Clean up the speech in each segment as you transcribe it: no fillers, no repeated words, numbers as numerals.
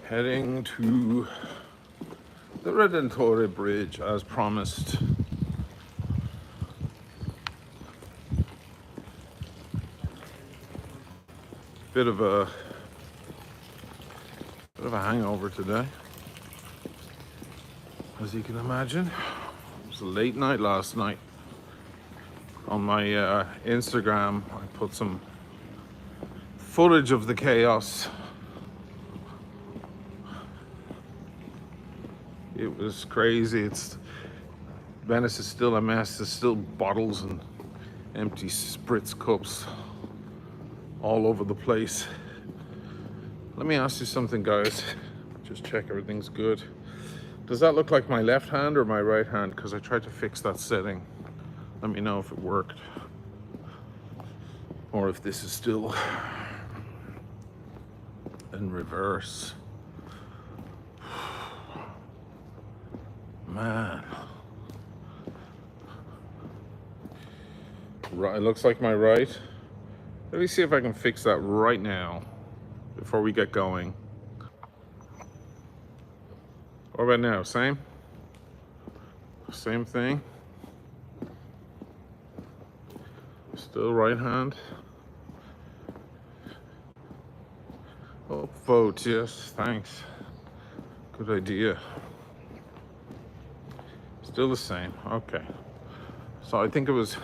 Heading to the Redentore Bridge as promised. Bit of a hangover today, as you can imagine. It was a late night last night. On my Instagram, I put some footage of the chaos. It was crazy. Venice is still a mess. There's still bottles and empty spritz cups all over the place. Let me ask you something, guys. Just check everything's good. Does that look like my left hand or my right hand? Because I tried to fix that setting. Let me know if it worked, or if this is still in reverse. Man. Right, it looks like my right. Let me see if I can fix that right now before we get going. What about now? Same thing. Still right hand. Oh, vote, yes, thanks. Good idea. Still the same. Okay. So I think it was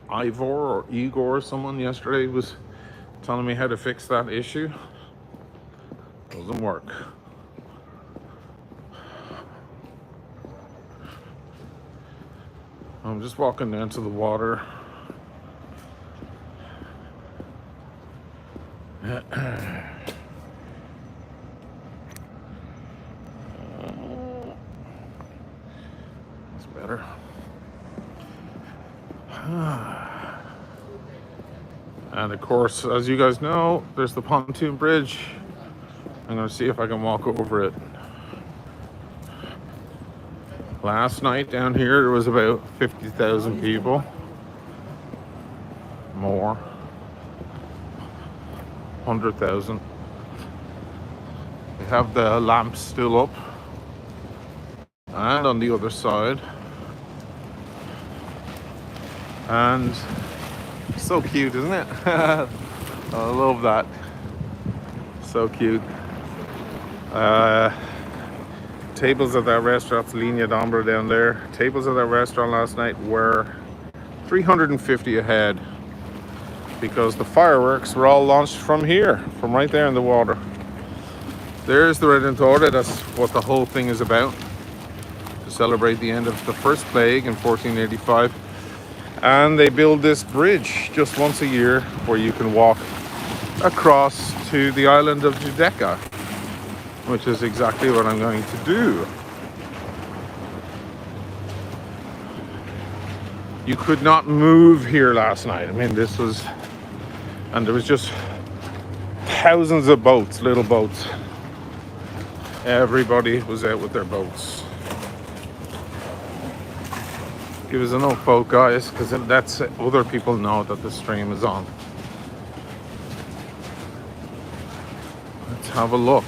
Ivor or Igor, someone yesterday was telling me how to fix that issue. Doesn't work. I'm just walking down to the water. It's better. And of course, as you guys know, there's the pontoon bridge. I'm gonna see if I can walk over it. Last night down here, there was about 50,000 people. More. 100,000. They have the lamps still up. And on the other side. And so cute, isn't it? I love that. So cute. Tables at that restaurant, Linea d'Ombra down there. Tables at that restaurant last night were 350 a head because the fireworks were all launched from here, from right there in the water. There's the Redentore. That's what the whole thing is about. To celebrate the end of the first plague in 1485. And they build this bridge just once a year where you can walk across to the island of Giudecca, which is exactly what I'm going to do. You could not move here last night. I mean, there was just thousands of boats, little boats. Everybody was out with their boats. Give us an up boat, guys, because that's other people know that the stream is on. Let's have a look.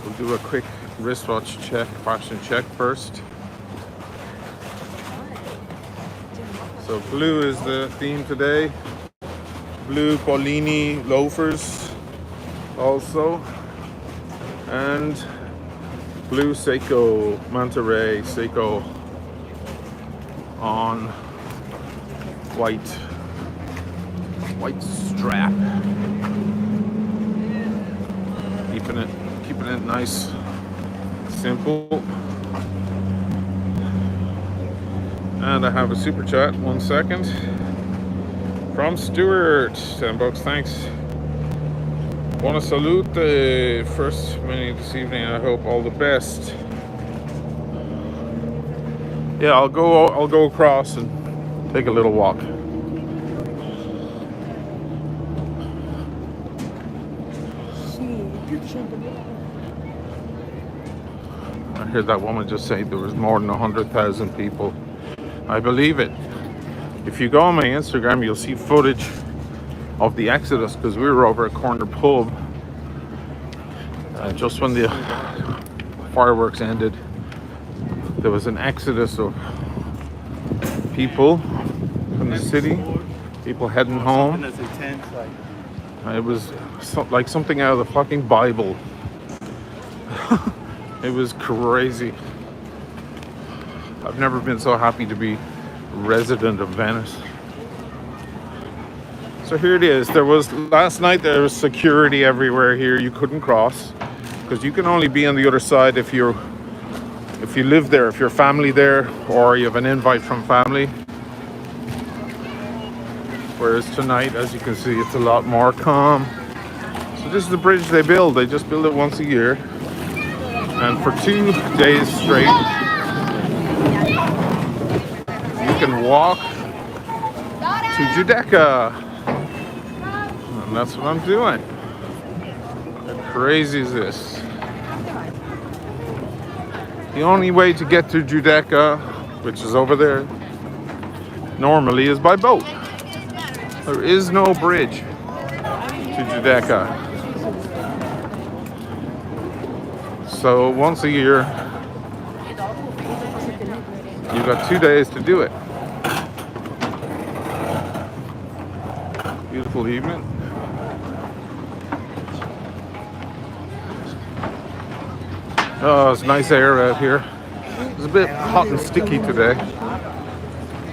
We'll do a quick wristwatch check, fashion check first. So blue is the theme today. Blue Paulini loafers also. And blue Seiko, Manta Ray Seiko on white strap. Keeping it nice, simple. And I have a super chat, 1 second. From Stuart, 10 bucks, thanks. Buona salute, first menu this evening. I hope all the best. Yeah, I'll go across and take a little walk. I heard that woman just say there was more than 100,000 people. I believe it. If you go on my Instagram, you'll see footage of the Exodus, because we were over at Corner Pub And just when the fireworks ended, there was an exodus of people from the city, people heading home. It was like something out of the fucking Bible. It was crazy. I've never been so happy to be resident of Venice. So here it is. Last night there was security everywhere here. You couldn't cross because you can only be on the other side if you live there, if your family there, or you have an invite from family. Whereas tonight, as you can see, it's a lot more calm. So this is the bridge they build. They just build it once a year. And for 2 days straight, you can walk to Giudecca. And that's what I'm doing. How crazy is this? The only way to get to Giudecca, which is over there, normally is by boat. There is no bridge to Giudecca. So once a year, you've got 2 days to do it. Beautiful evening. Oh, it's nice air out here. It's a bit hot and sticky today.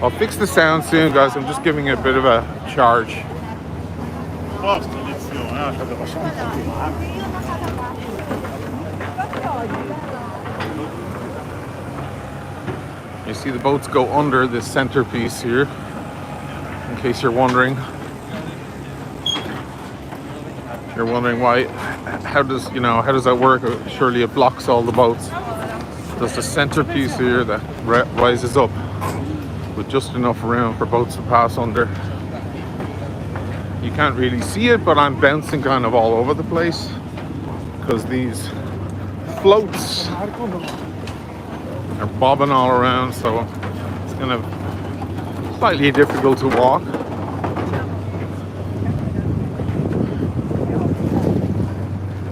I'll fix the sound soon, guys. I'm just giving it a bit of a charge. You see the boats go under this centerpiece here, in case you're wondering. You're wondering why, how does that work? Surely it blocks all the boats. There's the centerpiece here that rises up with just enough room for boats to pass under. You can't really see it, but I'm bouncing kind of all over the place because these floats are bobbing all around, so it's kind of slightly difficult to walk.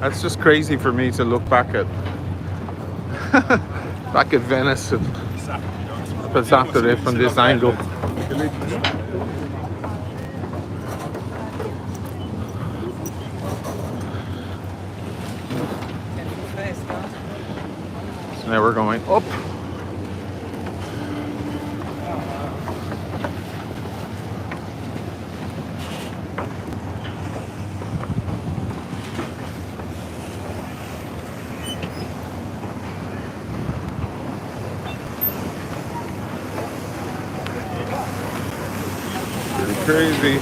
That's just crazy for me to look back at Venice and Pesatore from this angle. So now we're going up. Crazy.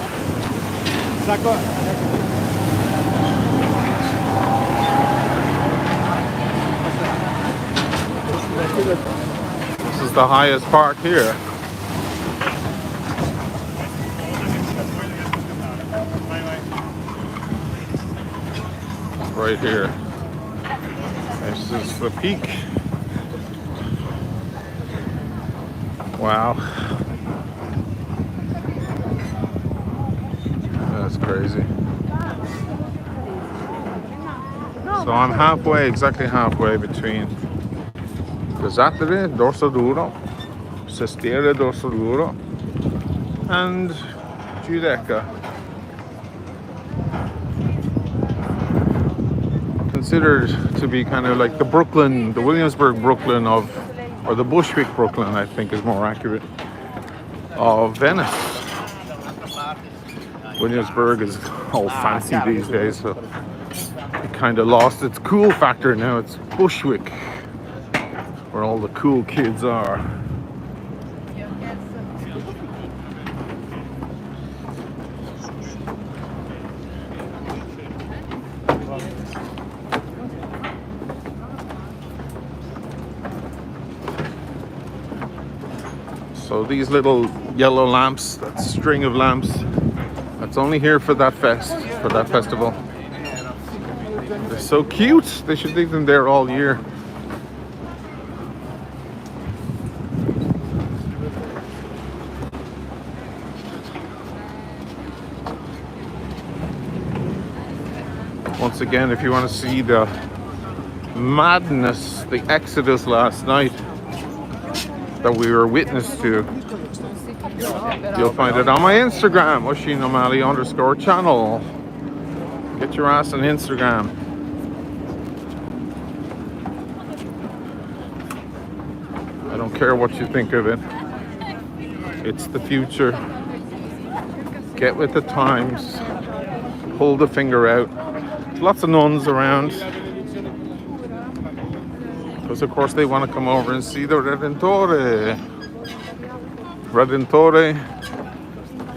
This is the highest part here. Right here. This is the peak. Wow. That's crazy. So I'm exactly halfway between Pesatore, Dorsoduro, Sestiere, Dorsoduro, and Giudecca. Considered to be kind of like the Williamsburg Brooklyn or the Bushwick Brooklyn, I think is more accurate, of Venice. Williamsburg is all fancy these days, so it kind of lost its cool factor. Now it's Bushwick, where all the cool kids are. So these little yellow lamps, that string of lamps, that's only here for that festival. They're so cute. They should leave them there all year. Once again, if you want to see the madness, the exodus last night that we were witness to. You'll find it on my Instagram, Oisín O Malley _channel. Get your ass on Instagram. I don't care what you think of it. It's the future. Get with the times. Pull the finger out. Lots of nuns around. Because of course they want to come over and see the Redentore. Redentore,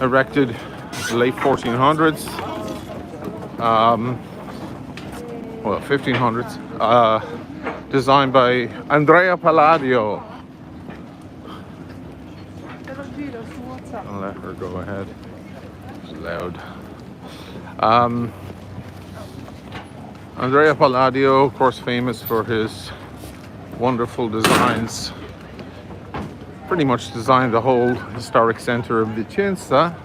erected late 1400s. Well, 1500s. Designed by Andrea Palladio. I'll let her go ahead. It's loud. Andrea Palladio, of course, famous for his wonderful designs. Pretty much designed the whole historic center of Vicenza,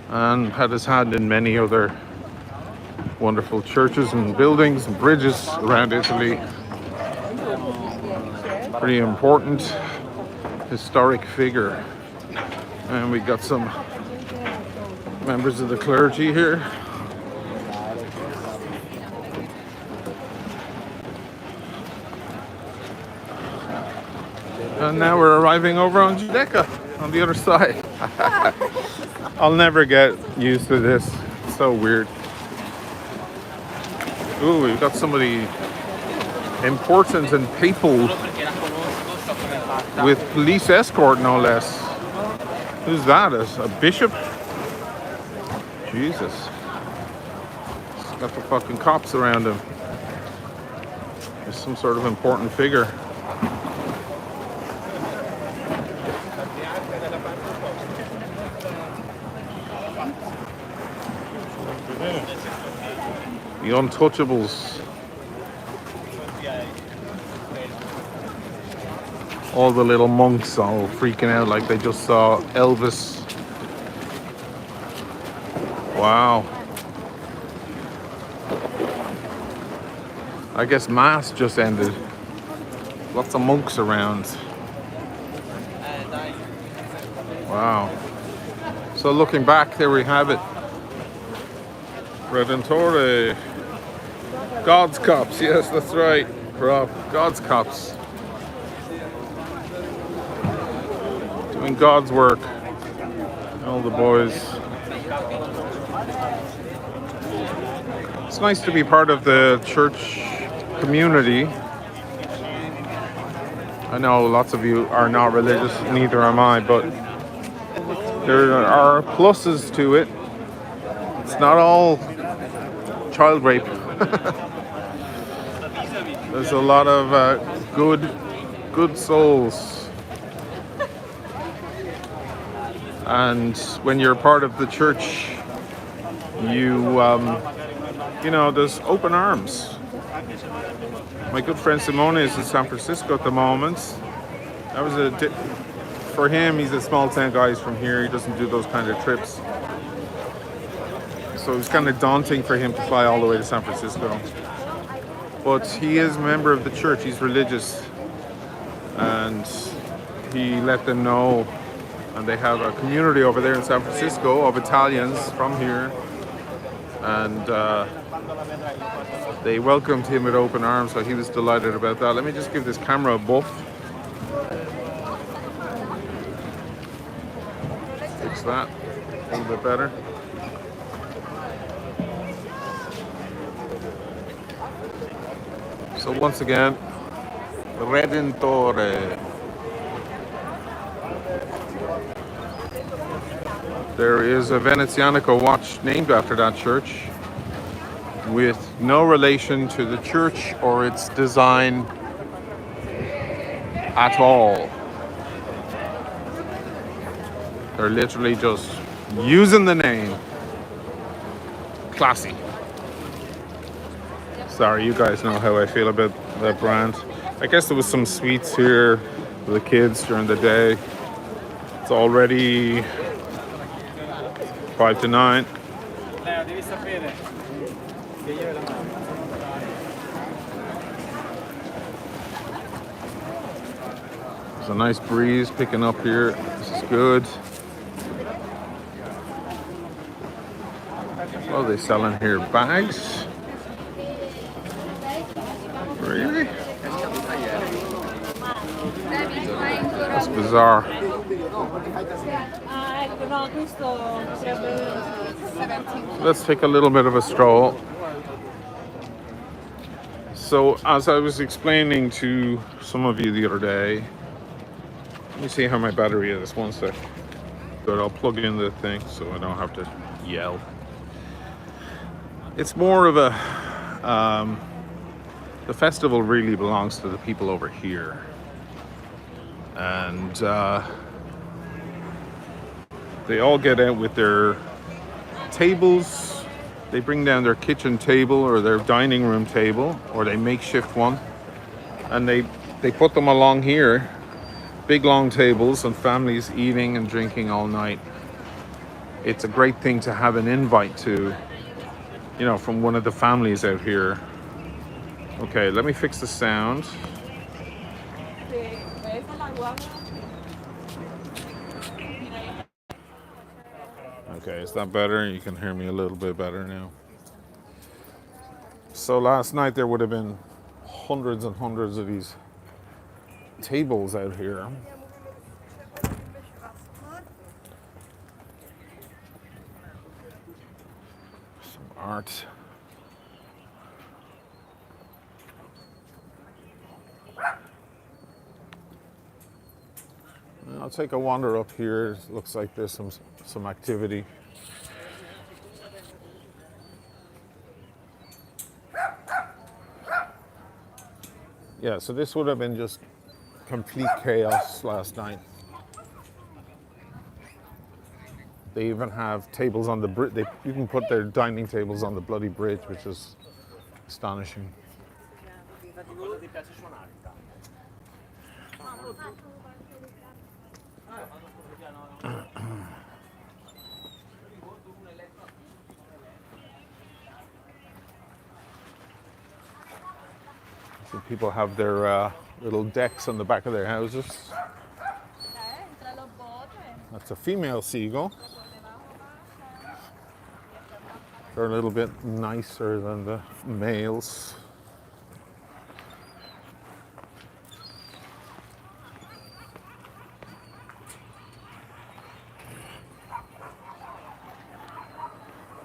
and had his hand in many other wonderful churches and buildings and bridges around Italy. Pretty important historic figure. And we got some members of the clergy here. And now we're arriving over on Giudecca, on the other side. I'll never get used to this. It's so weird. Ooh, we've got somebody important and papal with police escort, no less. Who's that? A bishop? Jesus. He's got the fucking cops around him. There's some sort of important figure. The Untouchables. All the little monks all freaking out like they just saw Elvis. Wow. I guess Mass just ended. Lots of monks around. Wow. So looking back, there we have it. Redentore. God's cops, yes, that's right. Rob, God's cops. Doing God's work. All the boys. It's nice to be part of the church community. I know lots of you are not religious, neither am I, but there are pluses to it. It's not all child rape. There's a lot of good souls. And when you're part of the church, you know, there's open arms. My good friend Simone is in San Francisco at the moment. That was for him, he's a small town guy. He's from here. He doesn't do those kind of trips. So it was kind of daunting for him to fly all the way to San Francisco. But he is a member of the church. He's religious. And he let them know. And they have a community over there in San Francisco of Italians from here. And they welcomed him with open arms, so he was delighted about that. Let me just give this camera a buff. Fix that a little bit better. So once again, Redentore. There is a Venezianico watch named after that church, with no relation to the church or its design at all. They're literally just using the name. Classy. Sorry, you guys know how I feel about that brand. I guess there was some sweets here for the kids during the day. It's already 5 to 9. There's a nice breeze picking up here. This is good. What are they selling here? Bags? Really? That's bizarre. Let's take a little bit of a stroll. So, as I was explaining to some of you the other day, let me see how my battery is. One sec. Good, I'll plug in the thing so I don't have to yell. It's more of a, the festival really belongs to the people over here. And they all get out with their tables. They bring down their kitchen table or their dining room table, or they makeshift one. And they put them along here. Big long tables and families eating and drinking all night. It's a great thing to have an invite to, you know, from one of the families out here. Okay, let me fix the sound. Okay, is that better? You can hear me a little bit better now. So last night there would have been hundreds and hundreds of these tables out here. Some art. I'll take a wander up here. It looks like there's some activity. Yeah, so this would have been just complete chaos last night. They even have tables on the bridge. They even put their dining tables on the bloody bridge, which is astonishing. So people have their little decks on the back of their houses. That's a female seagull. They're a little bit nicer than the males.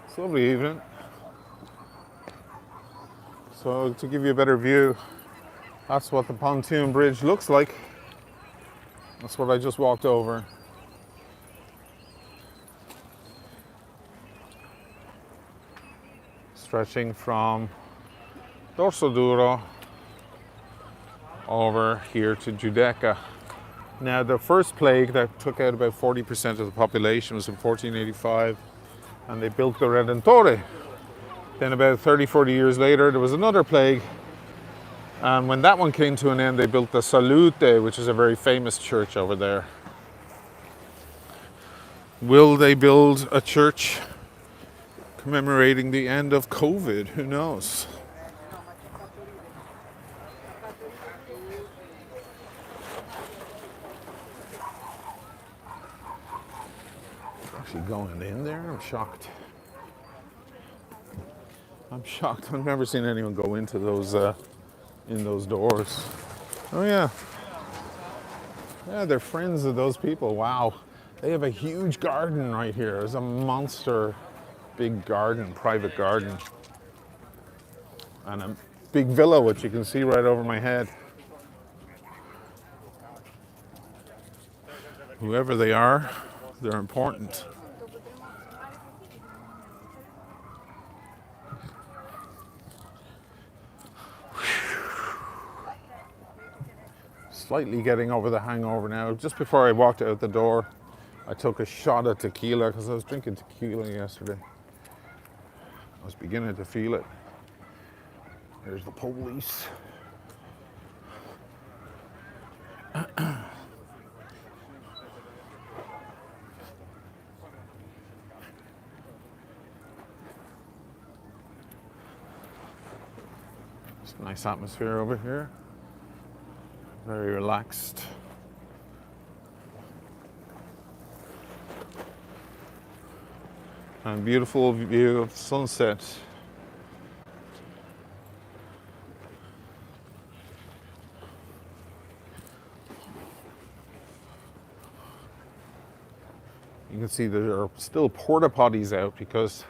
It's a lovely evening. So to give you a better view, that's what the pontoon bridge looks like. That's what I just walked over. Stretching from Dorso Duro over here to Giudecca. Now the first plague that took out about 40% of the population was in 1485, and they built the Redentore. Then about 30, 40 years later, there was another plague. And when that one came to an end, they built the Salute, which is a very famous church over there. Will they build a church commemorating the end of COVID? Who knows? Actually going in there? I'm shocked. I've never seen anyone go into those in those doors. Oh yeah. Yeah, they're friends of those people. Wow. They have a huge garden right here. There's a monster big garden, private garden. And a big villa, which you can see right over my head. Whoever they are, they're important. Slightly getting over the hangover now. Just before I walked out the door, I took a shot of tequila because I was drinking tequila yesterday. I was beginning to feel it. There's the police. Nice atmosphere over here. Very relaxed. And beautiful view of the sunset. You can see there are still porta potties out because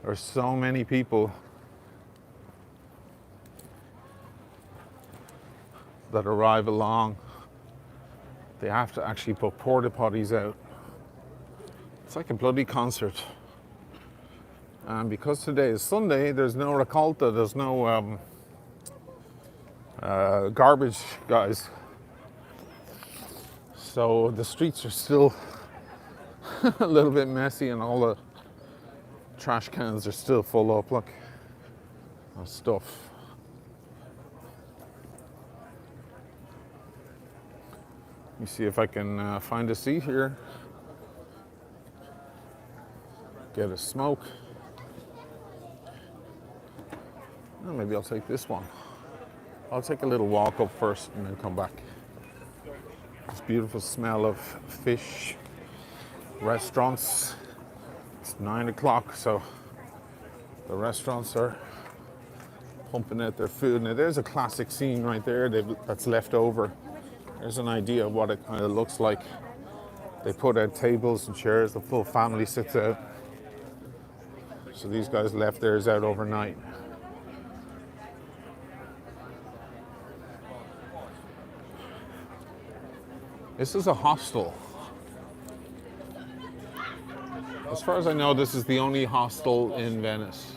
there's so many people that arrive along. They have to actually put porta potties out. It's like a bloody concert. And because today is Sunday, there's no raccolta, there's no garbage guys. So the streets are still a little bit messy and all the trash cans are still full up, look, of stuff. Let me see if I can find a seat here. Get a smoke. Oh, maybe I'll take this one. I'll take a little walk up first and then come back. This beautiful smell of fish, restaurants. It's 9 o'clock, so the restaurants are pumping out their food. Now there's a classic scene right there that's left over. There's an idea of what it kind of looks like. They put out tables and chairs, the full family sits out. So these guys left theirs out overnight. This is a hostel. As far as I know, this is the only hostel in Venice.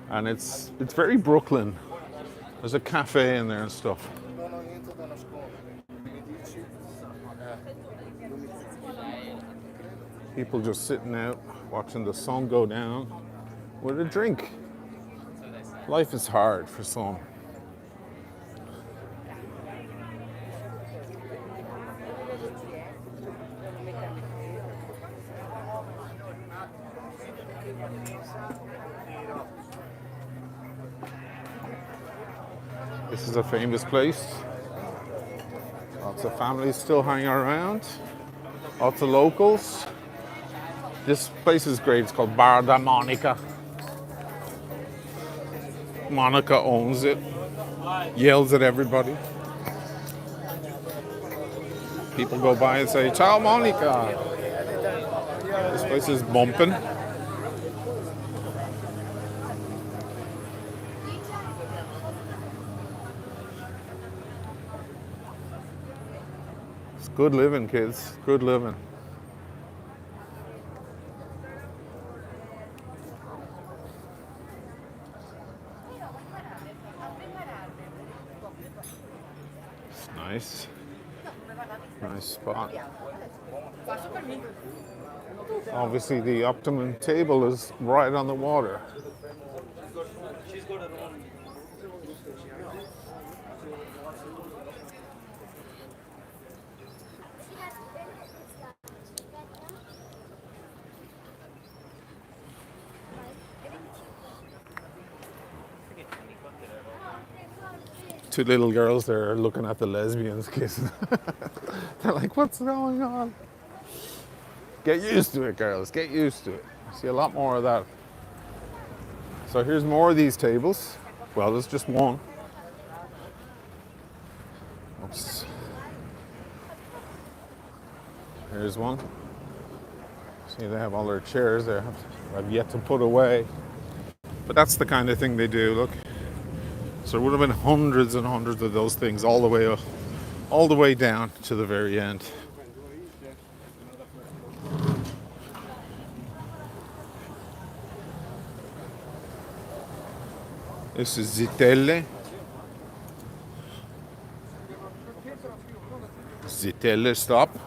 And it's very Brooklyn. There's a cafe in there and stuff. People just sitting out, watching the sun go down with a drink. Life is hard for some. This is a famous place. Lots of families still hanging around. Lots of locals. This place is great. It's called Bar da Monica. Monica owns it. Yells at everybody. People go by and say, "Ciao, Monica." This place is bumping. It's good living, kids. Good living. It's nice. Nice spot. Obviously, the optimum table is right on the water. Two little girls there are looking at the lesbians kissing. They're like, "What's going on?" Get used to it, girls. Get used to it. See a lot more of that. So here's more of these tables. Well, there's just one. Oops. Here's one. See, they have all their chairs there. I've yet to put away. But that's the kind of thing they do. Look. So there would have been hundreds and hundreds of those things all the way up, all the way down to the very end. This is Zitelle. Zitelle stop.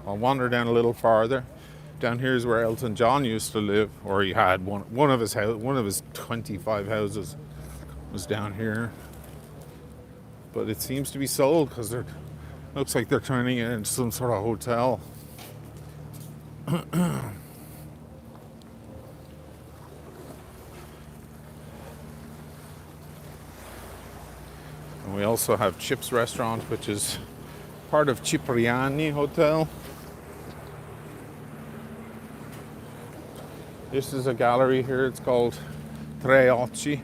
I'll wander down a little farther. Down here is where Elton John used to live, or he had one of his 25 houses was down here. But it seems to be sold because it looks like they're turning it into some sort of hotel. And we also have Chips Restaurant, which is part of Cipriani Hotel. This is a gallery here, it's called Tre Occhi.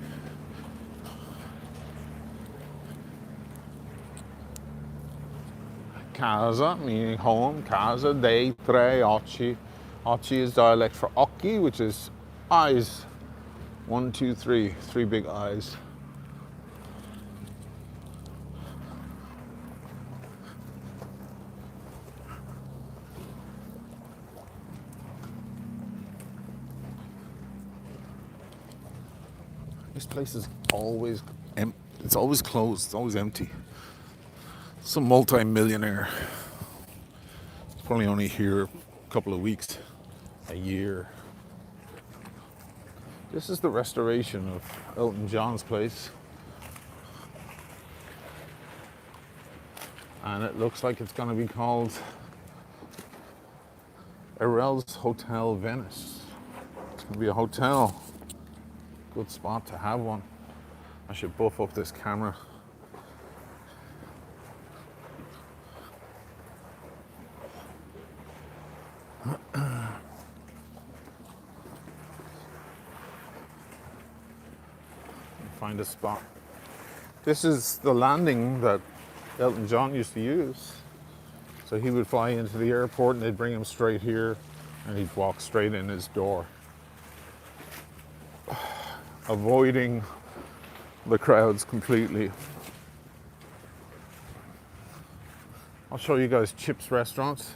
Casa, meaning home, Casa dei Tre Occhi. Occhi is dialect for occhi, which is eyes. 1, 2, 3, three big eyes. This place is always it's always closed, it's always empty. Some multi-millionaire. It's probably only here a couple of weeks, a year. This is the restoration of Elton John's place. And it looks like it's going to be called Erel's Hotel Venice. It's going to be a hotel. Good spot to have one. I should buff up this camera. Find a spot. This is the landing that Elton John used to use. So he would fly into the airport and they'd bring him straight here and he'd walk straight in his door. Avoiding the crowds completely. I'll show you guys Chips restaurants.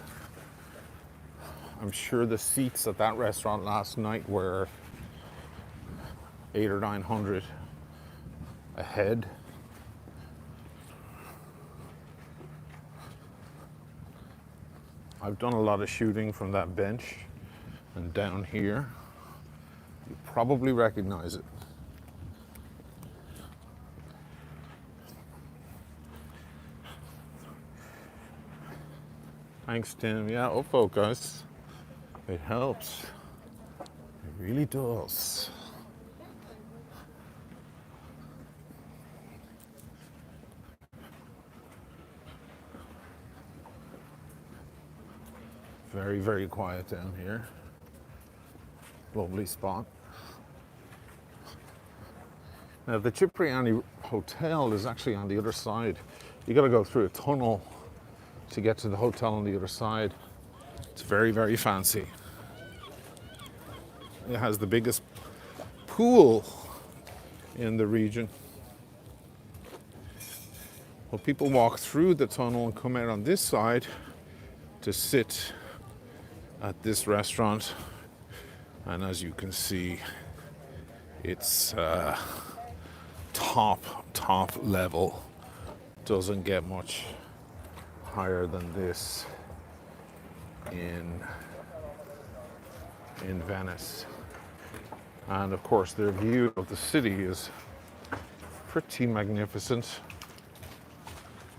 I'm sure the seats at that restaurant last night were 800 or 900 a head. I've done a lot of shooting from that bench and down here. You probably recognize it. Thanks, Tim. Yeah, oh focus. It helps. It really does. Very, very quiet down here. Lovely spot. Now the Cipriani Hotel is actually on the other side. You got to go through a tunnel to get to the hotel on the other side. It's very, very fancy. It has the biggest pool in the region. Well, people walk through the tunnel and come out on this side to sit at this restaurant. And as you can see, it's top level. Doesn't get much higher than this in Venice. And of course their view of the city is pretty magnificent.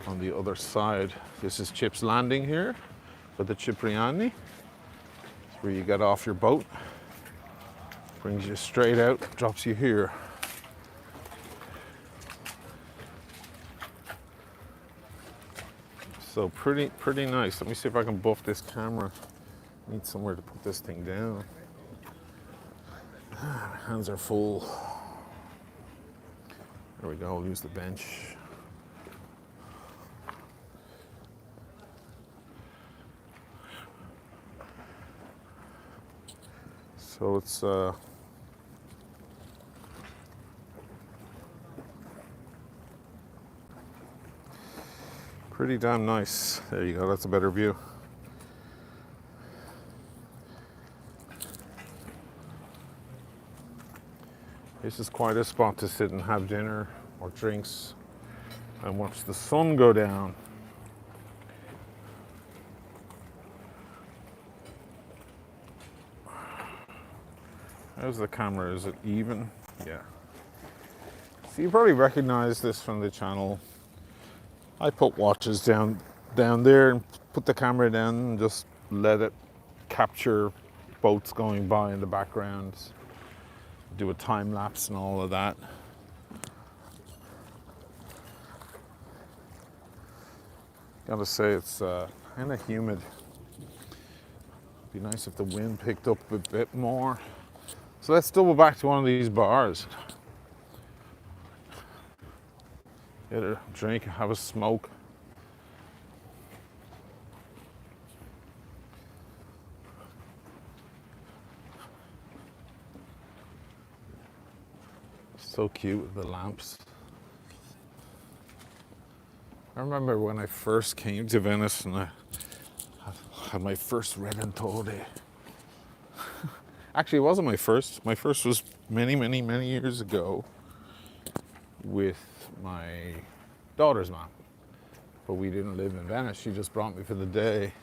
On the other side, this is Chips Landing here for the Cipriani. It's where you get off your boat, brings you straight out, drops you here. So pretty nice. Let me see if I can buff this camera. Need somewhere to put this thing down. My hands are full. There we go, I'll use the bench. So it's pretty damn nice. There you go, that's a better view. This is quite a spot to sit and have dinner or drinks and watch the sun go down. How's the camera? Is it even? Yeah. So you probably recognize this from the channel. I put watches down there and put the camera down and just let it capture boats going by in the background, do a time lapse and all of that. Gotta say it's kind of humid. Be nice if the wind picked up a bit more. So let's double back to one of these bars. Get a drink, have a smoke. So cute with the lamps. I remember when I first came to Venice and I had my first Redentore. Actually, it wasn't my first. My first was many, many, many years ago with my daughter's mom. But we didn't live in Venice. She just brought me for the day.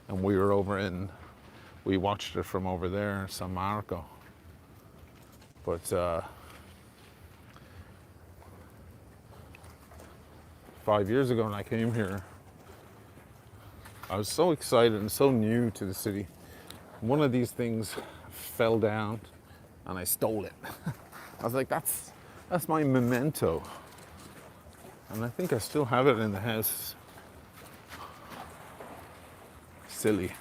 And we watched it from over there, San Marco. But 5 years ago when I came here, I was so excited and so new to the city. One of these things fell down and I stole it. I was like, that's my memento. And I think I still have it in the house. Silly.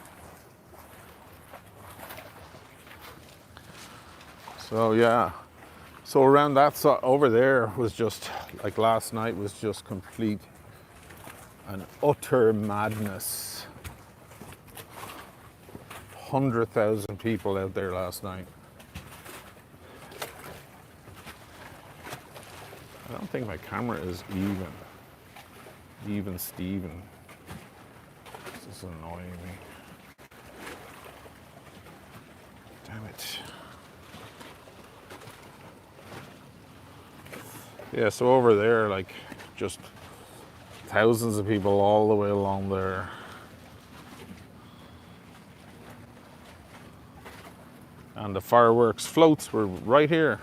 So yeah. So around that side over there was just, like last night was just complete and utter madness. 100,000 people out there last night. I don't think my camera is even Steven. This is annoying me. Damn it. Yeah, so over there, like, just thousands of people all the way along there. And the fireworks floats were right here.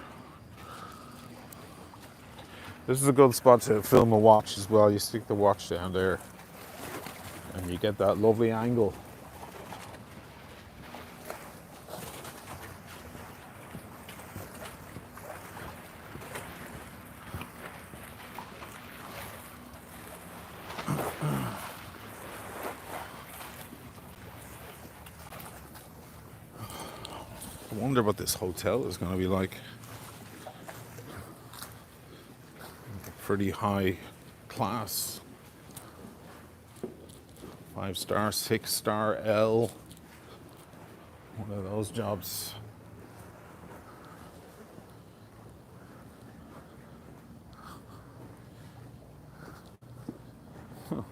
This is a good spot to film a watch as well. You stick the watch down there and you get that lovely angle. I wonder what this hotel is going to be like. Pretty high class. 5-star, 6-star L. One of those jobs. Huh.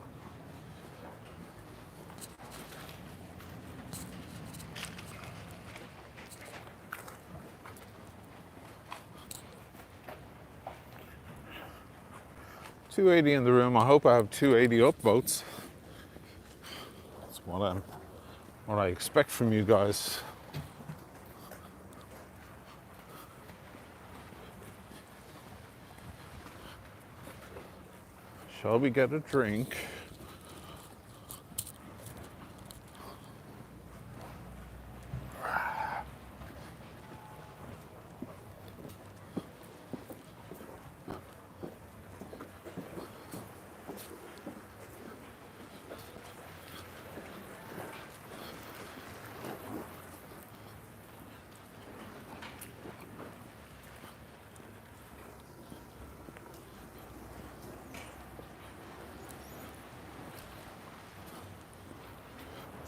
$280 in the room. I hope I have $280 up boats. That's what I expect from you guys. Shall we get a drink?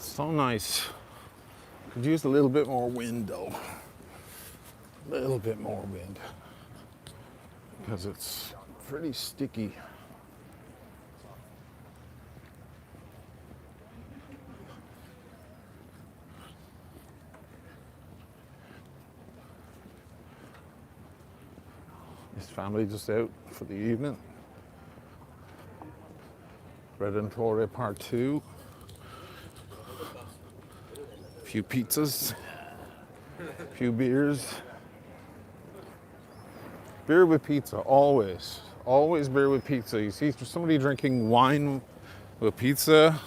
So nice. Could use a little bit more wind though. A little bit more wind. Because it's pretty sticky. This family just out for the evening. Redentore Part 2. A few pizzas, a few beers. Beer with pizza, always. Always beer with pizza. You see somebody drinking wine with pizza,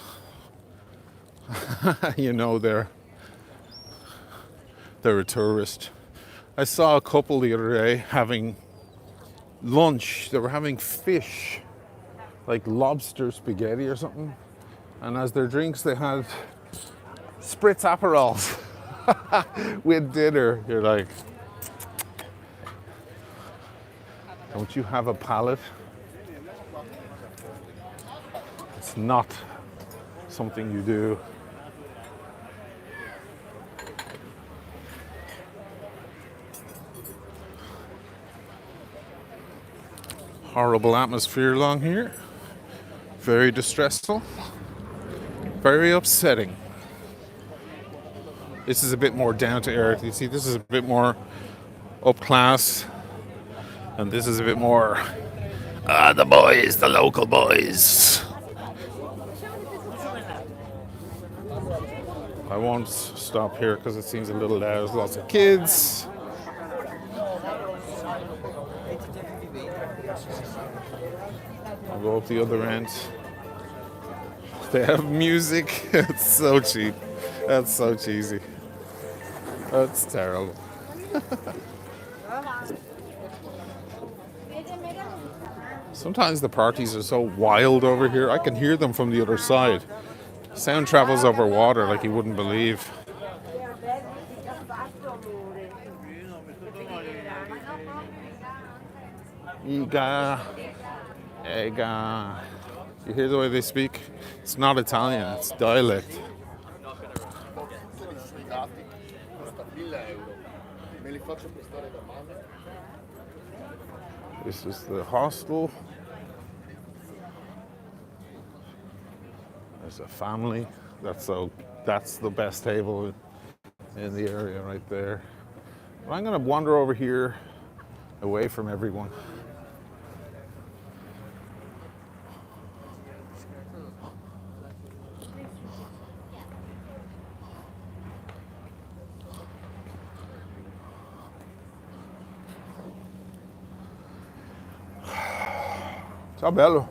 you know they're they're a tourist. I saw a couple the other day having lunch. They were having fish, like lobster spaghetti or something. And as their drinks, they had spritz aperols with dinner. You're like, don't you have a palate? It's not something you do. Horrible atmosphere along here. Very distressful. Very upsetting. This is a bit more down to earth. You see, this is a bit more up class. And this is a bit more, the boys, the local boys. I won't stop here because it seems a little loud. There's lots of kids. I'll go up the other end. They have music. It's so cheap. That's so cheesy. That's terrible. Sometimes the parties are so wild over here. I can hear them from the other side. Sound travels over water like you wouldn't believe. Iga. Ega. You hear the way they speak? It's not Italian, it's dialect. This is the hostel. There's a family. That's the best table in the area right there. But I'm going to wander over here away from everyone. Ciao bello.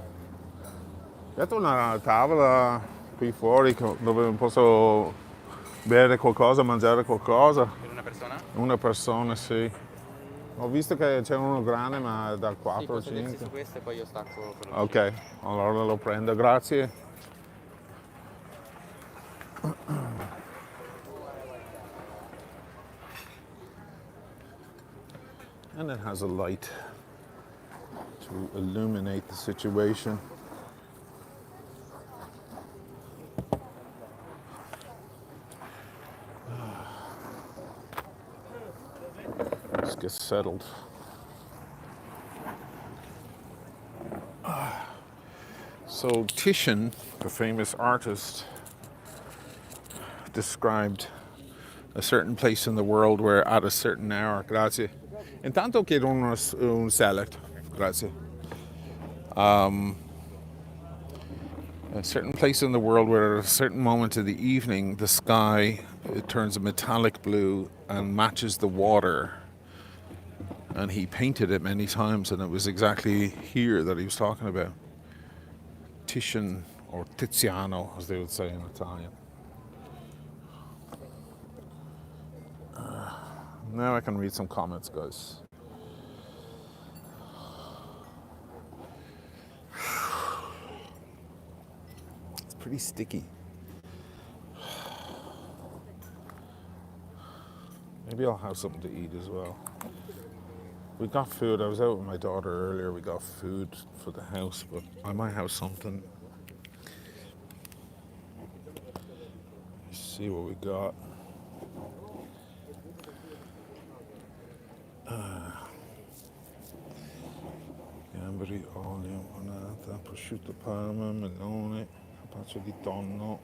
Metto una tavola qui fuori dove posso bere qualcosa, mangiare qualcosa. Per una persona? Una persona, sì. Ho visto che c'è uno grande ma da 4 o Sì, posso dirsi 5. su questo e poi io stacco quello. Ok, allora lo prendo, grazie. And it has a light to illuminate the situation. Let's get settled. So Titian, the famous artist, described a certain place in the world where at a certain hour, grazie. Intanto chiedo un salad, grazie. A certain place in the world where at a certain moment of the evening, the sky it turns a metallic blue and matches the water. And he painted it many times, and it was exactly here that he was talking about. Titian, or Tiziano, as they would say in Italian. Now I can read some comments, guys. It's pretty sticky. Maybe I'll have something to eat as well. We got food. I was out with my daughter earlier. We got food for the house, but I might have something. Let's see what we got. Gamberi, olio, panata, prosciutto parma, melone, carpaccio di tonno.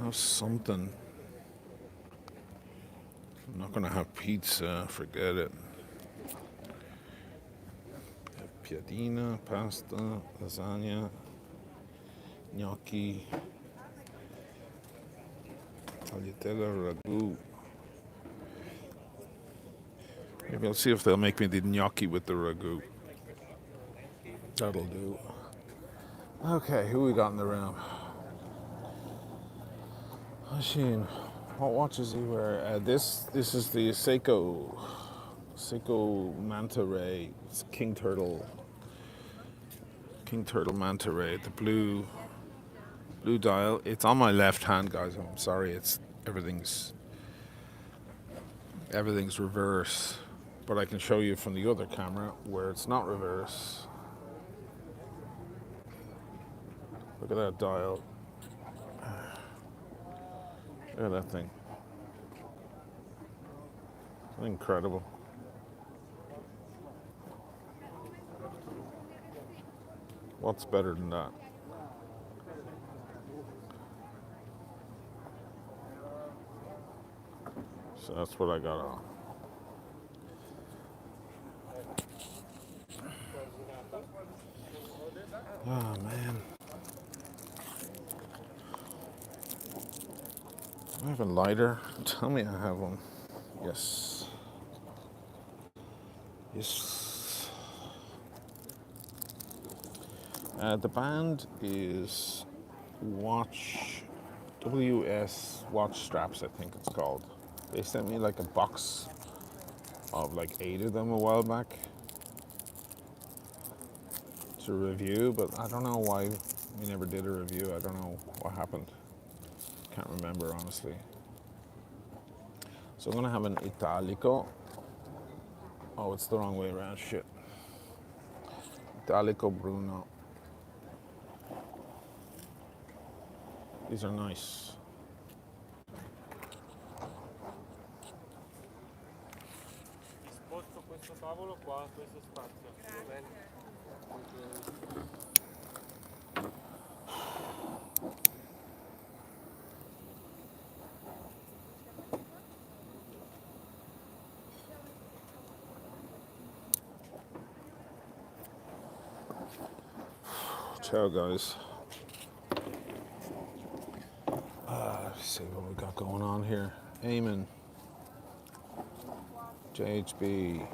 Have something. I'm not gonna have pizza, forget it. Piadina, pasta, lasagna, gnocchi, tagliatelle, ragu. Maybe I'll see if they'll make me the gnocchi with the ragu. That'll do. Okay, who we got in the room? Oisín, what watch does he wear? This is the Seiko Manta Ray. It's King Turtle Manta Ray. The blue dial. It's on my left hand, guys. I'm sorry. It's everything's reverse, but I can show you from the other camera where it's not reverse. Look at that dial. Look at that thing. Incredible. What's better than that? So that's what I got on. Oh man. I have a lighter. Tell me I have one. Yes. Yes. The band is WS Watch Straps, I think it's called. They sent me like a box of like 8 of them a while back to review, but I don't know why we never did a review. I don't know what happened. Can't remember, honestly. So I'm gonna have an Italico. Oh, it's the wrong way around, shit. Italico Bruno. These are nice. Sposto questo tavolo qua, questo spazio. Va bene? Ciao, guys. Let's see what we got going on here. Eamon. JHB.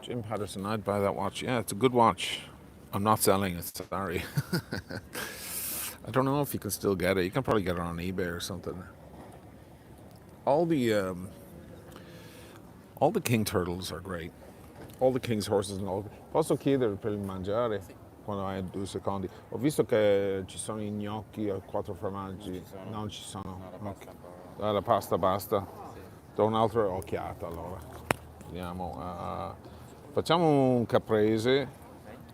Jim Patterson, I'd buy that watch. Yeah, it's a good watch. I'm not selling it, sorry. I don't know if you can still get it. You can probably get it on eBay or something. All the king turtles are great. All the king's horses and all. Posso chiedere per il mangiare quando hai 2 secondi? Ho visto che ci sono i gnocchi a 4 formaggi. Non ci sono. La pasta basta. Do un'altra occhiata allora. Vediamo. Facciamo un caprese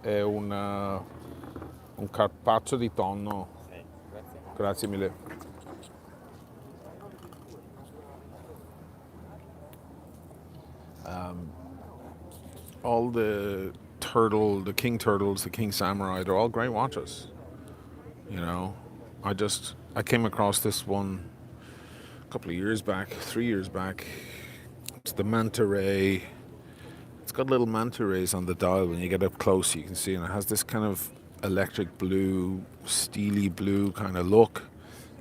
e un carpaccio di tonno. Grazie mille. All the king turtles, the king samurai, they're all great watches. You know, I came across this one a couple of years back, 3 years back. It's the manta ray. It's got little manta rays on the dial. When you get up close, you can see, and it has this kind of electric blue, steely blue kind of look,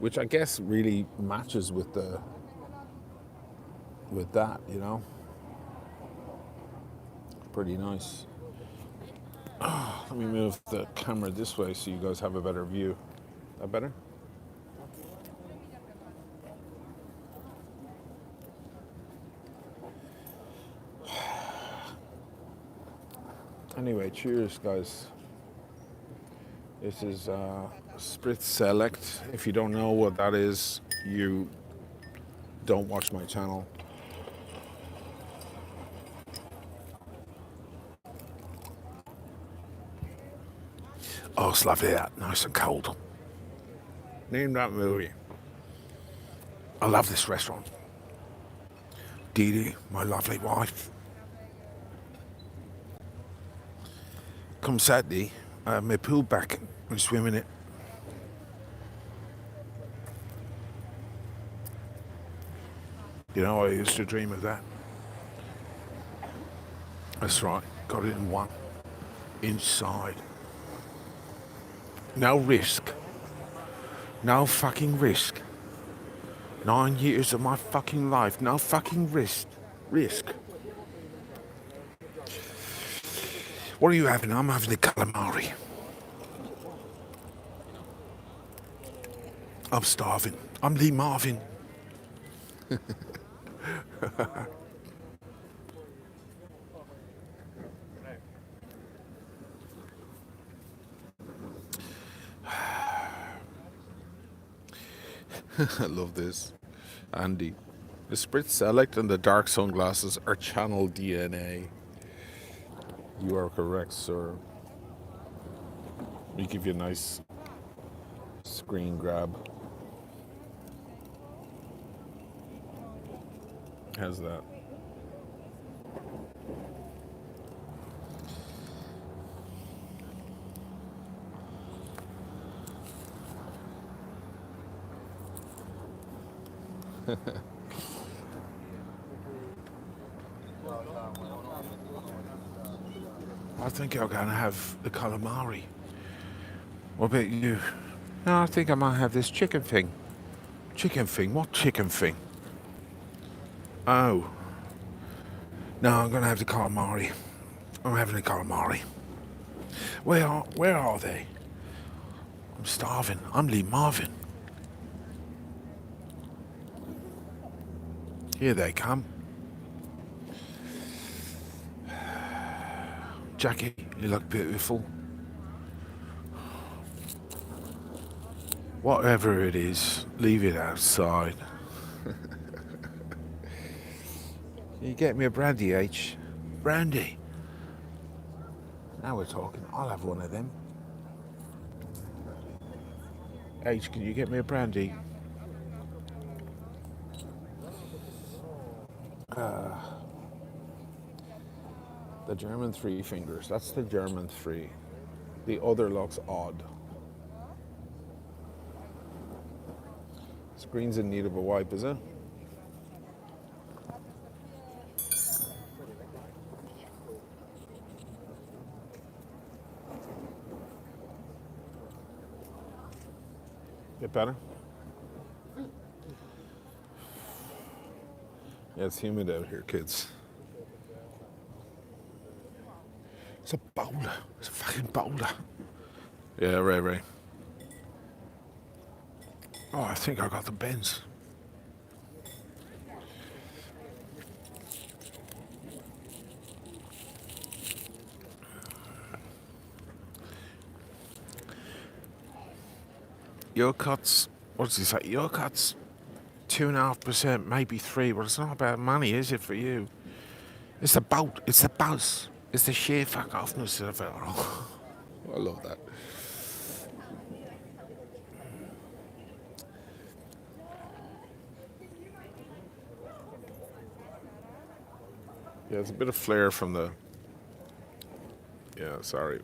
which I guess really matches with that, you know. Pretty nice. Let me move the camera this way so you guys have a better view. That better? Anyway, cheers, guys. This is Spritz Select. If you don't know what that is, you don't watch my channel. Oh, it's lovely out, nice and cold. Name that movie. I love this restaurant. Dee Dee, my lovely wife. Come Saturday, I have my pool back and swim in it. You know, I used to dream of that. That's right, got it in one. Inside. No risk. No fucking risk. 9 years of my fucking life, no fucking risk. risk. What are you having? I'm having the calamari. I'm starving. I'm Lee Marvin. I love this. Andy. The Spritz Select and the dark sunglasses are channel DNA. You are correct, sir. Let me give you a nice screen grab. How's that? I think I'm gonna have the calamari. What about you? No, I think I might have this chicken thing. Chicken thing? What chicken thing? Oh. No, I'm gonna have the calamari. I'm having the calamari. Where are they? I'm starving. I'm Lee Marvin. Here they come. Jackie, you look beautiful. Whatever it is, leave it outside. Can you get me a brandy, H? Brandy? Now we're talking. I'll have one of them. H, can you get me a brandy? The German three fingers. That's the German three. The other looks odd. Screen's in need of a wipe, is it? Get better? Yeah, it's humid out here, kids. It's a boulder. It's a fucking boulder. Yeah, right. Oh, I think I got the bends. Your cuts, what does he say? Your cuts 2.5%, maybe 3%, but it's not about money, is it, for you? It's the boat, it's the buzz, it's the sheer fuck offness of it all. I love that. Yeah, it's a bit of flair from the. Yeah, sorry.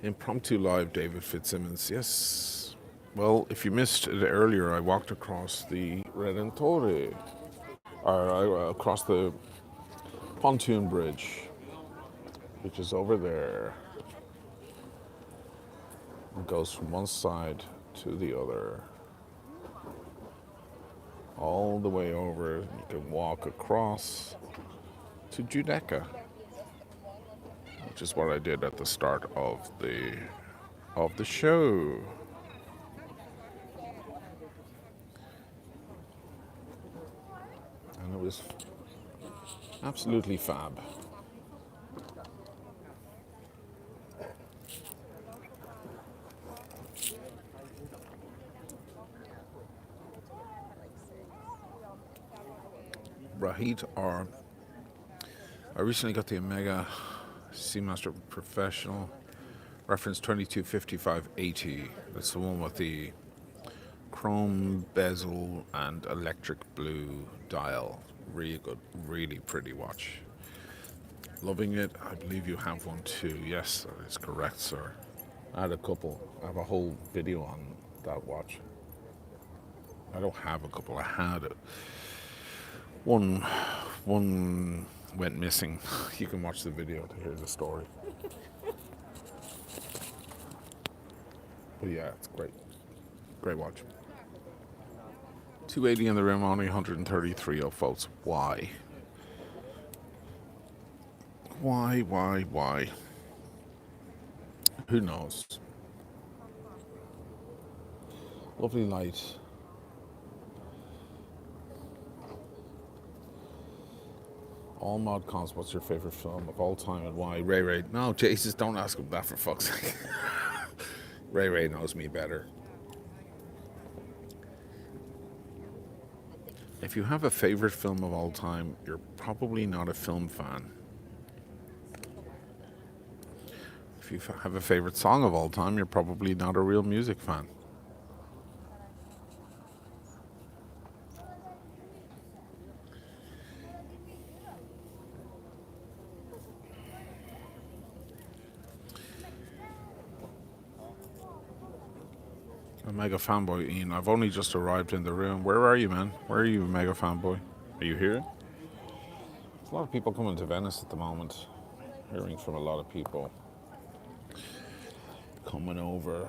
Impromptu live, David Fitzsimmons. Yes. Well, if you missed it earlier, I walked across the Redentore, or across the pontoon bridge, which is over there. It goes from one side to the other, all the way over. You can walk across to Giudecca, which is what I did at the start of the show. And it was absolutely fab. Rahit R. I recently got the Omega Seamaster Professional, reference 225580. That's the one with the chrome bezel and electric blue dial. Really good, really pretty watch. Loving it. I believe you have one too. Yes, that is correct, sir. I had a couple. I have a whole video on that watch. I don't have a couple. I had it. One went missing. You can watch the video to hear the story. But yeah, it's great. Great watch. 280 in the room, only 133 of votes. Why? Why? Who knows? Lovely light. All mod cons, what's your favourite film of all time and why? Ray Ray. No, Jesus, don't ask him that for fuck's sake. Ray Ray knows me better. If you have a favourite film of all time, you're probably not a film fan. If you have a favourite song of all time, you're probably not a real music fan. A mega fanboy, Ian. I've only just arrived in the room. Where are you, man? Where are you, mega fanboy? Are you here? There's a lot of people coming to Venice at the moment. Hearing from a lot of people coming over.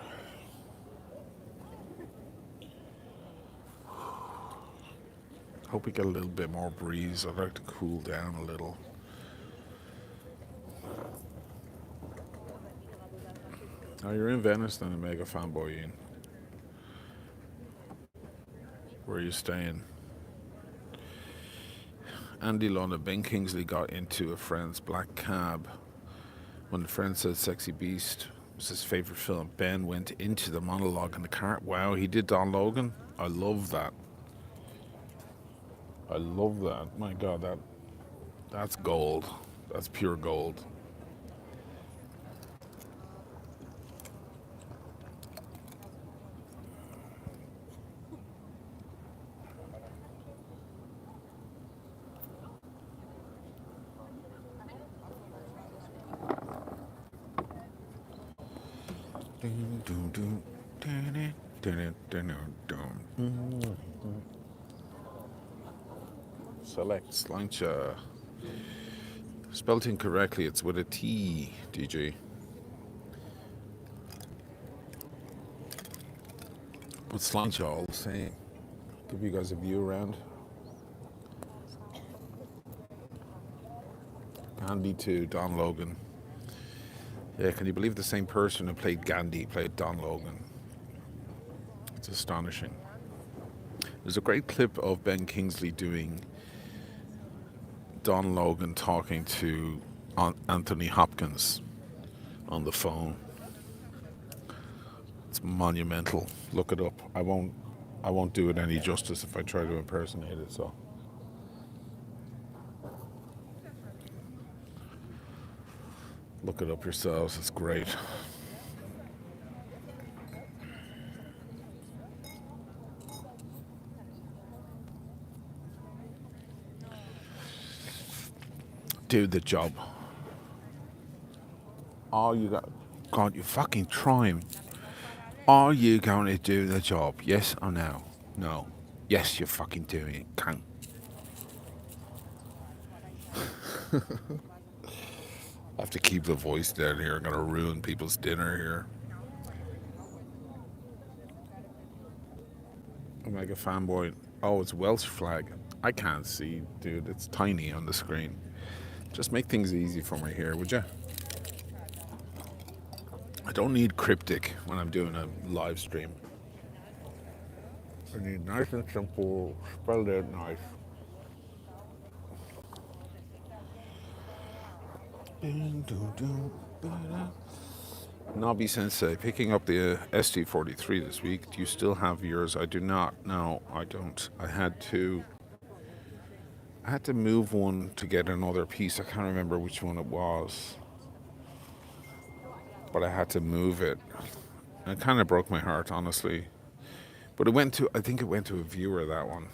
Hope we get a little bit more breeze. I'd like to cool down a little. Oh, you're in Venice then, a mega fanboy, Ian. Where are you staying? Andy Luna, Ben Kingsley got into a friend's black cab. When the friend said Sexy Beast was his favourite film, Ben went into the monologue in the car. Wow, he did Don Logan? I love that. I love that. My God, that's gold. That's pure gold. Select Slancha. Spelled incorrectly, it's with a T, DJ. But Slancha all the same. Give you guys a view around. Gandhi too, Don Logan. Yeah, can you believe the same person who played Gandhi played Don Logan? It's astonishing. There's a great clip of Ben Kingsley doing Don Logan talking to Anthony Hopkins on the phone. It's monumental. Look it up. I won't do it any justice if I try to impersonate it, so. Look it up yourselves, it's great. Do the job. Are you got? God, you fucking trying. Are you going to do the job? Yes or no? No. Yes, you're fucking doing it. Can't. I have to keep the voice down here. I'm going to ruin people's dinner here. Omega fanboy. Oh, it's Welsh flag. I can't see, dude. It's tiny on the screen. Just make things easy for me here, would you? I don't need cryptic when I'm doing a live stream. I need nice and simple, spelled out nice. Nobby Sensei, picking up the ST43 this week. Do you still have yours? I do not. No, I don't. I had to move one to get another piece. I can't remember which one it was, but I had to move it. And it kind of broke my heart, honestly. But I think it went to a viewer, that one.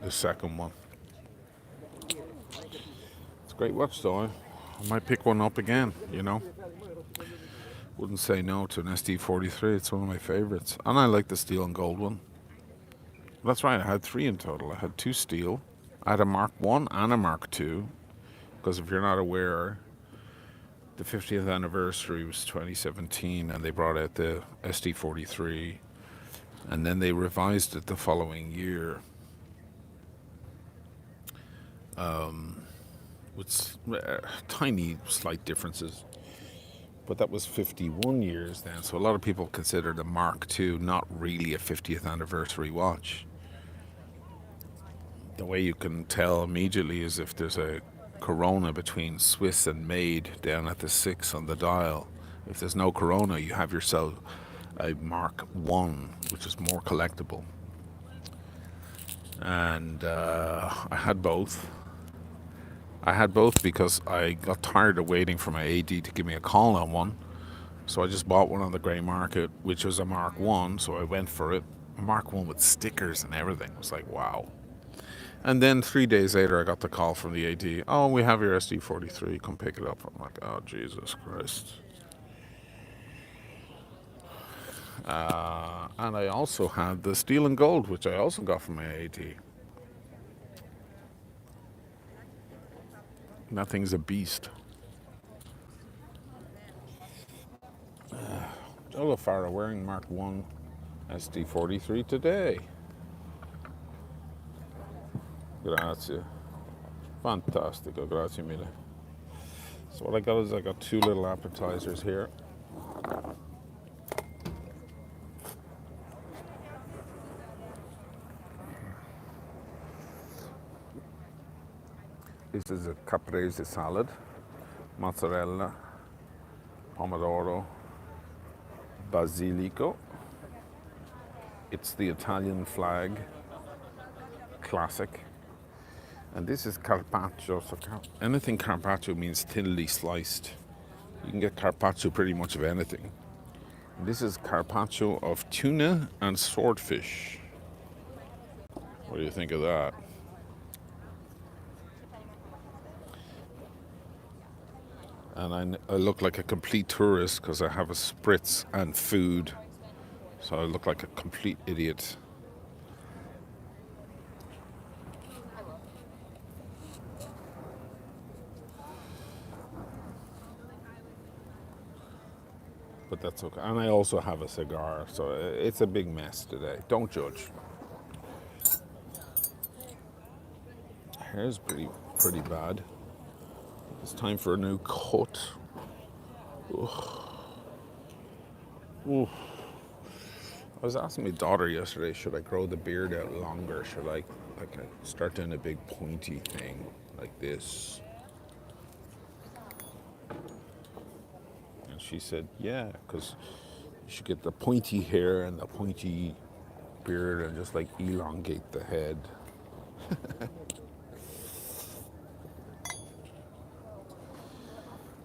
The second one. It's a great watch, though. I might pick one up again, you know. Wouldn't say no to an SD43. It's one of my favorites. And I like the steel and gold one. That's right, I had 3 in total. I had 2 steel. I had a Mark 1 and a Mark 2. Because if you're not aware, The 50th anniversary was 2017, and they brought out the SD43, and then they revised it the following year with tiny, slight differences. But that was 51 years then, so a lot of people consider the Mark II not really a 50th anniversary watch. The way you can tell immediately is if there's a corona between Swiss and Made down at the 6 on the dial. If there's no corona, you have yourself a Mark I, which is more collectible. And I had both. I had both because I got tired of waiting for my AD to give me a call on one. So I just bought one on the grey market, which was a Mark I, so I went for it. A Mark I with stickers and everything. It was like, wow. And then 3 days later, I got the call from the AD. Oh, we have your SD43. Come pick it up. I'm like, oh, Jesus Christ. And I also had the steel and gold, which I also got from my AD. That thing's a beast. Joe Farah wearing Mark I SD43 today. Grazie. Fantastico, grazie mille. So what I got is I got two little appetizers here. This is a caprese salad, mozzarella, pomodoro, basilico. It's the Italian flag, classic. And this is carpaccio. So anything carpaccio means thinly sliced. You can get carpaccio pretty much of anything. And this is carpaccio of tuna and swordfish. What do you think of that? And I look like a complete tourist because I have a spritz and food. So I look like a complete idiot. But that's okay. And I also have a cigar, so it's a big mess today. Don't judge. Hair's pretty bad. It's time for a new cut. Ooh. I was asking my daughter yesterday, should I grow the beard out longer? Should I start doing a big pointy thing like this? And she said, yeah, because you should get the pointy hair and the pointy beard and just like elongate the head.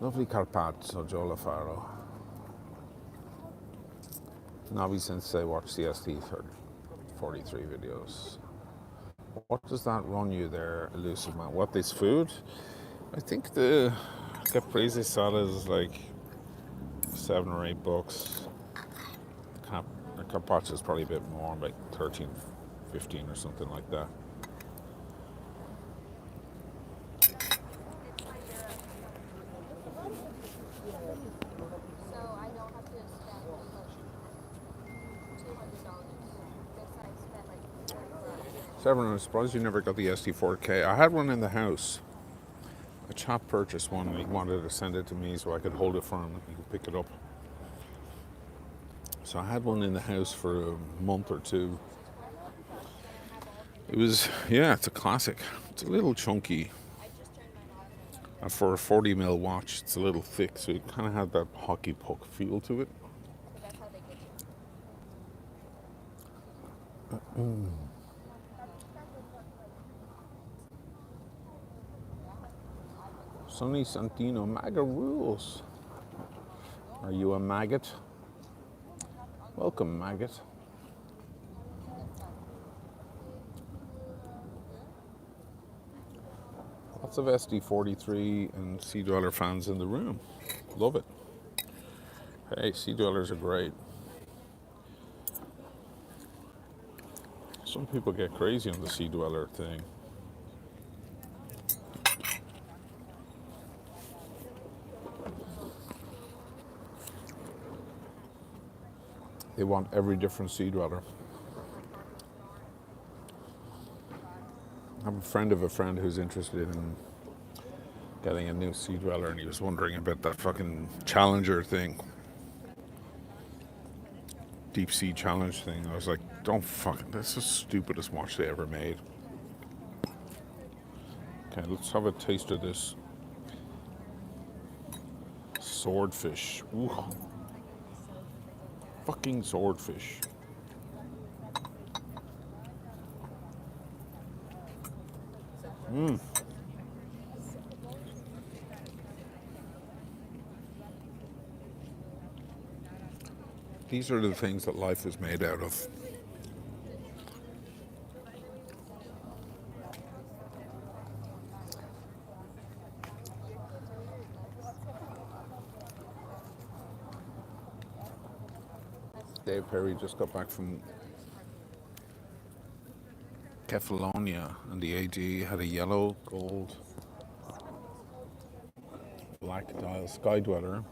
Lovely carpaccio, Joe Faro. Navi Sensei watched the SD43 videos. What does that run you there, elusive man? What, this food? I think the caprese salad is like $7 or $8. The carpaccio is probably a bit more, like 13, 15 or something like that. Seven, I'm surprised you never got the SD4K. I had one in the house. A chap purchased one and he wanted to send it to me so I could hold it for him and he could pick it up. So I had one in the house for a month or two. It was, yeah, it's a classic. It's a little chunky. And for a 40mm watch, it's a little thick, so it kind of had that hockey puck feel to it. Sonny Santino, MAGA rules. Are you a maggot? Welcome, maggot. Lots of SD43 and Sea Dweller fans in the room. Love it. Hey, Sea Dwellers are great. Some people get crazy on the Sea Dweller thing. They want every different sea dweller. I have a friend of a friend who's interested in getting a new sea dweller, and he was wondering about that fucking Challenger thing. Deep sea challenge thing. I was like, don't fucking, that's the stupidest watch they ever made. Okay, let's have a taste of this swordfish. Ooh. Fucking swordfish. These are the things that life is made out of. Dave Perry just got back from Kefalonia, and the AG had a yellow, gold, black dial Sky Dweller.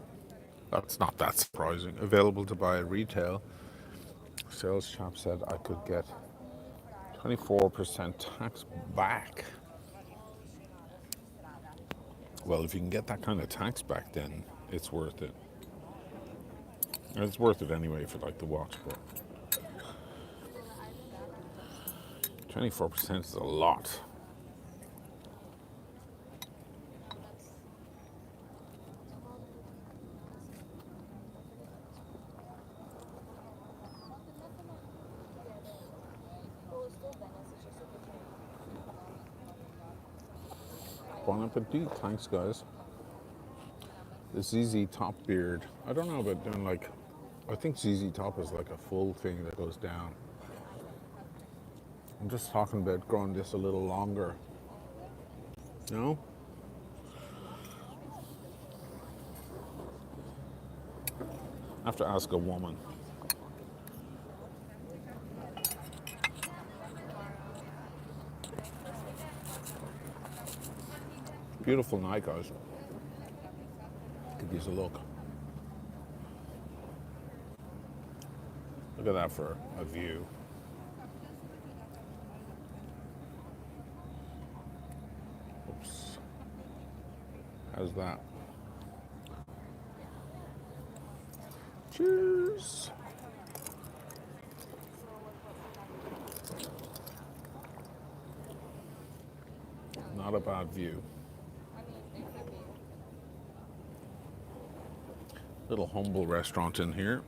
That's not that surprising. Available to buy at retail. Sales chap said I could get 24% tax back. Well, if you can get that kind of tax back, then it's worth it. It's worth it anyway if you like the watch, but 24% is a lot. Bon appetit, thanks guys. The ZZ Top beard. I don't know about doing like, I think ZZ Top is like a full thing that goes down. I'm just talking about growing this a little longer. No? I have to ask a woman. Beautiful night, guys. Could use a look. Look at that for a view. Oops. How's that? Cheers. Not a bad view. Little humble restaurant in here.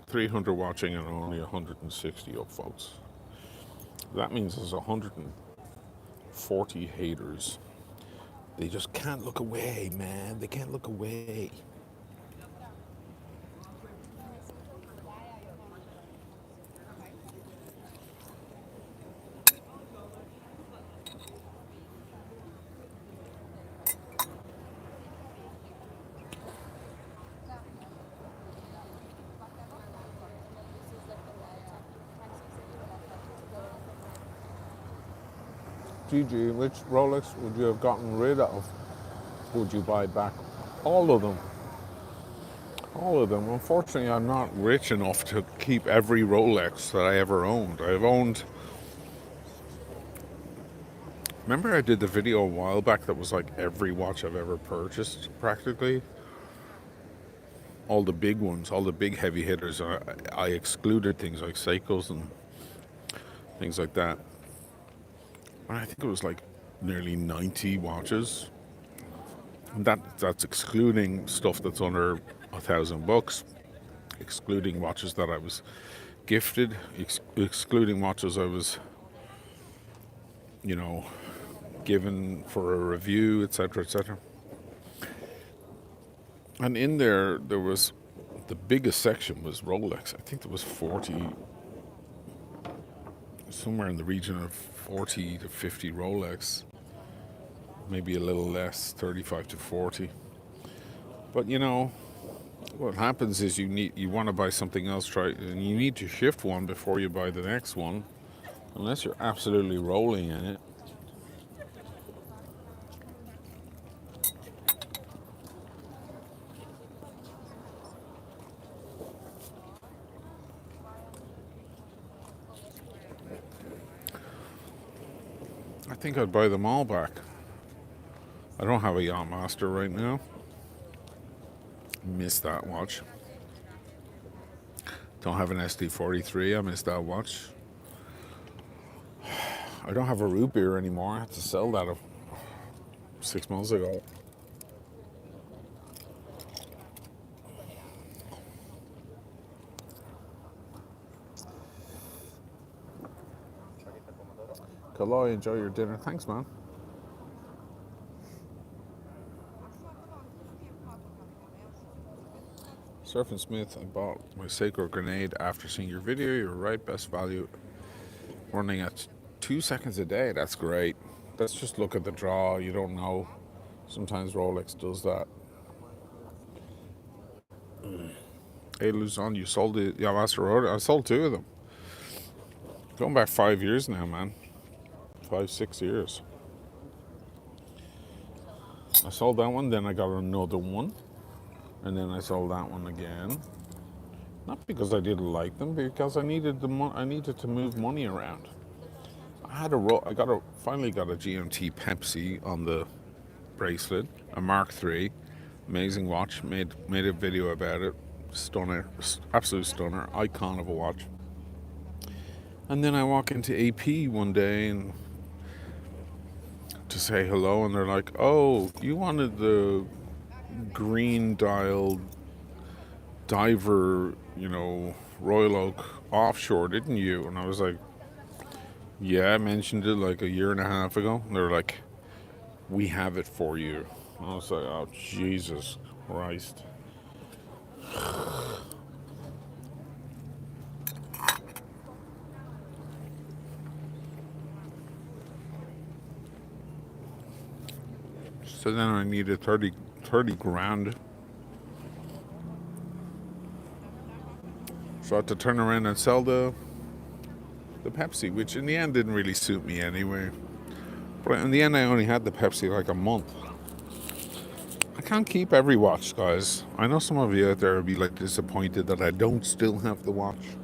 $300 watching and only 160 up, folks. That means there's 140 haters. They just can't look away, man. They can't look away. GG, which Rolex would you have gotten rid of? Would you buy back? All of them. All of them. Unfortunately, I'm not rich enough to keep every Rolex that I ever owned. I've owned... Remember I did the video a while back that was like every watch I've ever purchased, practically? All the big ones, all the big heavy hitters. I excluded things like Seikos and things like that. And I think it was like nearly 90 watches. And that's excluding stuff that's under $1,000, excluding watches that I was gifted, excluding watches I was, given for a review, etc., etc. And in there was, the biggest section was Rolex. I think there was 40, somewhere in the region of 40 to 50 Rolex, maybe a little less, 35 to 40. But what happens is you want to buy something else, and you need to shift one before you buy the next one, unless you're absolutely rolling in it. think I'd buy them all back. I don't have a Yachtmaster right now. Miss that watch. Don't have an SD43. I miss that watch. I don't have a root beer anymore. I had to sell that 6 months ago. Kaloy, enjoy your dinner. Thanks, man. Surf and Smith, I bought my Seiko grenade after seeing your video. You're right, best value. Running at 2 seconds a day. That's great. Let's just look at the draw. You don't know. Sometimes Rolex does that. Hey, Luzon, you sold the Yachtmaster Road. I sold 2 of them. Going back 5 years now, man. 5, 6 years. I sold that one, then I got another one. And then I sold that one again. Not because I didn't like them, because I needed I needed to move money around. Finally got a GMT Pepsi on the bracelet, a Mark III, amazing watch. Made a video about it. Stunner, absolute stunner, icon of a watch. And then I walk into AP one day and to say hello, and they're like, "Oh, you wanted the green dial diver, Royal Oak offshore, didn't you?" And I was like, "Yeah, I mentioned it like a year and a half ago." And they're like, "We have it for you." And I was like, "Oh, Jesus Christ." So then I needed 30 grand. So I had to turn around and sell the Pepsi, which in the end didn't really suit me anyway. But in the end, I only had the Pepsi like a month. I can't keep every watch, guys. I know some of you out there will be like disappointed that I don't still have the watch.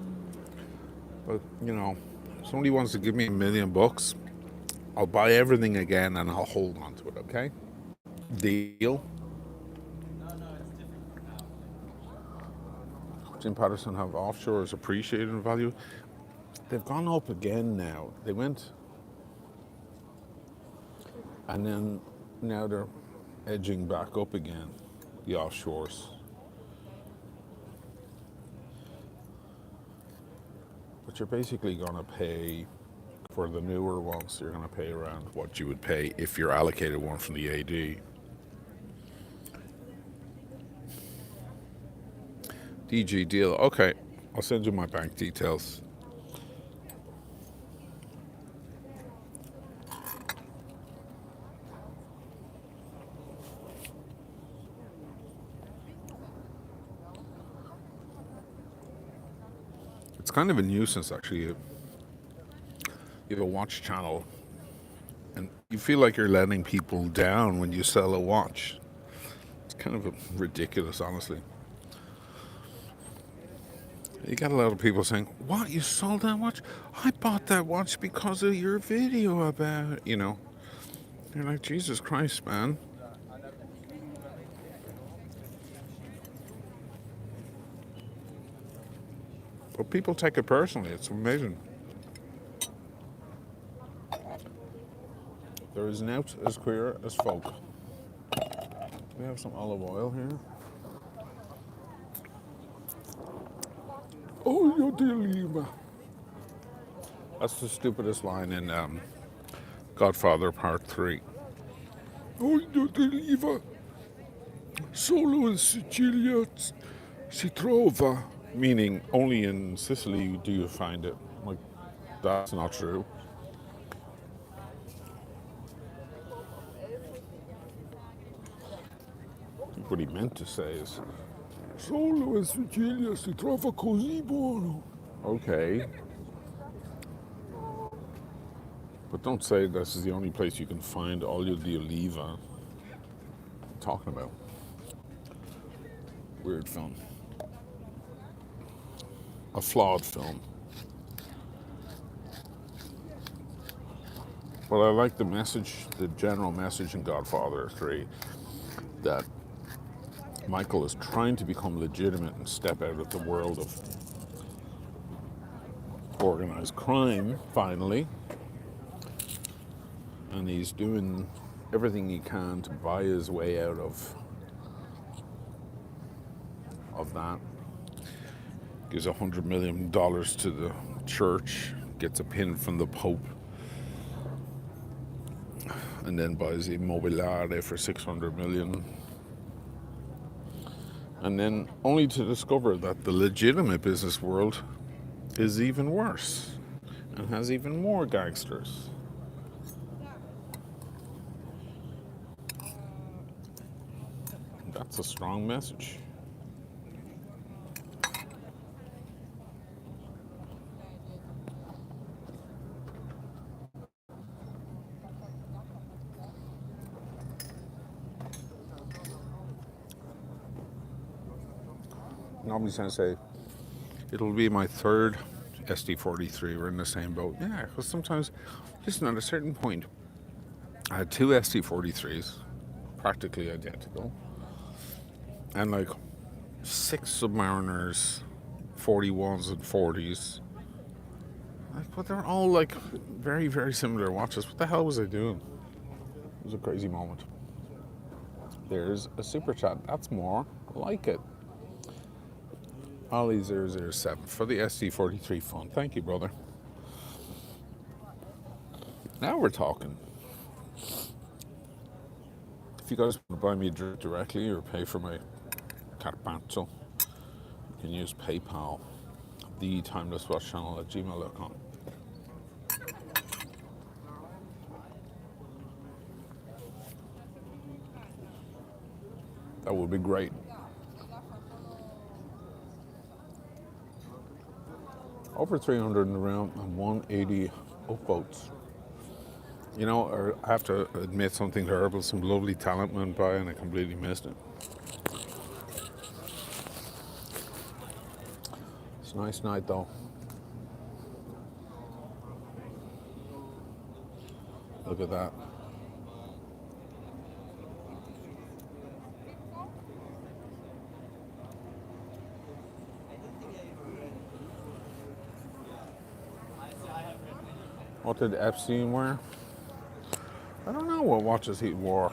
But, if somebody wants to give me $1 million, I'll buy everything again and I'll hold on to it, okay? Deal? Jim Patterson have offshores appreciated in value. They've gone up again now. They went, and then now they're edging back up again, the offshores. But you're basically going to pay for the newer ones. You're going to pay around what you would pay if you're allocated one from the AD. DG deal. Okay, I'll send you my bank details. It's kind of a nuisance, actually. You have a watch channel, and you feel like you're letting people down when you sell a watch. It's kind of ridiculous, honestly. You got a lot of people saying, "What, you sold that watch? I bought that watch because of your video about it." You're like, Jesus Christ, man. But people take it personally. It's amazing. There is nought as queer as folk. We have some olive oil here. Oh, you deliver. That's the stupidest line in Godfather Part 3. Oh, you deliver. Solo in Sicilia si trova. Meaning, only in Sicily do you find it. Like, that's not true. I think what he meant to say is, Solo in Sicilia si trova così buono. Okay. But don't say this is the only place you can find olio di oliva. What are you talking about? Weird film. A flawed film. Well, I like the message, the general message in Godfather 3, that Michael is trying to become legitimate and step out of the world of organized crime, finally. And he's doing everything he can to buy his way out of that. Gives $100 million to the church, gets a pin from the Pope, and then buys Immobiliare for $600 million. And then only to discover that the legitimate business world is even worse and has even more gangsters. That's a strong message. Nobody's going to say, it'll be my third SD43. We're in the same boat. Yeah, because sometimes, listen, at a certain point, I had two SD43s, practically identical, and like 6 Submariners, 41s and 40s. But they're all like very, very similar watches. What the hell was I doing? It was a crazy moment. There's a super chat. That's more like it. Ollie007 for the SD43 fund. Thank you, brother. Now we're talking. If you guys want to buy me a drink directly or pay for my carpaccio, you can use PayPal, the timelesswatchchannel at gmail.com. That would be great. Over 300 in the round and 180 upvotes. You know, I have to admit something terrible. Some lovely talent went by and I completely missed it. It's a nice night though. Look at that. What did Epstein wear? I don't know what watches he wore.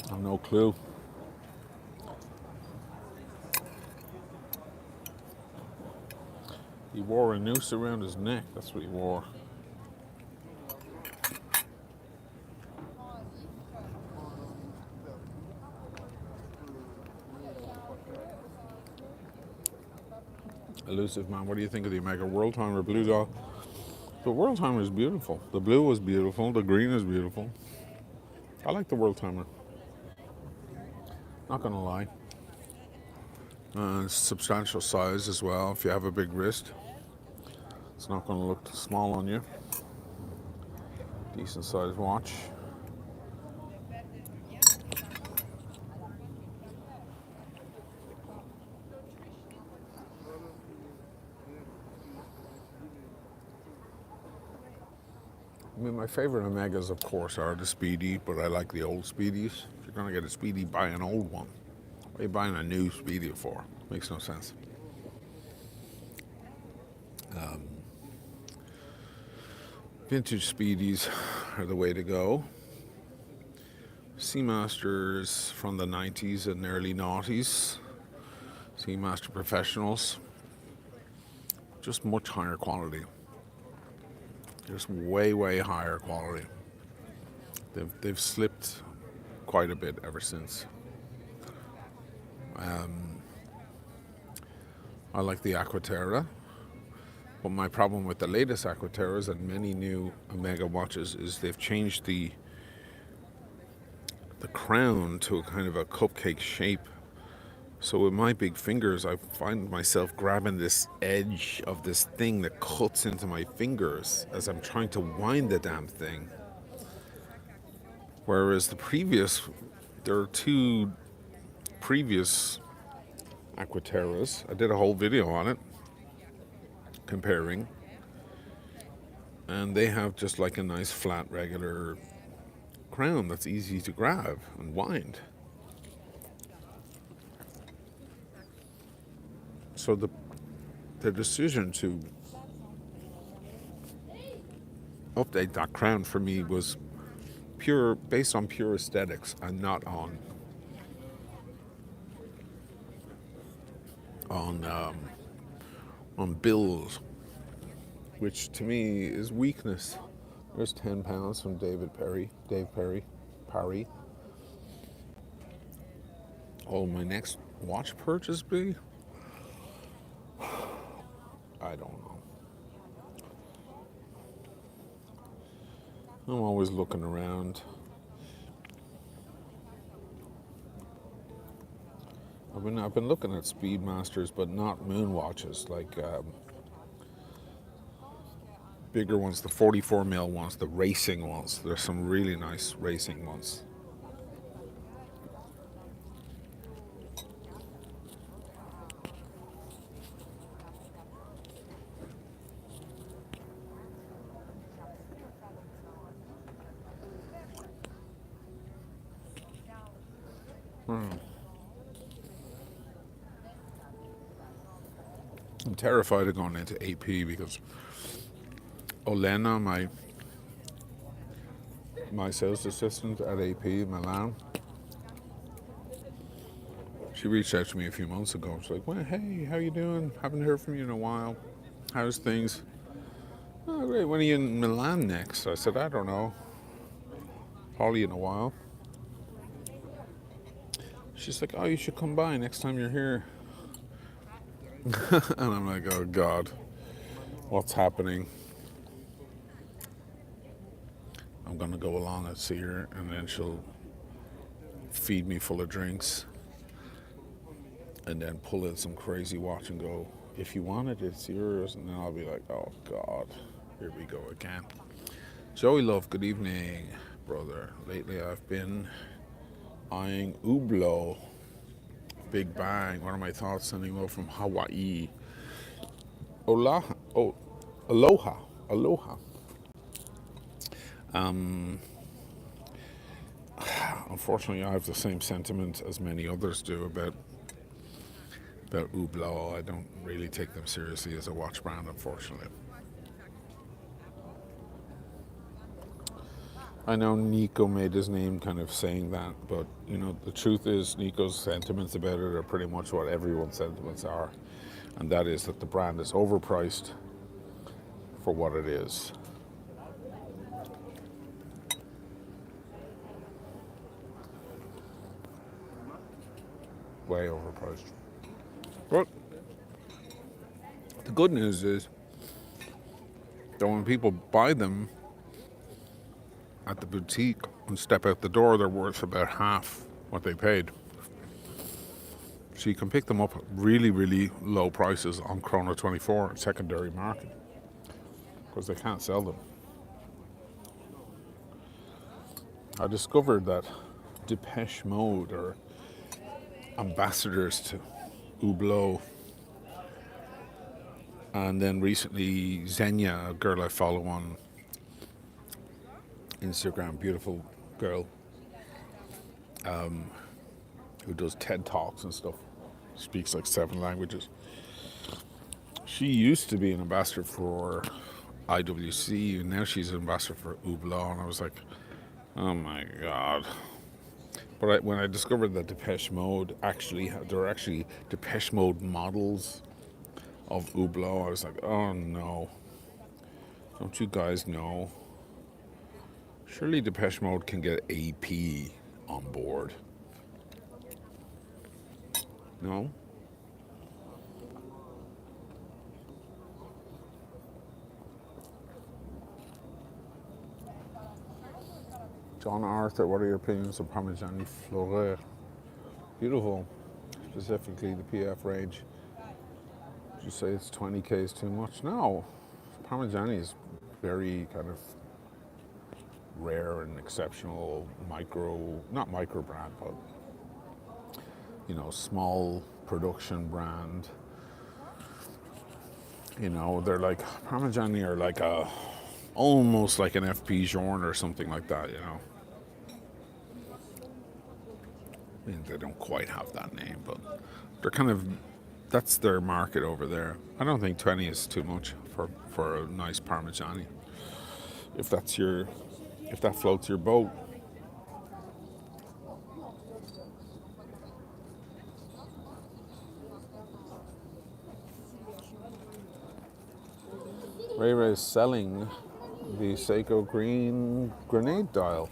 I have no clue. He wore a noose around his neck. That's what he wore. Elusive man, what do you think of the Omega World Timer Blue Dot? The World Timer is beautiful. The blue was beautiful. The green is beautiful. I like the World Timer. Not gonna lie. Substantial size as well. If you have a big wrist, it's not gonna look small on you. Decent sized watch. I mean, my favorite Omegas, of course, are the Speedy, but I like the old Speedies. If you're going to get a Speedy, buy an old one. What are you buying a new Speedy for? Makes no sense. Vintage Speedies are the way to go. Seamasters from the 90s and early noughties. Seamaster Professionals. Just much higher quality. Just way, way higher quality. They've slipped quite a bit ever since. I like the Aquaterra, but my problem with the latest Aquaterras and many new Omega watches is they've changed the crown to a kind of a cupcake shape. So with my big fingers, I find myself grabbing this edge of this thing that cuts into my fingers as I'm trying to wind the damn thing. Whereas there are two previous Aquaterras. I did a whole video on it comparing, and they have just like a nice flat regular crown that's easy to grab and wind. So the decision to update that crown for me was pure based on pure aesthetics and not on bills, which to me is weakness. There's £10 from Dave Perry. Oh, my next watch purchase be? I don't know. I'm always looking around. I've been looking at Speedmasters, but not moon watches, like bigger ones, the 44mm ones, the racing ones. There's some really nice racing ones. I'm terrified of going into AP because Olena, my sales assistant at AP Milan, she reached out to me a few months ago. She's like, well, hey, how you doing? Haven't heard from you in a while. How's things? Oh, great. When are you in Milan next? I said, I don't know. Probably in a while. She's like, oh, you should come by next time you're here. And I'm like, oh, God, what's happening? I'm going to go along and see her, and then she'll feed me full of drinks and then pull in some crazy watch and go, if you want it, it's yours. And then I'll be like, oh, God, here we go again. Joey Love, good evening, brother. Lately I've been eyeing Hublot. Big Bang. What are my thoughts? Sending love from Hawaii. Aloha. Unfortunately, I have the same sentiment as many others do about Hublot. I don't really take them seriously as a watch brand, unfortunately. I know Nico made his name kind of saying that, but you know, the truth is Nico's sentiments about it are pretty much what everyone's sentiments are, and that is that the brand is overpriced for what it is. Way overpriced. But the good news is that when people buy them at the boutique and step out the door, they're worth about half what they paid. So you can pick them up at really, really low prices on Chrono24 secondary market because they can't sell them. I discovered that Depeche Mode are ambassadors to Hublot. And then recently Xenia, a girl I follow on Instagram, beautiful girl, who does TED Talks and stuff, speaks like 7 languages. She used to be an ambassador for IWC, and now she's an ambassador for Hublot, and I was like, oh my God. But when I discovered that Depeche Mode there are actually Depeche Mode models of Hublot, I was like, oh no. Don't you guys know? Surely Depeche Mode can get AP on board. No? John Arthur, what are your opinions on Parmigiani Fleuret? Beautiful, specifically the PF range. Did you say it's 20K is too much? No, Parmigiani is very kind of rare and exceptional not micro brand, but you know, small production brand. You know, they're like Parmigiani are like a almost like an FP Journe or something like that. You know, I mean, they don't quite have that name, but they're kind of that's their market over there. I don't think 20 is too much for a nice Parmigiani. If that floats your boat. Ray Ray is selling the Seiko Green grenade dial.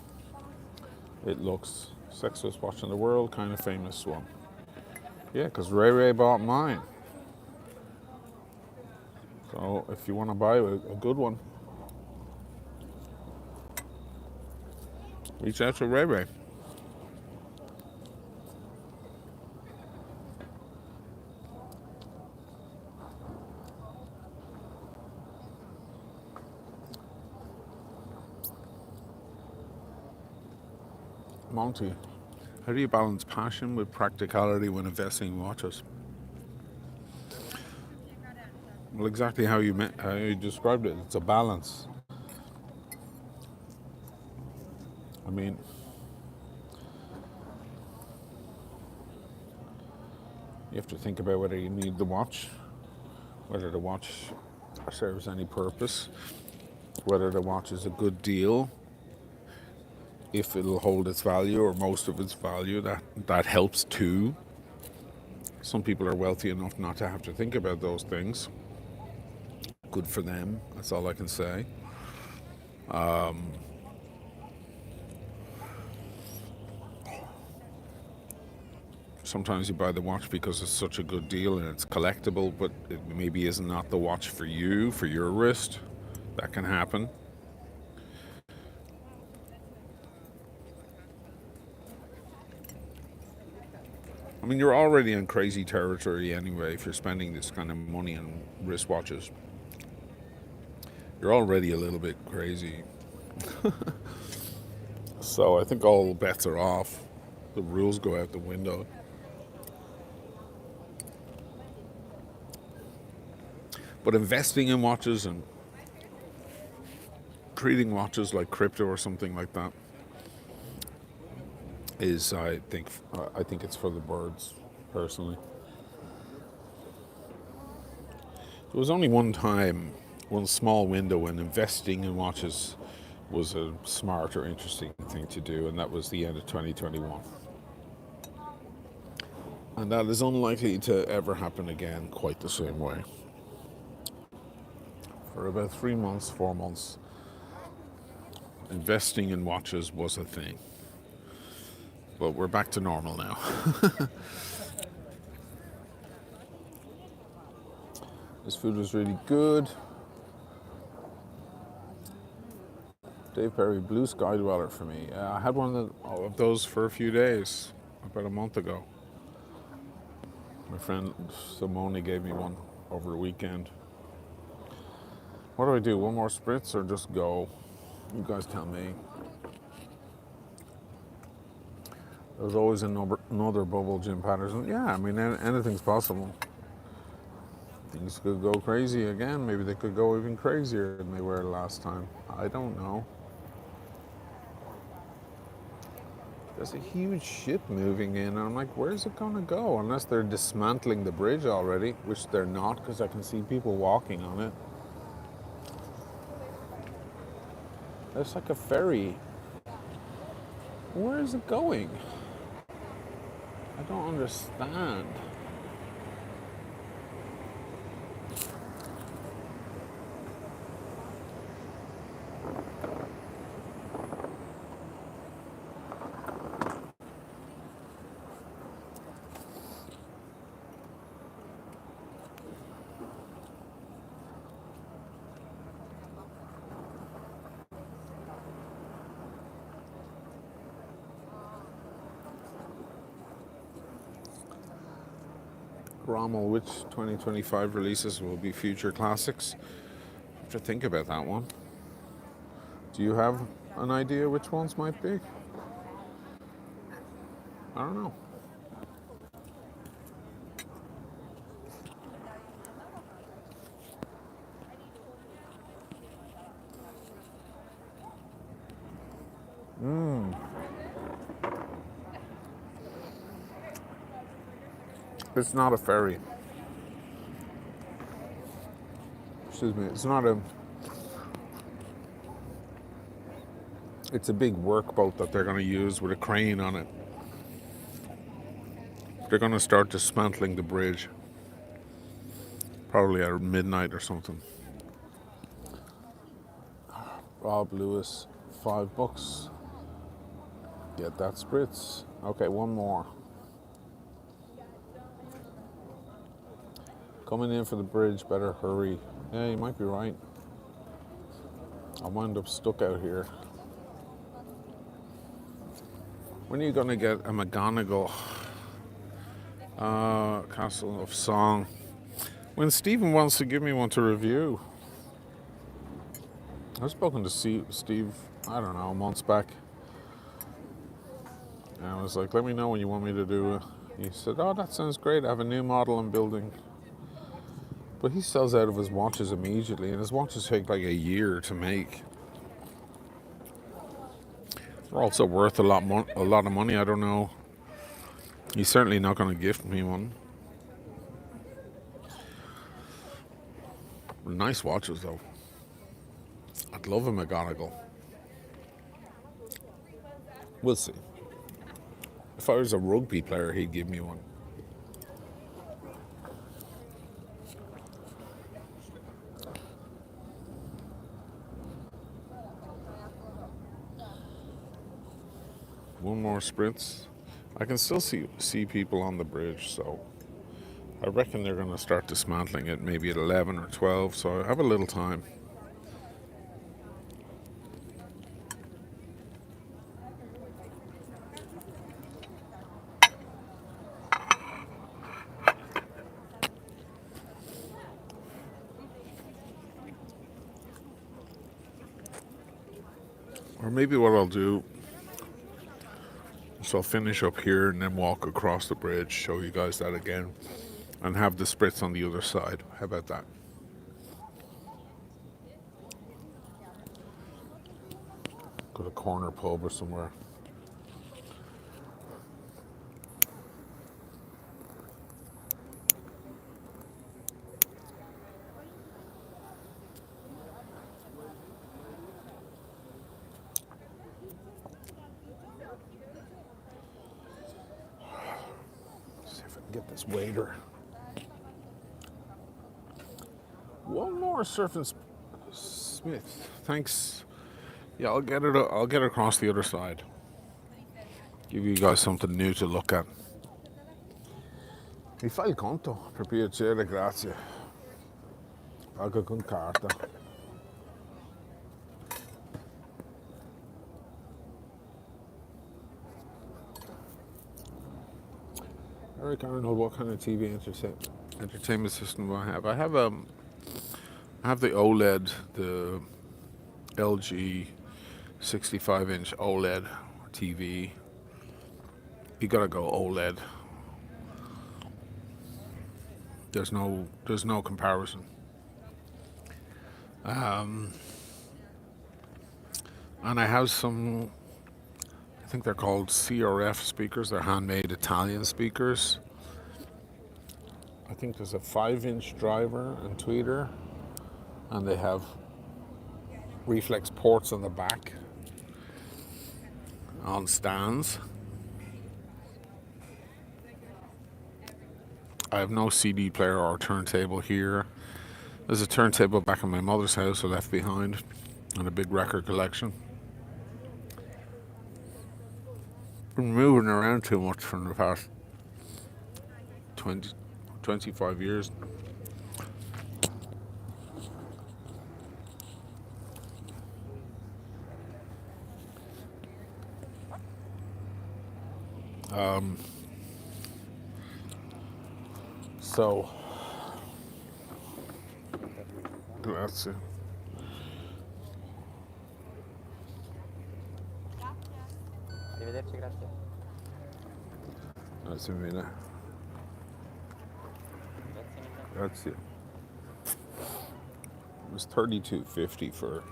It looks sexiest watch in the world, kind of famous one. Yeah, because Ray Ray bought mine. So if you want to buy a good one, reach out to Ray Ray. Monty, how do you balance passion with practicality when investing in watches? Well, exactly how you described it. It's a balance. I mean, you have to think about whether you need the watch, whether the watch serves any purpose, whether the watch is a good deal, if it'll hold its value or most of its value. That helps too. Some people are wealthy enough not to have to think about those things. Good for them. That's all I can say. Sometimes you buy the watch because it's such a good deal and it's collectible, but it maybe is not the watch for you, for your wrist. That can happen. I mean, you're already in crazy territory anyway if you're spending this kind of money on wristwatches. You're already a little bit crazy. So I think all bets are off. The rules go out the window. But investing in watches and treating watches like crypto or something like that is, I think it's for the birds, personally. There was only one time, one small window when investing in watches was a smart or interesting thing to do, and that was the end of 2021. And that is unlikely to ever happen again quite the same way. For about 3 months, 4 months, investing in watches was a thing. But we're back to normal now. This food was really good. Dave Perry, Blue Sky Dweller for me. I had one of those for a few days, about a month ago. My friend Simone gave me one over the weekend. What do I do? One more spritz or just go? You guys tell me. There's always another bubble, Jim Patterson. Yeah, I mean, anything's possible. Things could go crazy again. Maybe they could go even crazier than they were last time. I don't know. There's a huge ship moving in, and I'm like, where's it gonna go? Unless they're dismantling the bridge already, which they're not, because I can see people walking on it. There's like a ferry. Where is it going? I don't understand. Rommel, which 2025 releases will be future classics? I have to think about that one. Do you have an idea which ones might be? I don't know. It's not a ferry. Excuse me. It's not a. It's a big workboat that they're going to use with a crane on it. They're going to start dismantling the bridge. Probably at midnight or something. Rob Lewis, $5. Get that spritz. Okay, one more. Coming in for the bridge, better hurry. Yeah, you might be right. I'll wind up stuck out here. When are you going to get a McGonagall Castle of Song? When Stephen wants to give me one to review. I've spoken to Steve, I don't know, months back. And I was like, let me know when you want me to do it. He said, oh, that sounds great. I have a new model I'm building. But he sells out of his watches immediately, and his watches take like a year to make. They're also worth a lot of money. I don't know. He's certainly not going to gift me one. Nice watches, though. I'd love a McGonagall. We'll see. If I was a rugby player, he'd give me one. One more spritz. I can still see people on the bridge, so I reckon they're going to start dismantling it maybe at 11 or 12, so I have a little time. Or maybe what I'll do is I'll finish up here and then walk across the bridge, show you guys that again, and have the spritz on the other side. How about that? Go to a corner pub or somewhere. See if I can get this waiter. One more Surf and Smith. Thanks. Yeah, I'll get it. I'll get across the other side. Give you guys something new to look at. Mi fai il conto? Per piacere, grazie. Pago con carta. Eric Arnold, what kind of TV entertainment system do I have? I have the OLED, the LG 65-inch OLED TV. You gotta go OLED. There's no comparison. And I have some, I think they're called CRF speakers. They're handmade Italian speakers. I think there's a 5-inch driver and tweeter, and they have reflex ports on the back on stands. I have no CD player or turntable here. There's a turntable back in my mother's house I left behind, and a big record collection. Been moving around too much from the past 25 years. So, grazie. Arrivederci, grazie. Grazie mille. Grazie. It was $32.50 for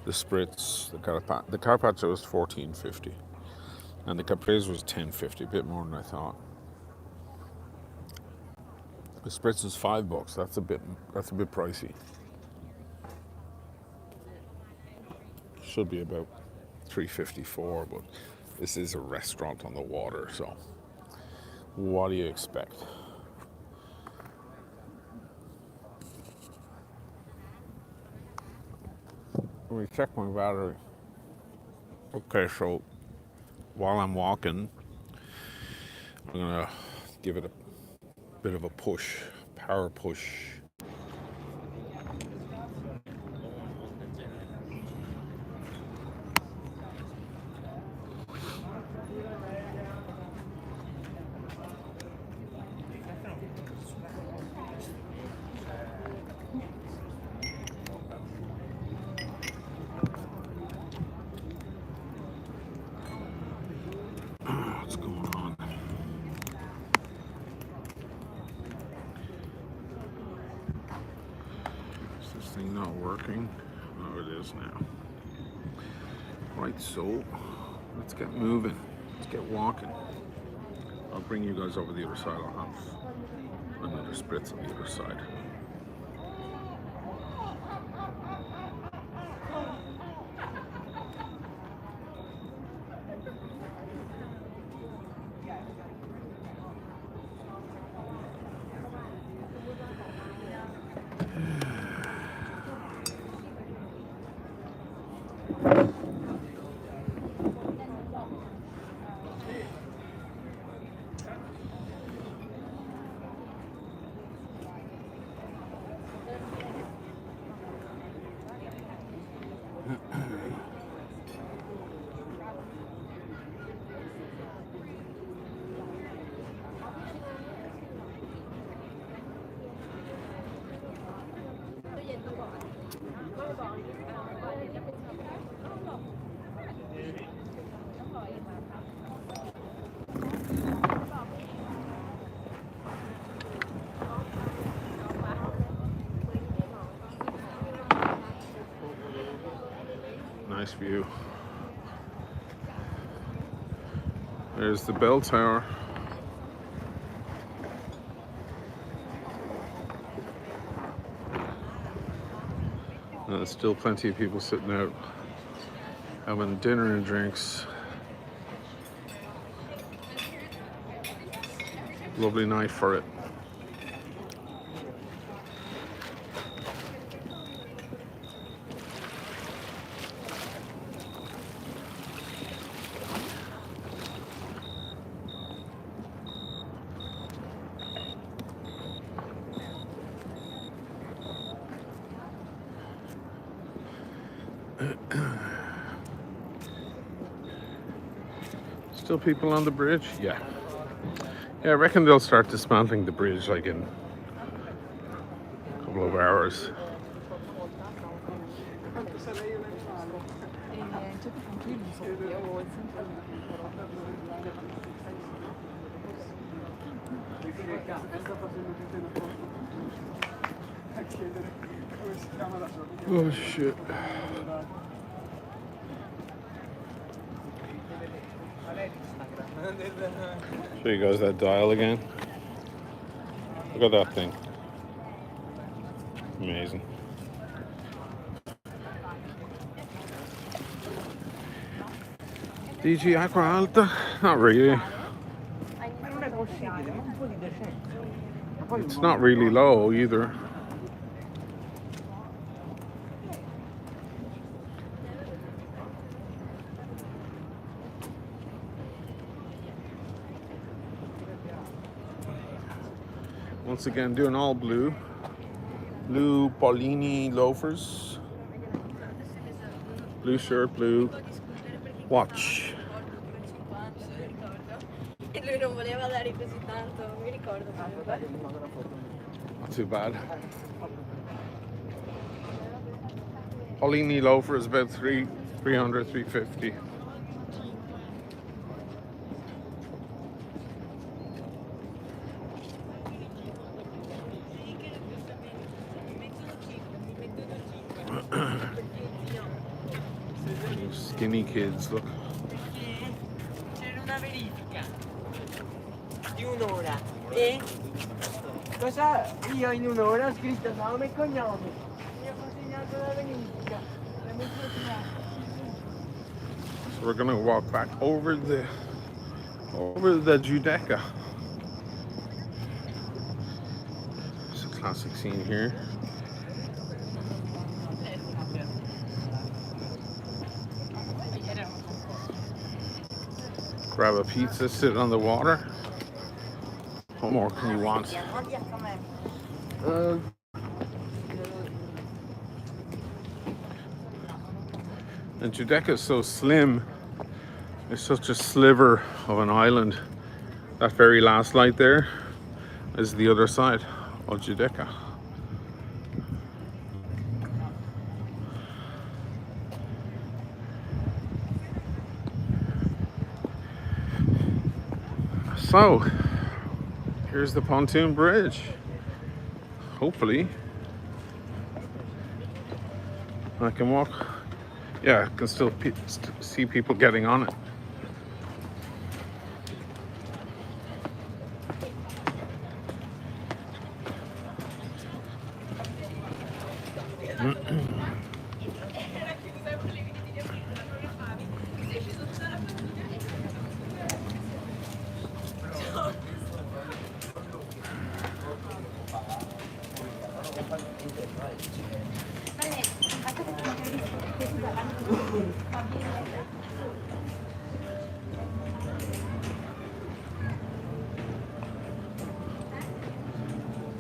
the spritz. The Carpaccio was $14.50, and the Caprese was $10.50, a bit more than I thought. The spritz is $5. That's a bit pricey. Should be about $3.54, but this is a restaurant on the water, so what do you expect? Let me check my battery. Okay, so while I'm walking, I'm gonna give it a bit of a push, power push. What's going on? Is this thing not working? Oh, it is now. Right, so let's get moving. Let's get walking. I'll bring you guys over the other side. I'll have another spritz on the other side. Nice view. There's the bell tower. And there's still plenty of people sitting out having dinner and drinks. Lovely night for it. Still people on the bridge? Yeah. Yeah, I reckon they'll start dismantling the bridge like in a couple of hours. Oh shit. Show you guys that dial again. Look at that thing. Amazing. DG Acqua Alta? Not really. It's not really low either. Once again, doing all blue. Blue Paulini loafers. Blue shirt, blue watch. Not too bad. Paulini loafer is about 300, 350. Skinny kids, look. C'era una verifica di un'ora e Cosa? Io in un'ora ho scritto nome e cognome. Mi ha consegnato la verifica. La mia. So we're gonna walk back over the Giudecca. It's a classic scene here. Grab a pizza, sit on the water. What more can you want? And Giudecca is so slim. It's such a sliver of an island. That very last light there is the other side of Giudecca. So, here's the pontoon bridge. Hopefully, I can walk. Yeah, I can still see people getting on it.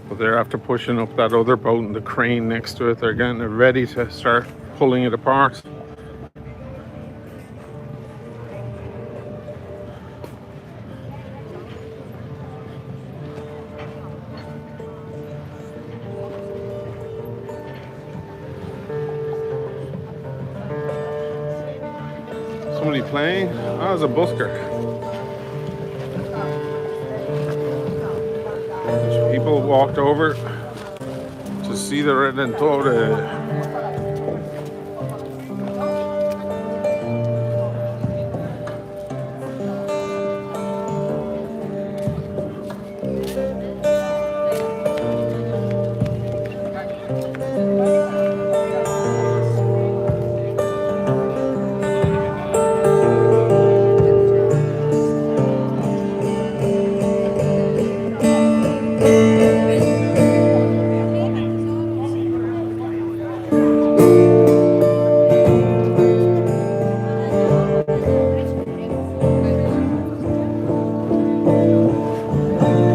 But they're after pushing up that other boat and the crane next to it. They're getting it ready to start pulling it apart. Somebody playing? Oh, there's a busker. People walked over to see the Redentore.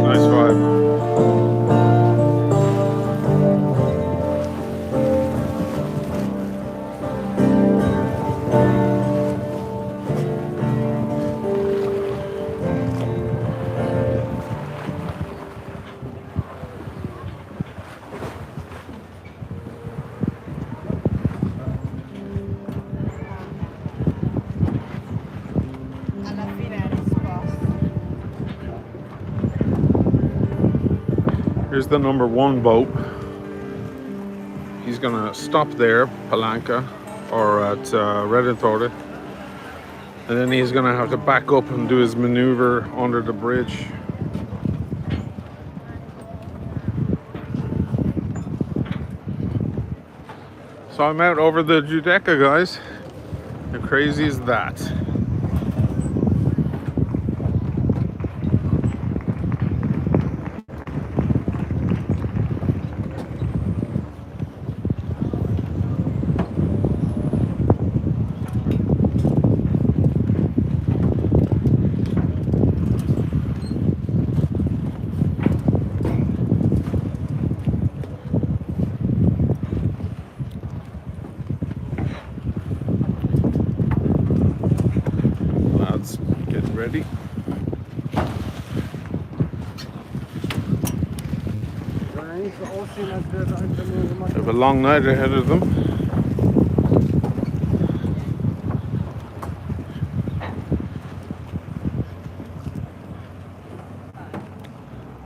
Nice vibe. Here's the number one boat. He's gonna stop there, Palanca, or at Redentore, and then he's gonna have to back up and do his maneuver under the bridge. So I'm out over the Giudecca, guys. How crazy is that? Getting ready. They have a long night ahead of them.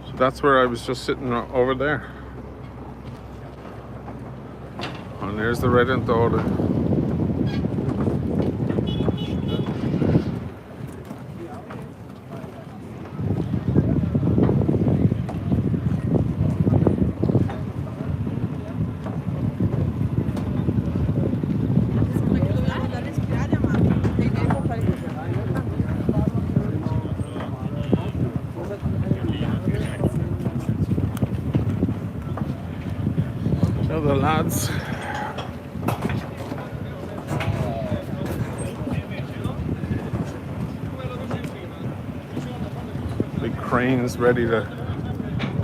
So that's where I was just sitting over there. And there's the Redentore. of the lads. Big cranes ready to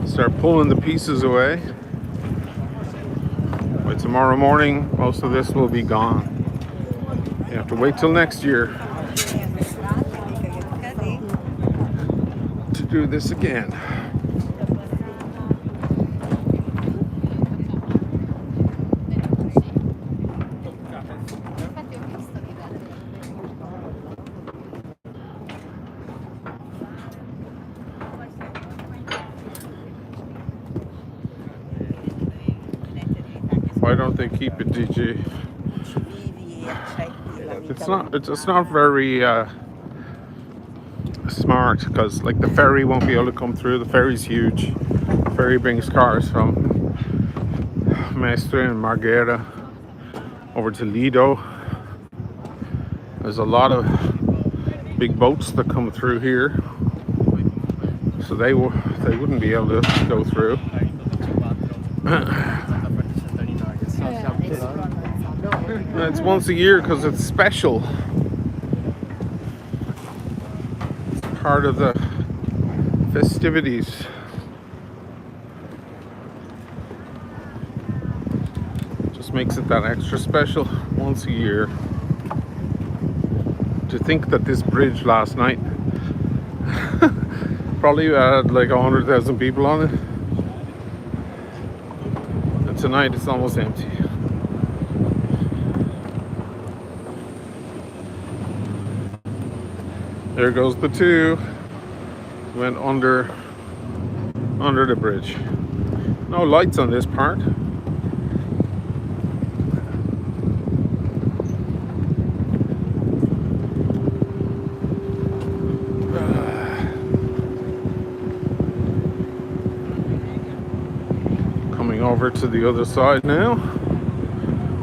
start pulling the pieces away. By tomorrow morning, most of this will be gone. You have to wait till next year to do this again. Why don't they keep it, DJ? It's not very smart, because like the ferry won't be able to come through. The ferry's huge. The ferry brings cars from Mestre and Marghera over to Lido. There's a lot of big boats that come through here, so they wouldn't be able to go through. It's once a year because it's special. It's part of the festivities. Just makes it that extra special once a year. To think that this bridge last night probably had like 100,000 people on it, and tonight it's almost empty. There goes the two. Went under the bridge. No lights on this part. Coming over to the other side now.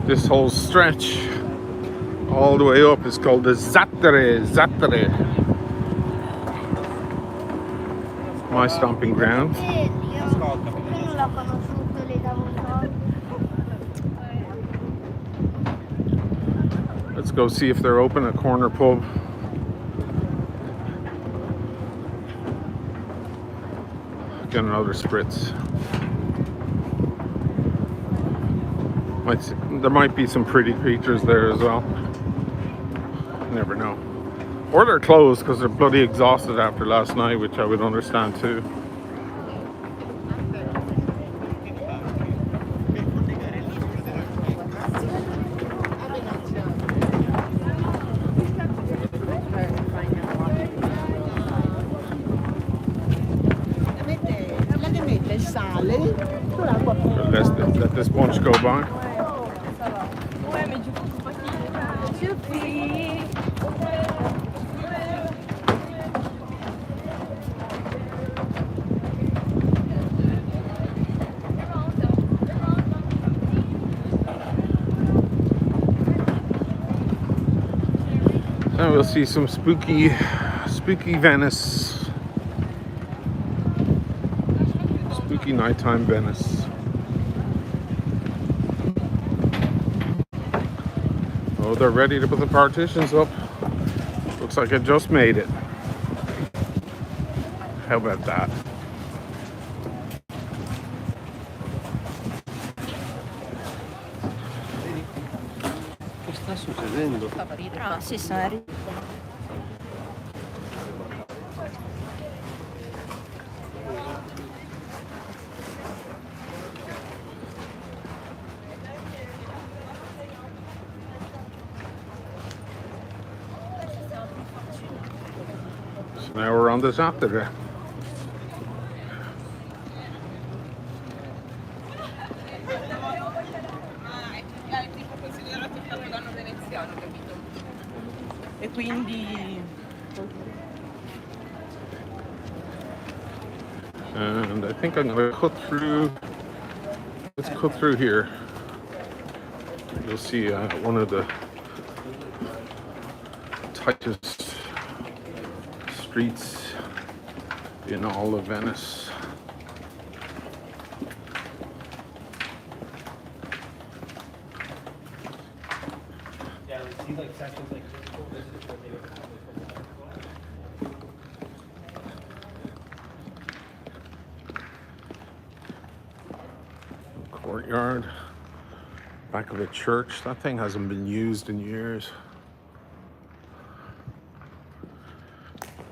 This whole stretch all the way up is called the Zattere. My stomping ground. Let's go see if they're open, a corner pub. Get another spritz. There might be some pretty creatures there as well. Never know. Or they're closed because they're bloody exhausted after last night, which I would understand too. Let this bunch go by. Now we'll see some spooky Venice. Spooky nighttime Venice. Oh, they're ready to put the partitions up. Looks like it just made it. How about that? Che sta succedendo? No, sì, sono So now we're on the Zattere. E quindi And I think I'm gonna cut through. Let's cut through here. You'll see one of the tightest streets in all of Venice. Courtyard. Back of a church. That thing hasn't been used in years.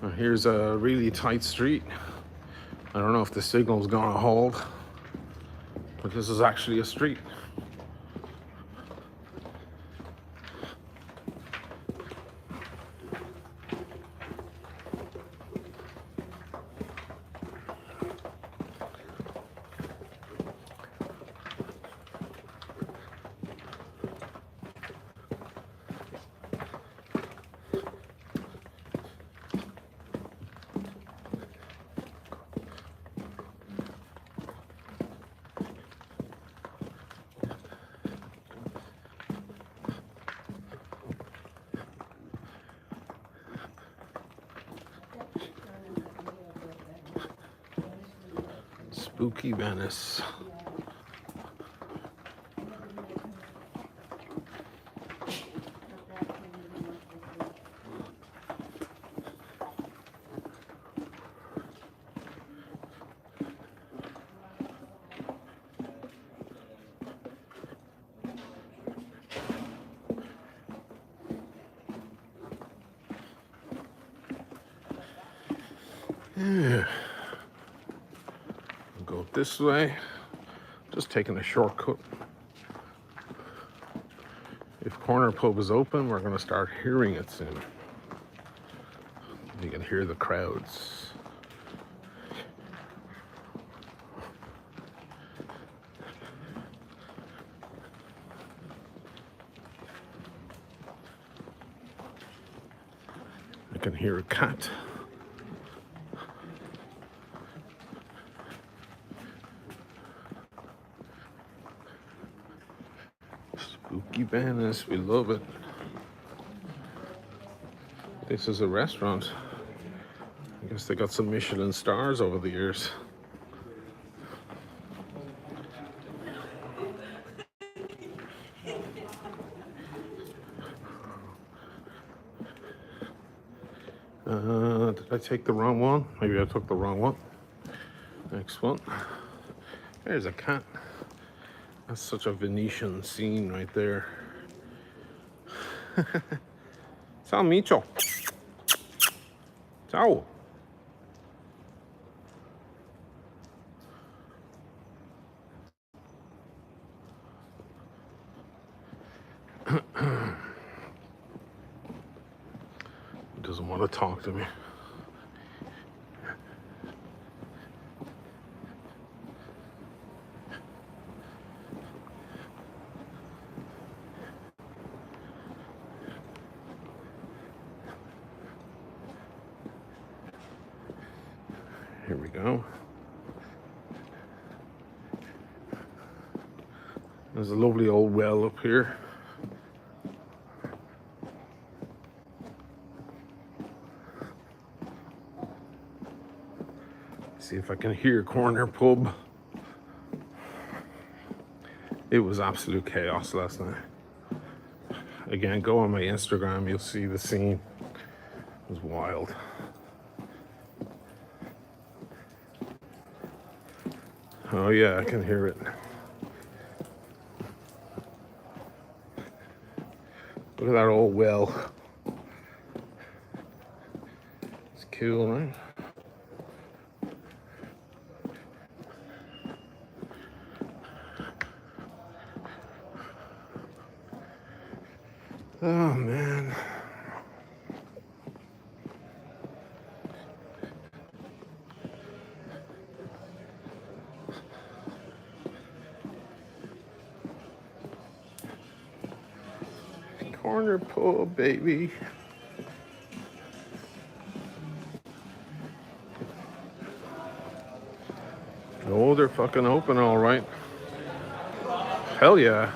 Now here's a really tight street. I don't know if the signal's gonna hold, but this is actually a street. Spooky Venice. Yeah. Go this way. Just taking a shortcut. If Corner Pub is open, we're going to start hearing it soon. You can hear the crowds. I can hear a cat. Spooky Venice, we love it. This is a restaurant. I guess they got some Michelin stars over the years. Did I take the wrong one? Maybe I took the wrong one. Next one. There's a cat. That's such a Venetian scene right there. Ciao, Micho. Ciao. He doesn't want to talk to me. Here we go. There's a lovely old well up here. See if I can hear Corner Pub. It was absolute chaos last night. Again, go on my Instagram, you'll see the scene. It was wild. Oh yeah, I can hear it. Look at that old well. It's cool, right? Oh man. Corner Pub, baby. Oh, they're fucking open, all right. Hell yeah.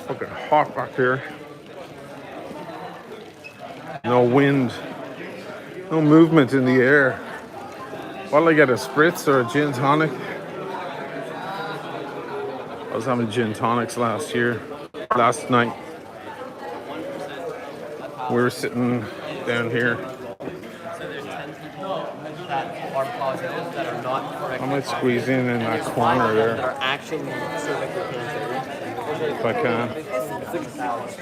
Fucking hot back here. No wind. No movement in the air. What'll I get, a spritz or a gin tonic? I was having gin tonics last night. We were sitting down here. That are positive, that are not correct. I might squeeze in that corner That there are actually cervical cancer. if I can. It's like a salad.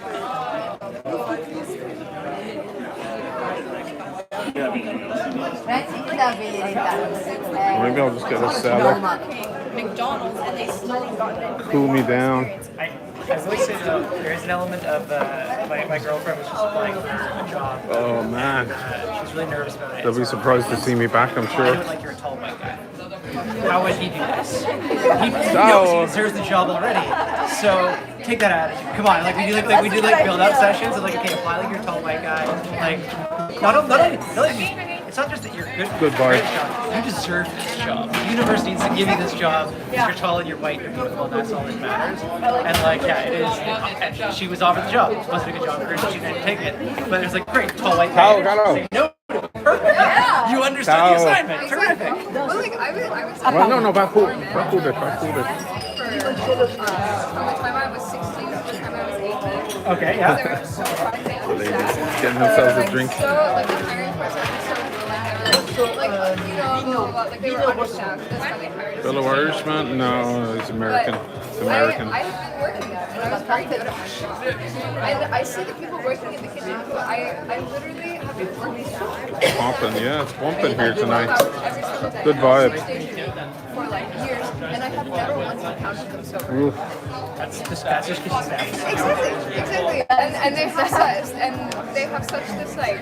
Maybe I'll just get a salad. McDonald's and they slowly got it. Cool me down. I will say though, there is an element of my girlfriend was just applying for a job. Oh man, She's really nervous about it. they'll be surprised to see me back, I'm I sure. don't like you're a tall white guy. How would he do this? He knows he deserves the job already. So take that attitude. Come on, like we do build up sessions and like okay, apply like you're a tall white guy. Like not only it's not just that you're good. Good great vibe. job. You deserve this job. The universe needs to give you this job because you're tall and you're white, you're beautiful, and that's all that matters. And like yeah, it is. And she was offered the job. It was supposed to be a good job for her, so she didn't take it. But it's like great, tall white guy. Say no. Perfect. You understood the assignment. Terrific. Well, like I was Well, no, backhoe it. from the time I was 16 to the time I was 18. Okay, yeah. They were so project Ladies, getting themselves a drink. So like the hiring process was so like they were understaffed. That's how they hired us. Fellow Irishman? No, he's American. It's American. I've been working there, and I was very good at my job. And I see the people working in the kitchen, but I literally have been working Bumping, yeah, it's bumping here tonight. every single day. Good vibe. For like years, and I have never once encountered them sober. Oof. That's just because she's staff. Exactly. And they have such this like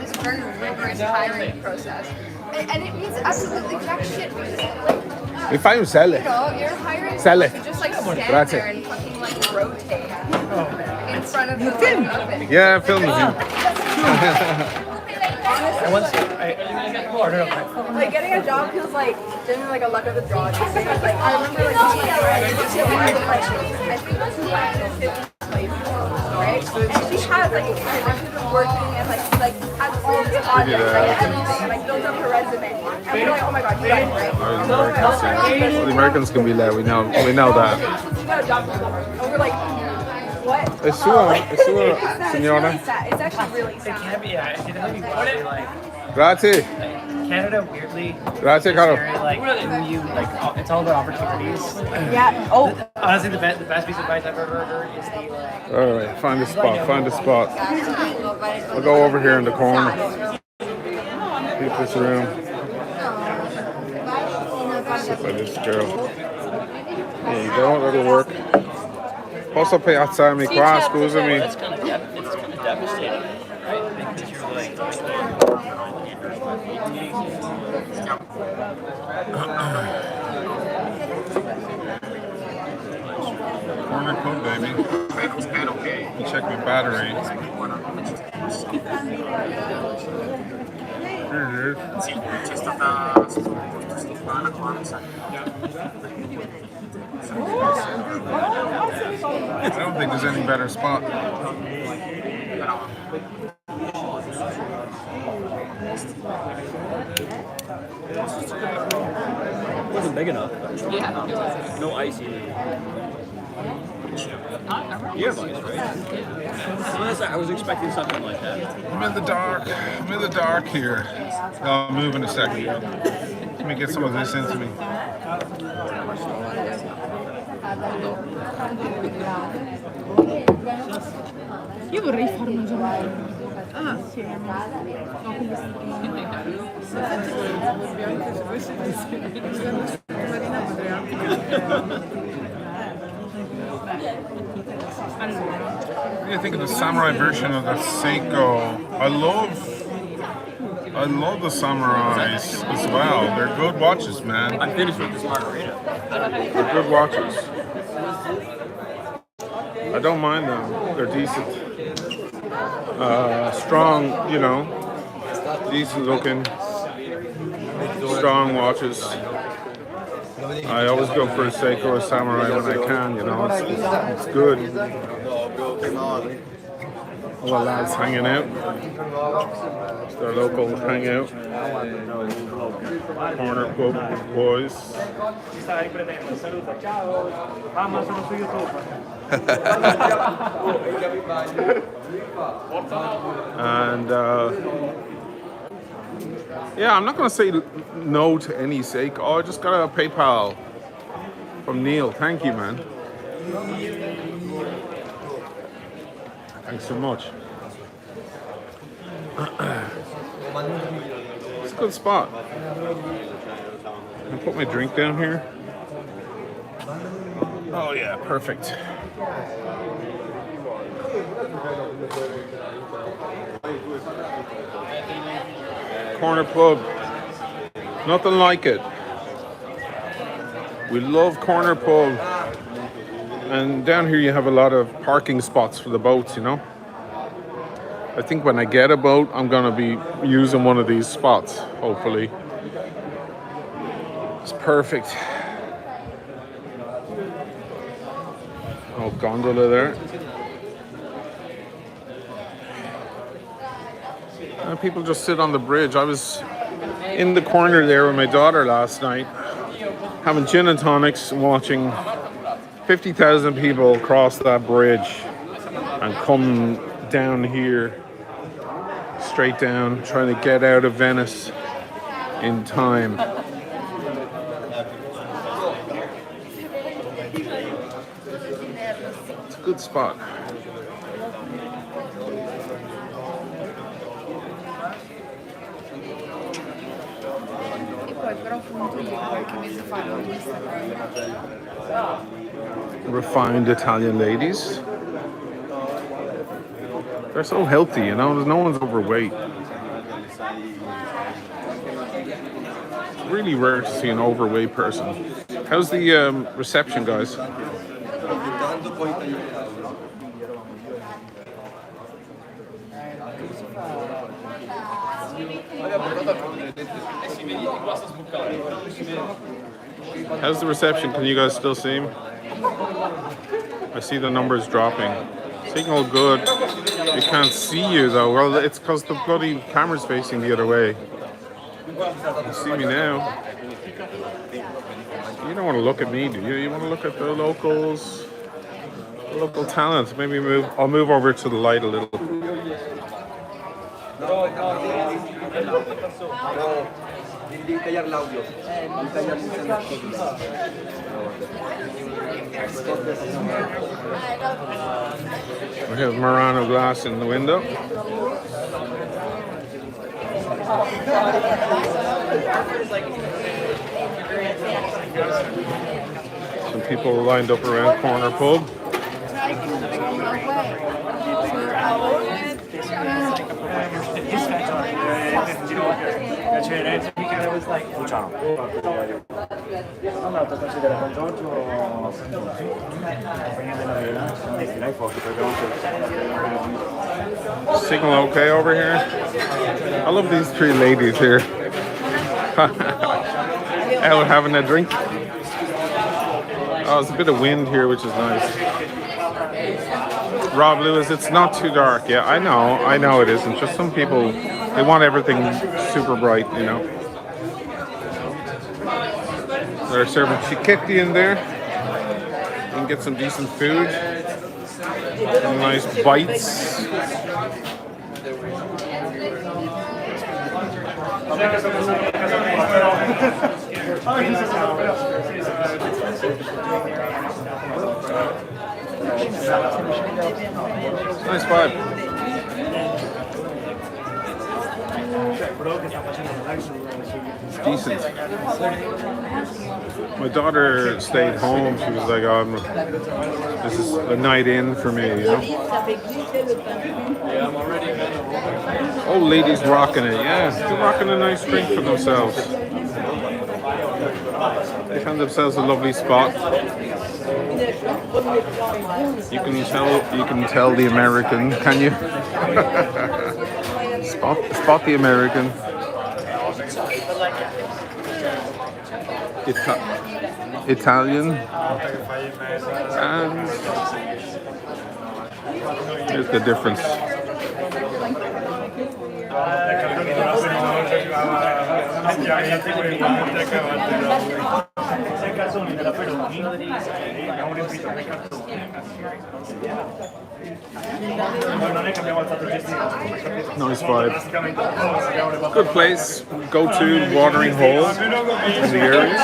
this very rigorous hiring process, and it means absolutely jack shit because like. If I'm selling. No, you're hiring Sell it. to just like stand Grazie. there and fucking like rotate in front of the oven. Yeah, I'm filming you. I once, I don't know. Like getting a job feels like genuinely like a luck of the draw. Like I remember like I think that's the place, right? And she has like experience, she's been working and like has all these projects, like everything, and like built up her resume. And we're like, oh my god, you got it, right? The Americans can be loud, we know that. She got a job and we're like, what? It's sua, signora. It's actually really sad. Canada, yeah, it can be weirdly like Grazie. Canada weirdly. Grazie, It's caro. very like when you like it's all about opportunities. Yeah. Oh. Honestly, the best piece of advice I've ever heard is the like. All right, find a spot. I'll go over here in the corner. Keep this room. Sit by this girl. There you go, that'll work. Posso piazzarmi qua, scusami. It's kind of devastating, right? Because you're like. Corner code, baby. You check my battery. Here it is. I don't think there's any better spot. Wasn't big enough. No ice either. You have ice, right? Honestly, I was expecting something like that. I'm in the dark here. I'll move in a second. Let me get some of this into me. Io vorrei fare una giornata insieme. No, con What do you think of the samurai version of the Seiko? I love the samurais as well. They're good watches, man. I'm finished with this margarita. They're good watches. I don't mind them. They're decent. Strong, decent looking, strong watches. I always go for a Seiko or a Samurai when I can, it's good. All the lads hanging out. It's their local hangout. Corner pub boys. And yeah, I'm not going to say no to any sake. Oh, I just got a PayPal from Neil. Thank you, man. Thanks so much. It's a good spot. I'll put my drink down here. Oh yeah, perfect. Corner pub. Nothing like it. We love corner pub. And down here you have a lot of parking spots for the boats, you know. I think when I get a boat, I'm gonna be using one of these spots, hopefully. It's perfect. Oh, gondola there. And people just sit on the bridge. I was in the corner there with my daughter last night, having gin and tonics, and watching 50,000 people cross that bridge and come down here, straight down, trying to get out of Venice in time. It's a good spot. Refined Italian ladies. They're so healthy, you know, no one's overweight. It's really rare to see an overweight person. How's the reception, guys? How's the reception? Can you guys still see me? I see the numbers dropping. Signal good. We can't see you though. Well, it's because the bloody camera's facing the other way. You see me now. You don't want to look at me, do you? You want to look at the locals, the local talent. Maybe I'll move over to the light a little. We have Murano glass in the window. Some people lined up around Corner Pub. Signal okay over here? I love these three ladies here. Out having a drink. Oh, there's a bit of wind here, which is nice. Rob Lewis, it's not too dark. Yeah, I know it isn't. Just some people, they want everything super bright, you know. They're serving cicchetti in there. You can get some decent food. Some nice bites. Nice vibe. It's decent. My daughter stayed home. She was like, this is a night in for me, you know? Old ladies rocking it, yeah. They're rocking a nice drink for themselves. They found themselves a lovely spot. You can tell the American, can you? spot the American. Italian. And here's the difference. Nice vibe. Good place. Go to watering hole in the area.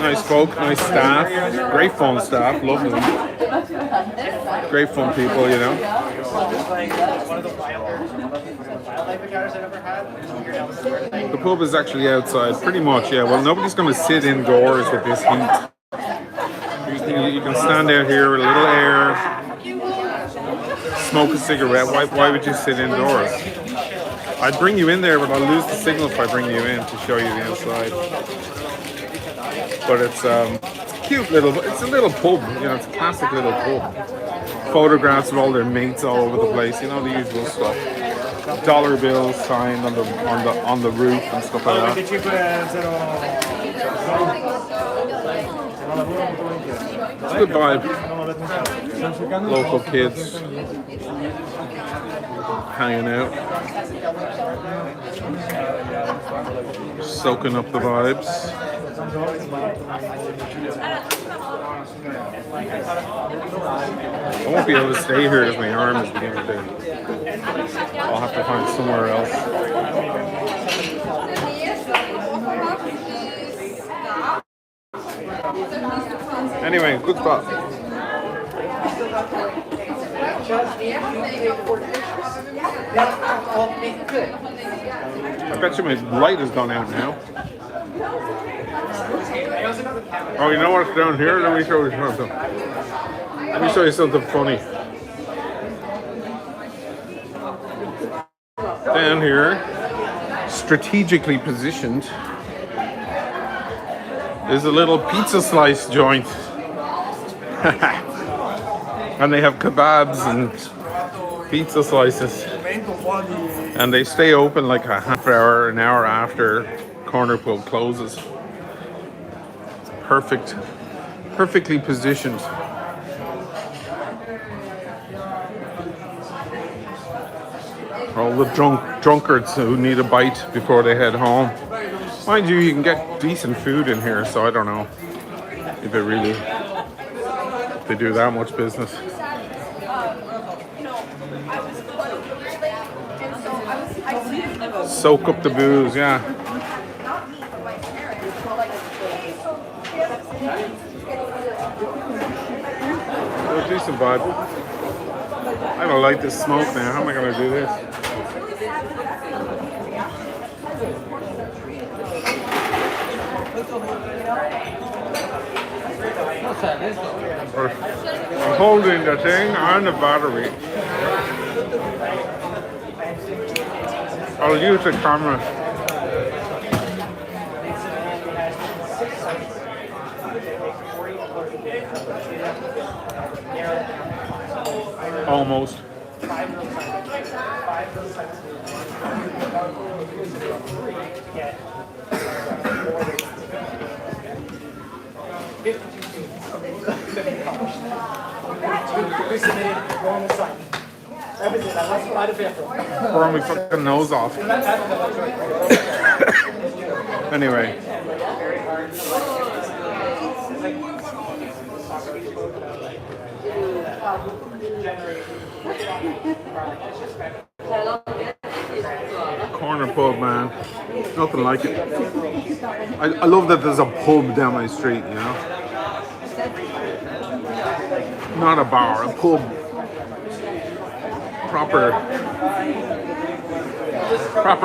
Nice folk, nice staff. Great fun staff. Love them. Great fun people, you know. The pub is actually outside, pretty much, yeah. Well, nobody's going to sit indoors with this heat. You can stand out here with a little air, smoke a cigarette. Why would you sit indoors? I'd bring you in there, but I'll lose the signal if I bring you in to show you the inside. But it's a cute little, it's a little pub, you know, it's a classic little pub. Photographs of all their mates all over the place, you know, the usual stuff. Dollar bills signed on the roof and stuff like that. It's a good vibe. Local kids hanging out, soaking up the vibes. I won't be able to stay here as my arm is beginning to. I'll have to find somewhere else. Anyway, good spot. I bet you my light has gone out now. Oh, you know what's down here? Let me show you something. Let me show you something funny. Down here, strategically positioned, is a little pizza slice joint. And they have kebabs and pizza slices. And they stay open like a half hour, an hour after corner pub closes. It's perfectly positioned. All the drunkards who need a bite before they head home. Mind you, you can get decent food in here, so I don't know if they do that much business. Soak up the booze, yeah. A decent vibe. I don't like this smoke now. How am I going to do this? I'm holding the thing on the battery. I'll use the camera. Almost. Burn my fucking nose off. Anyway. Corner pub, man. Nothing like it. I love that there's a pub down my street, you know? Not a bar, a pub. Proper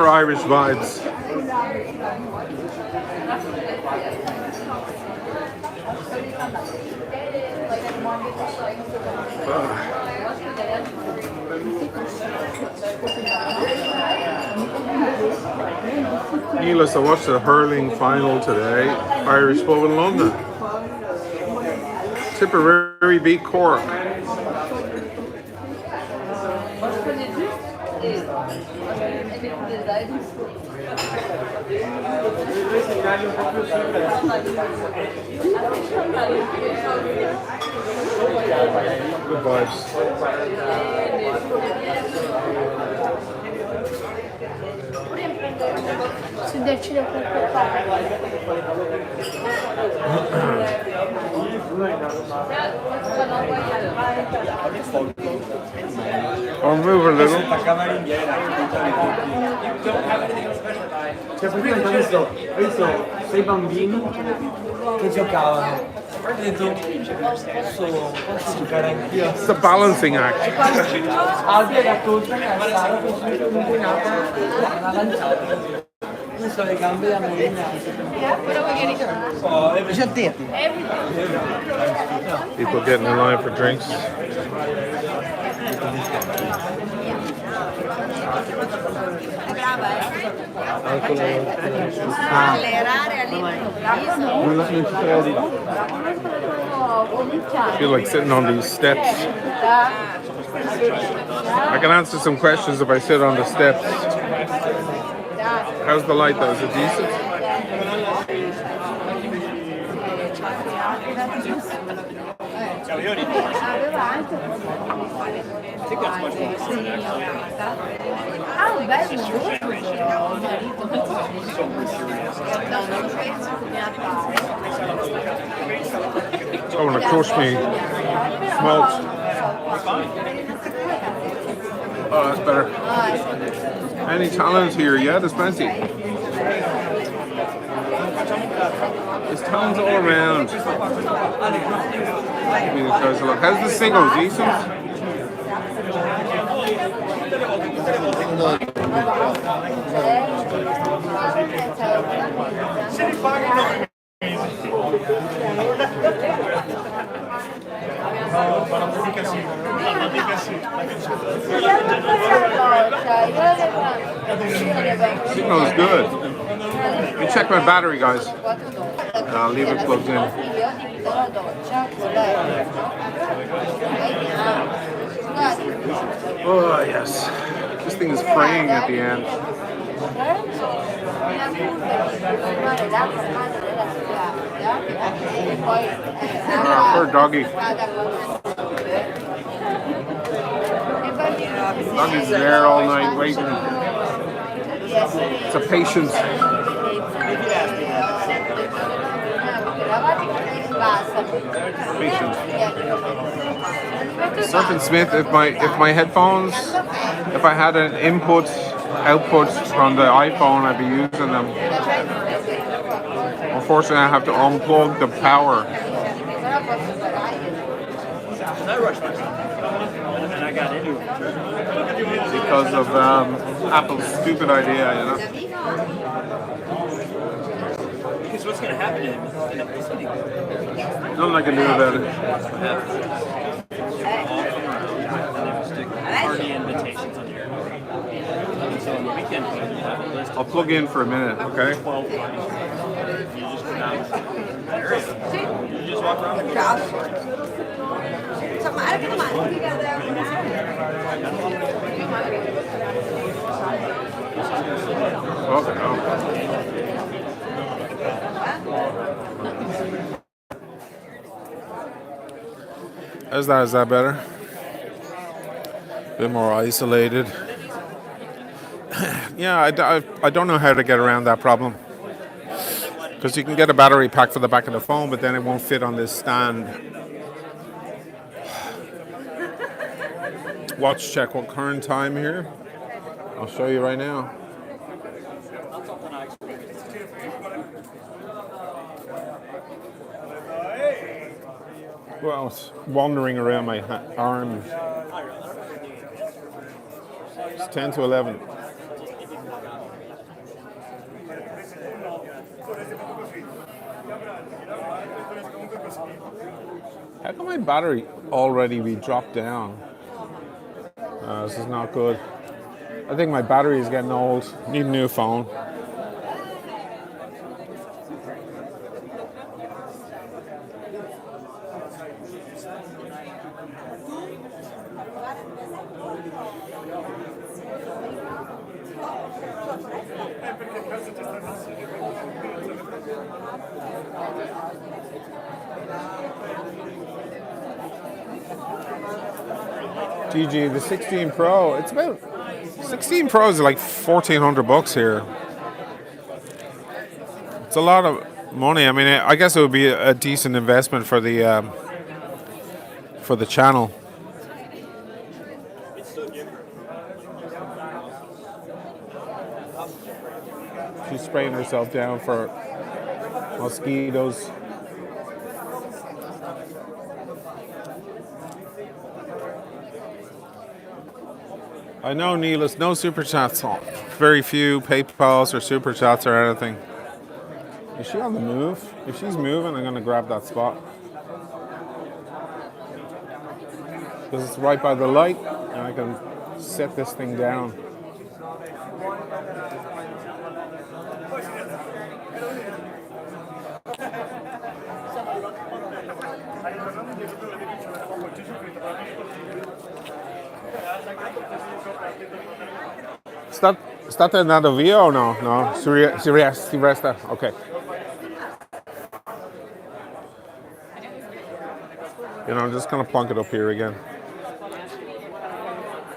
Irish vibes. Needless, I watched the hurling final today. Irish pub in London. Tipperary beat Cork. Good vibes. Si decide qualche I'll move a little. Cioè, praticamente ho visto 6 bambini che giocavano. Ho detto, posso giocare anch'io. It's a balancing act. Albi era tutto, mi alzava così, comunque una lanciata. Questo le gambe da me. C'è te. People getting in line for drinks. I feel like sitting on these steps. I can answer some questions if I sit on the steps. How's the light though? Is it decent? Oh, and of course me smoked. Oh, that's better. Any talent here? Yeah, there's plenty. There's talent all around. Give me the guys a look. How's the single? Decent? Signal is good. Let me check my battery, guys. I'll leave it plugged in. Oh, yes. This thing is fraying at the end. Poor doggy. Doggy's there all night waiting. It's a patience. Surf and Smith, if my headphones, if I had an input output from the iPhone, I'd be using them. Unfortunately, I have to unplug the power. And I got into it. Because of Apple's stupid idea, you know. Because what's going to happen in the city? Nothing I can do about it. Party invitations on here. So on the weekend, you have a list I'll plug in for a minute, okay? of 12 parties. You just go down the area. You just walk around the Okay, oh. How's that? Is that better? A bit more isolated. Yeah, I don't know how to get around that problem. Because you can get a battery pack for the back of the phone, but then it won't fit on this stand. Watch check what current time here. I'll show you right now. Well, it's wandering around my arms. It's 10 to 11. How can my battery already be dropped down? This is not good. I think my battery is getting old. Need a new phone. GG, the 16 Pro. It's about 16 Pros are like $1,400 here. It's a lot of money. I mean, I guess it would be a decent investment for the channel. She's spraying herself down for mosquitoes. I know, Neelis, no super chats. Very few PayPals or super chats or anything. Is she on the move? If she's moving, I'm going to grab that spot. Because it's right by the light, and I can set this thing down. ¿Está teniendo vía o no? No, si resta. Okay. You know, I'm just going to plunk it up here again.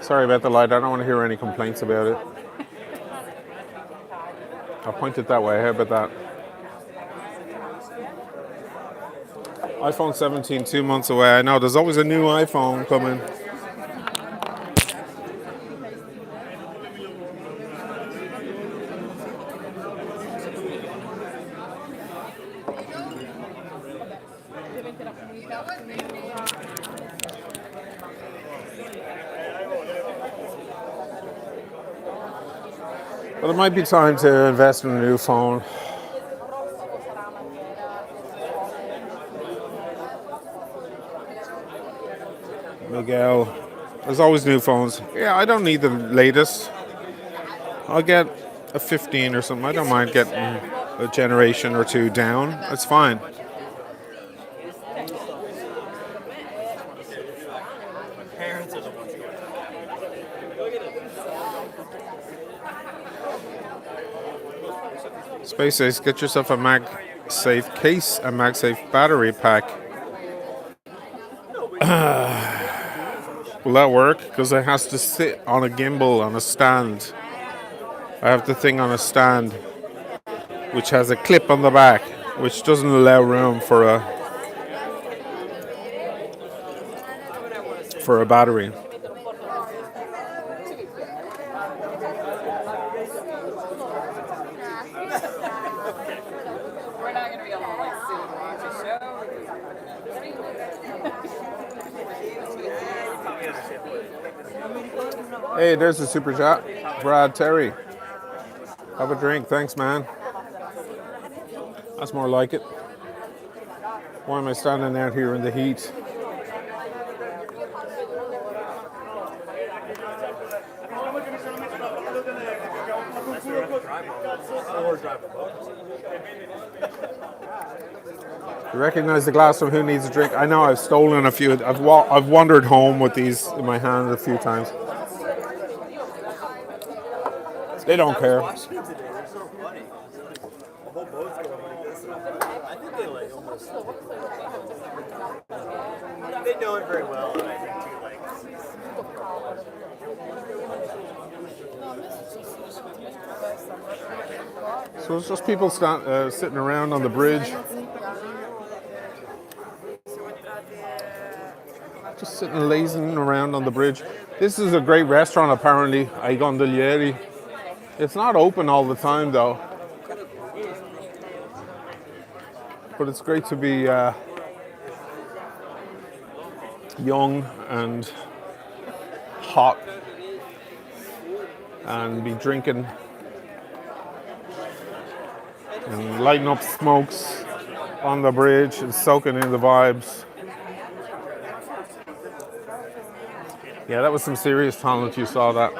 Sorry about the light. I don't want to hear any complaints about it. I'll point it that way. How about that? iPhone 17, 2 months away. I know, there's always a new iPhone coming. But it might be time to invest in a new phone. Miguel, there's always new phones. Yeah, I don't need the latest. I'll get a 15 or something. I don't mind getting a generation or two down. That's fine. Space Ace, get yourself a MagSafe case, a MagSafe battery pack. Will that work? Because it has to sit on a gimbal on a stand. I have the thing on a stand, which has a clip on the back, which doesn't allow room for a battery. Hey, there's a super chat. Brad Terry. Have a drink. Thanks, man. That's more like it. Why am I standing out here in the heat? You recognize the glass from Who Needs a Drink? I know I've stolen a few. I've wandered home with these in my hand a few times. They don't care. They know it very well, and I think too, So it's just people sitting around on the bridge. Just sitting lazing around on the bridge. This is a great restaurant, apparently, I Gondolieri. It's not open all the time, though. But it's great to be young and hot and be drinking and lighting up smokes on the bridge and soaking in the vibes. Yeah, that was some serious talent. You saw that.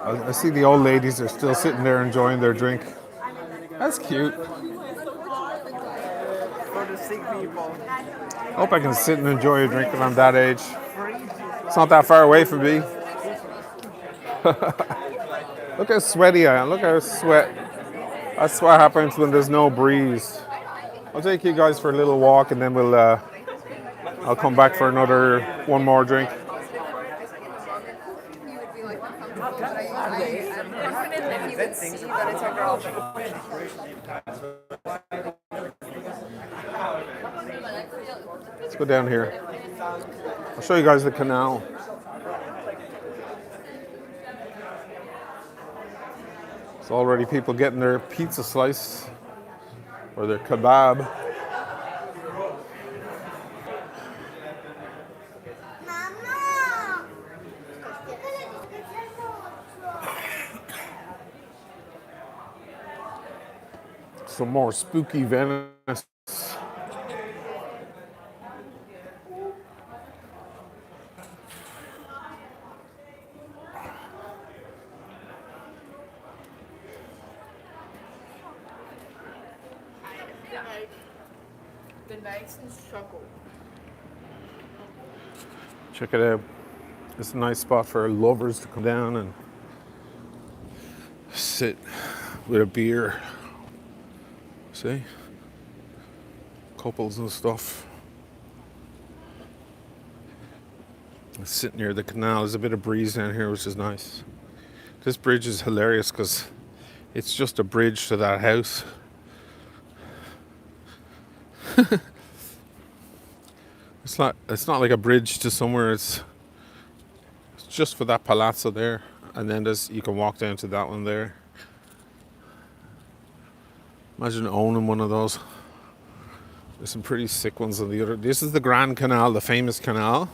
I see the old ladies are still sitting there enjoying their drink. That's cute. For the sick people. Hope I can sit and enjoy a drink when I'm that age. It's not that far away from me. Look how sweaty I am. Look how sweat. That's what happens when there's no breeze. I'll take you guys for a little walk and then I'll come back for one more drink. You would be like uncomfortable, but I'm confident that he would see that it's a girl. Let's go down here. I'll show you guys the canal. It's already people getting their pizza slice or their kebab. Some more spooky Venice. The nicest struggle. Check it out. It's a nice spot for lovers to come down and sit with a beer. See? Couples and stuff. Sitting near the canal. There's a bit of breeze down here, which is nice. This bridge is hilarious because it's just a bridge to that house. It's not like a bridge to somewhere. It's just for that palazzo there, and then you can walk down to that one there. Imagine owning one of those. There's some pretty sick ones on the other. This is the Grand Canal, the famous canal.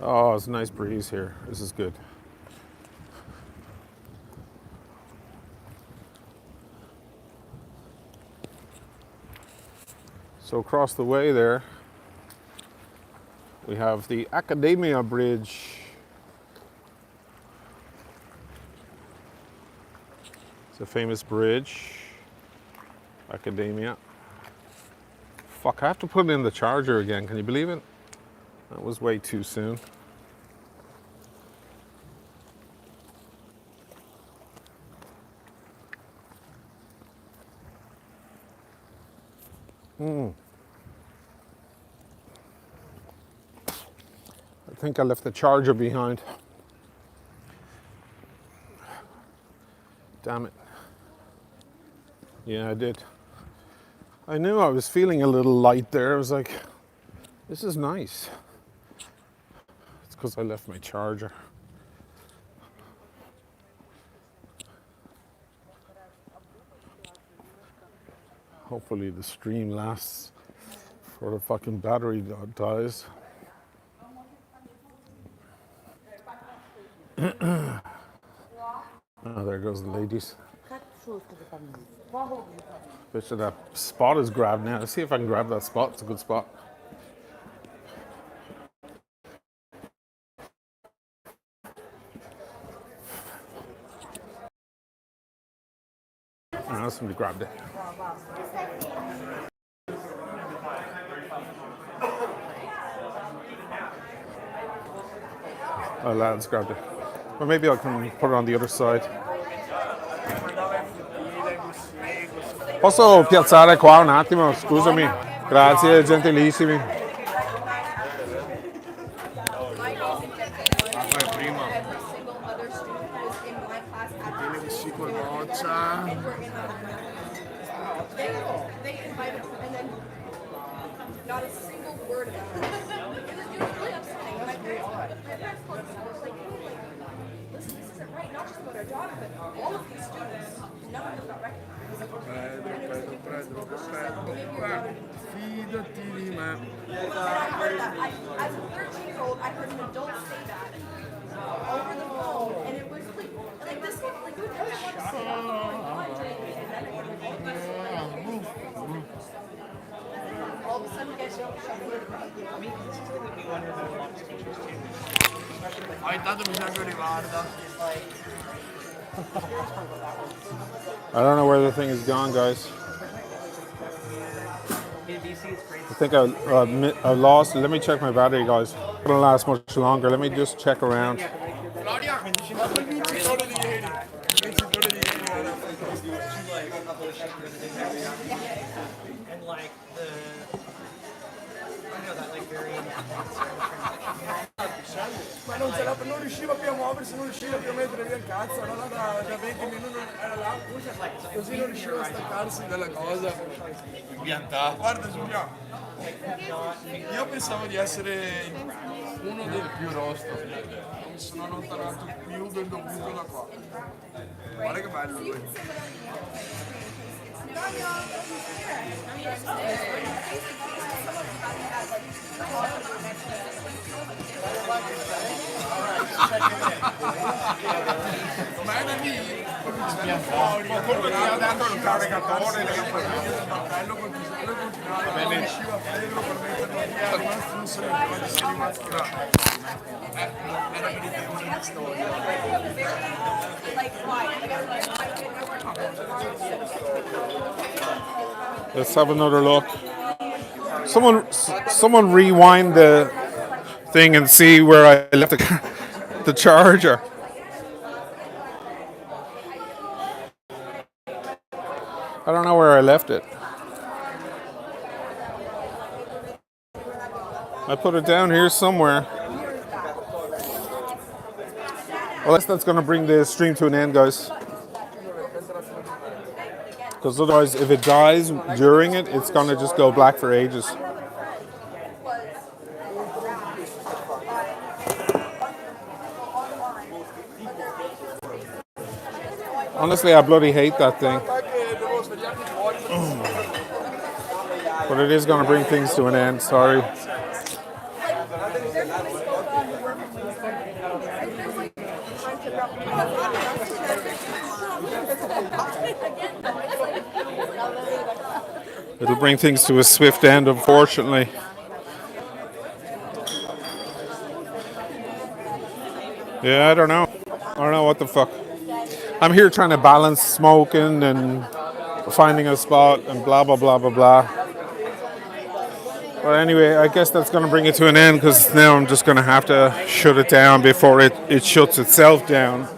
Oh, it's a nice breeze here. This is good. So across the way there, we have the Academia Bridge. It's a famous bridge. Academia. Fuck, I have to put in the charger again. Can you believe it? That was way too soon. I think I left the charger behind. Damn it. Yeah, I did. I knew I was feeling a little light there. I was like, this is nice. It's because I left my charger. Hopefully the stream lasts before the fucking battery dies. Oh, there goes the ladies. Bet you that spot is grabbed now. Let's see if I can grab that spot. It's a good spot. Oh, somebody grabbed it. Oh, lads grabbed it. Or maybe I can put it on the other side. Posso piazzare qua un attimo? Scusami. Grazie, gentilissimi. They invited him, and then not a single word about it. It was really upsetting. My parents called us and was like, hey, listen, this isn't right. Not just about our daughter, but all of these students. None of them got recognized. And it was the new principal, but she said, maybe your daughter didn't. And I heard that. As a 13-year-old, I heard an adult say that. Ma intanto mi sa che riguarda. I don't know where the thing is gone, guys. I think I lost it. Let me check my battery, guys. It's gonna last much longer. Let me just check around. Claudia, guarda il vincitore di ieri. Il vincitore di ieri era And like the, I know that like very ma non riusciva più a muoversi, non riusciva più a mettere via il cazzo, allora da 20 minuti era là, così non riusciva a staccarsi dalla cosa. Piantato. Guarda Giulia, io pensavo di essere uno dei più rosto, mi sono allontanato più del dovuto da qua. Guarda che bello lui. Ma è da lì, fuori, ha dato il caricatore del battello col pisello e continuava, non riusciva a prenderlo per metterlo via, è rimasto un solo quando si è rimasto là. Era per i termini di storia. Let's have another look. Someone rewind the thing and see where I left the charger. I don't know where I left it. I put it down here somewhere. Well, that's going to bring the stream to an end, guys. Because otherwise, if it dies during it, it's going to just go black for ages. Honestly, I bloody hate that thing. But it is going to bring things to an end, sorry. It'll bring things to a swift end, unfortunately. Yeah, I don't know. I don't know what the fuck. I'm here trying to balance smoking and finding a spot and blah, blah, blah, blah, blah. But anyway, I guess that's going to bring it to an end because now I'm just going to have to shut it down before it shuts itself down.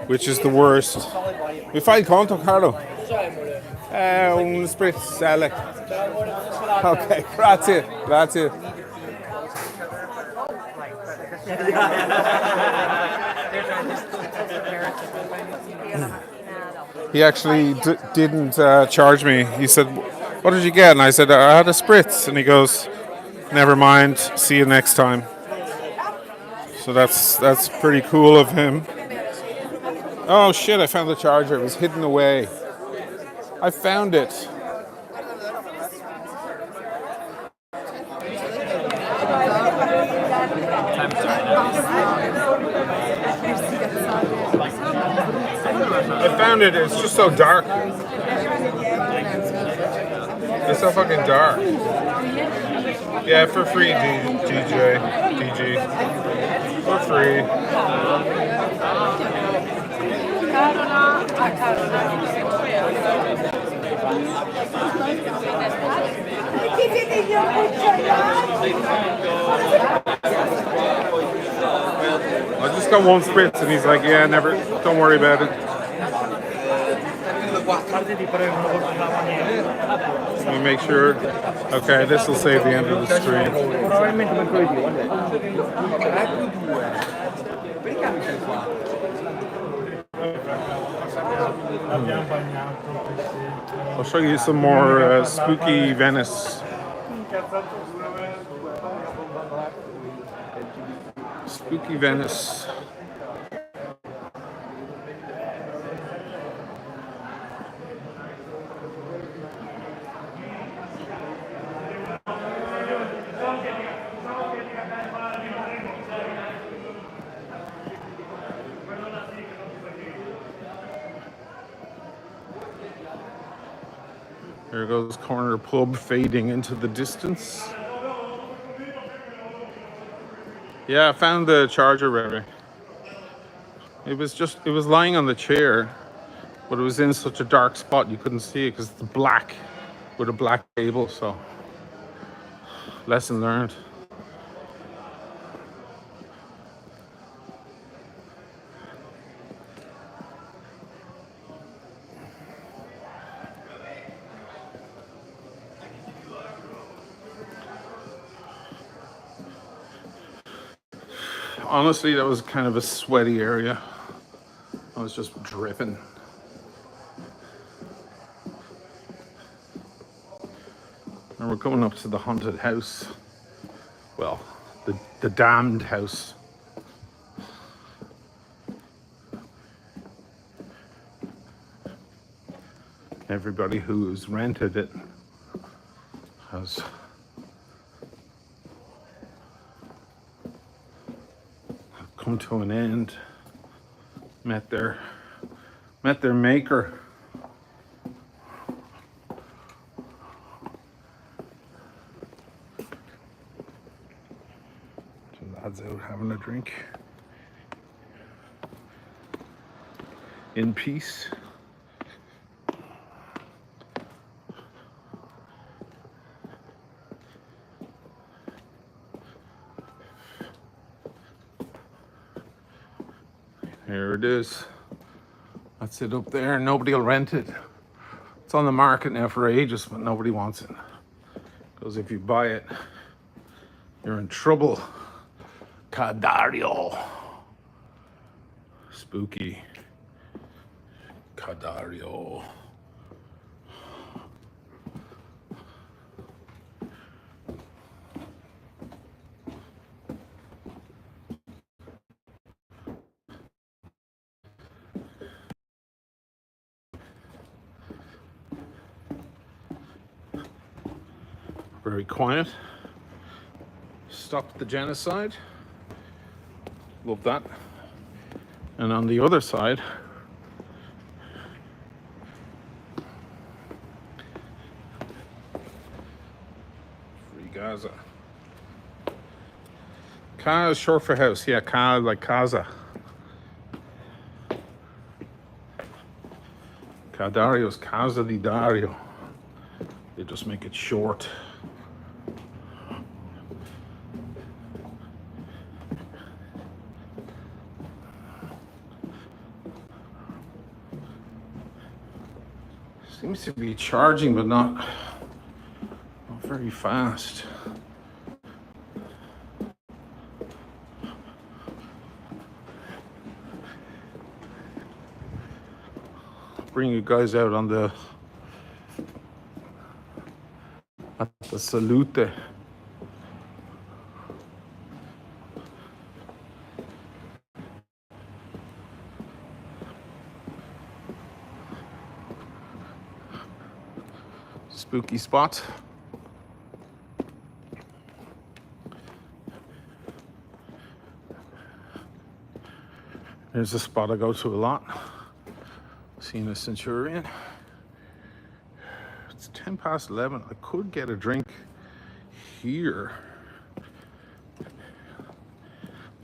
Which is the worst. Mi fai il conto, Carlo? Un spritz, Alec. Ok, grazie, grazie. He actually didn't charge me. He said, "What did you get?" And I said, "I had a spritz." And he goes, "Never mind. See you next time." So that's pretty cool of him. Oh shit! I found the charger. It was hidden away. I found it. I found it. It's just so dark. It's so fucking dark. Yeah, for free, DG. For free. I just got one spritz and he's like, yeah, never, don't worry about it. Let me make sure. Okay, this will save the end of the stream. I'll show you some more spooky Venice. Spooky Venice. There goes corner pub fading into the distance. Yeah, I found the charger, Remy. It was lying on the chair, but it was in such a dark spot you couldn't see it because it's black with a black label. So, lesson learned. Honestly, that was kind of a sweaty area. I was just dripping. And we're coming up to the haunted house. Well, the damned house. Everybody who's rented it has come to an end, met their maker. Two lads out having a drink in peace. Here it is. That's it up there. Nobody will rent it. It's on the market now for ages, but nobody wants it. Because if you buy it, you're in trouble. Cadario. Spooky. Cadario. Very quiet. Stop the genocide. Love that. And on the other side, free Gaza. Ka is short for house. Yeah, Ka like Casa. Cadario's Casa di Dario. They just make it short. Seems to be charging, but not very fast. Bring you guys out on the Salute. Spooky spot. There's a spot I go to a lot. Seen a Centurion. It's 10 past 11. I could get a drink here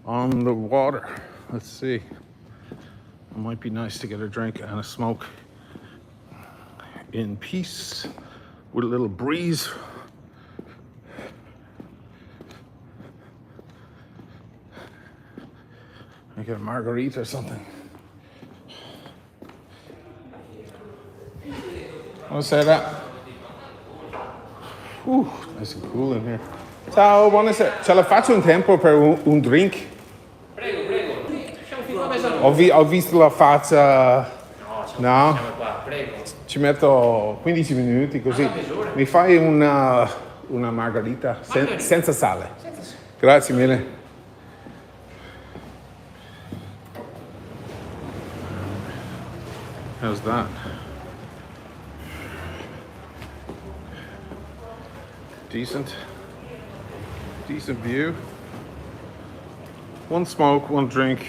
on the water. Let's see. It might be nice to get a drink and a smoke in peace with a little breeze. I get a margarita or something. Buonasera. Nice and cool in here. Ciao, buonasera. Ce la faccio un tempo per un drink? Prego. Ho visto la faccia. No? Prego. Ci metto 15 minuti così. Mi fai una margarita senza sale. Grazie mille. How's that? Decent view. One smoke, one drink.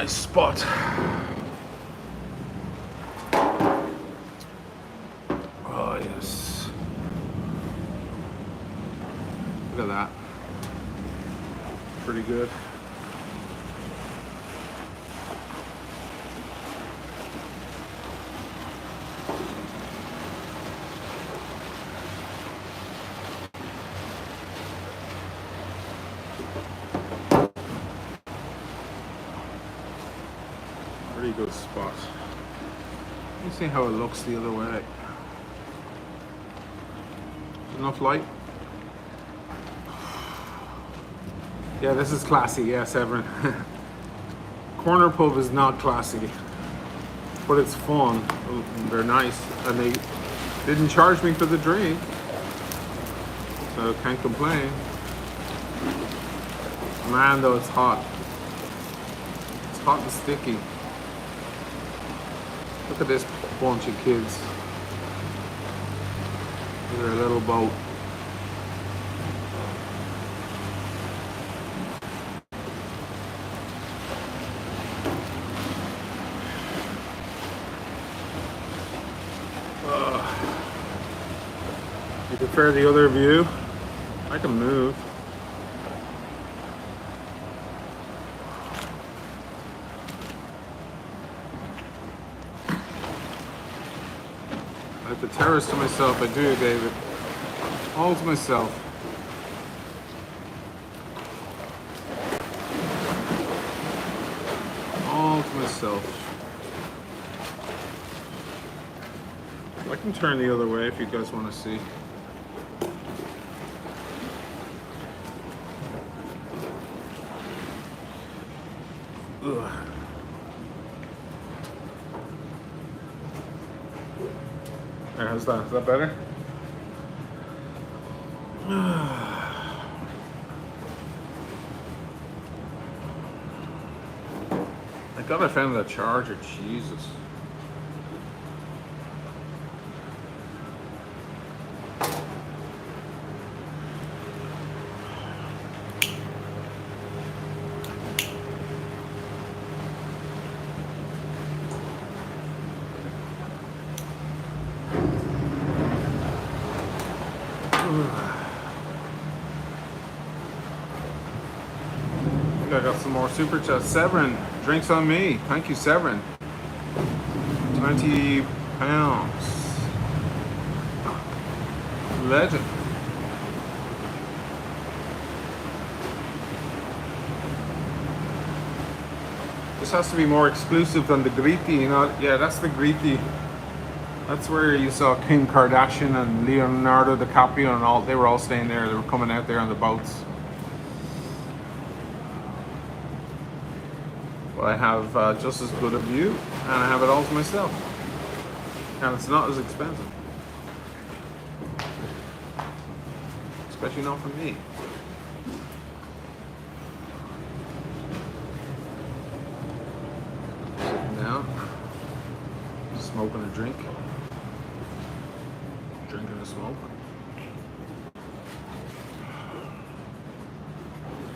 Nice spot. Oh yes. Look at that. Pretty good. Pretty good spot. Let me see how it looks the other way. Enough light? Yeah, this is classy, yeah, Severin. Corner pub is not classy, but it's fun. They're nice, and they didn't charge me for the drink, so can't complain. Man, though, it's hot. It's hot and sticky. Look at this bunch of kids. They're a little boat. You prefer the other view? I can move. I have the terrace to myself, I do, David. All to myself. All to myself. I can turn the other way if you guys want to see. Ugh. There, how's that? Is that better? I thought I found that charger. Jesus. I got some more super chats. Severin, drinks on me. Thank you, Severin. 20 pounds. Legend. This has to be more exclusive than the Griti, you know? Yeah, that's the Griti. That's where you saw Kim Kardashian and Leonardo DiCaprio and all. They were all staying there. They were coming out there on the boats. But I have just as good a view, and I have it all to myself. And it's not as expensive. Especially not for me. Sitting down, smoking a drink. Drinking a smoke.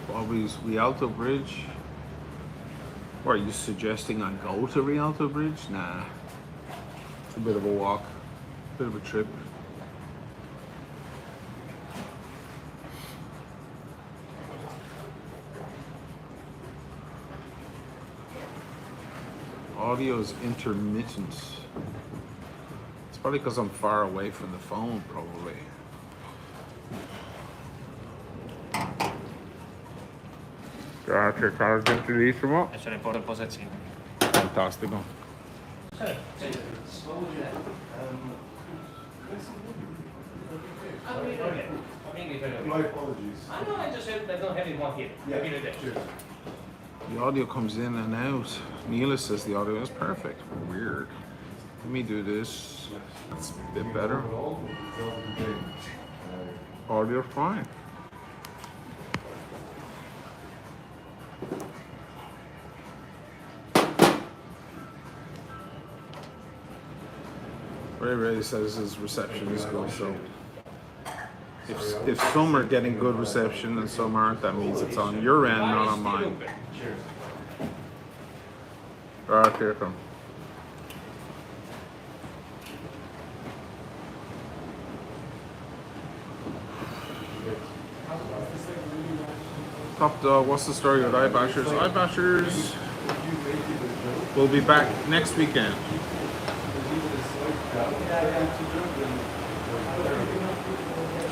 Bobby's Rialto Bridge. Or are you suggesting I go to Rialto Bridge? Nah. It's a bit of a walk. A bit of a trip. Audio's intermittent. It's probably because I'm far away from the phone, probably. Grazie, Carlo, gentilissimo. E ce ne porta un po' sezzino. Fantastico. My apologies. I know, I just I don't have it one here. Yeah, cheers. The audio comes in and out. Neela says the audio is perfect. Weird. Let me do this. That's a bit better. Audio fine. Ray Ray says his reception is good, so if some are getting good reception and some aren't, that means it's on your end, not on mine. Alright, here it comes. Top dog, what's the story with Eye Bashers? Eye Bashers will be back next weekend.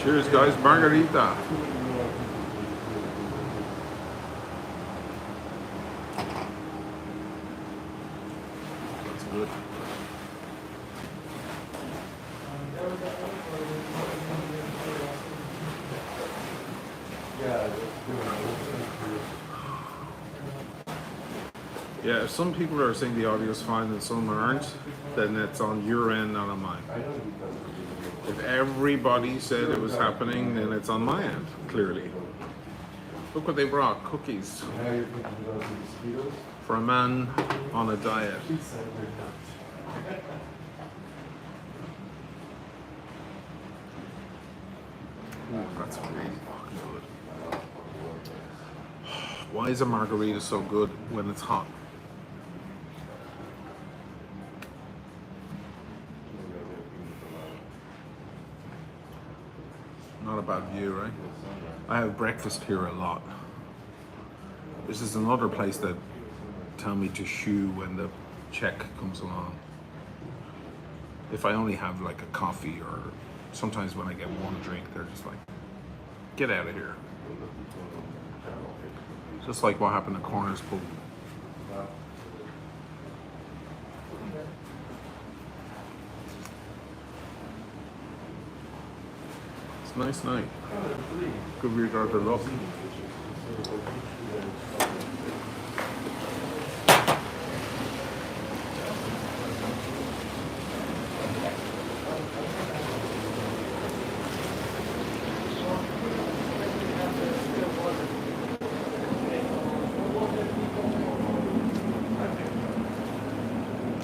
Cheers, guys. Margarita. That's good. Yeah, if some people are saying the audio's fine and some aren't, then it's on your end, not on mine. If everybody said it was happening, then it's on my end, clearly. Look what they brought, cookies. For a man on a diet. Ooh, that's really fucking good. Why is a margarita so good when it's hot? Not a bad view, right? I have breakfast here a lot. This is another place that tell me to shoo when the check comes along. If I only have like a coffee, or sometimes when I get one drink, they're just like, get out of here. Just like what happened at Corners Pub. It's a nice night. Good regard to luck.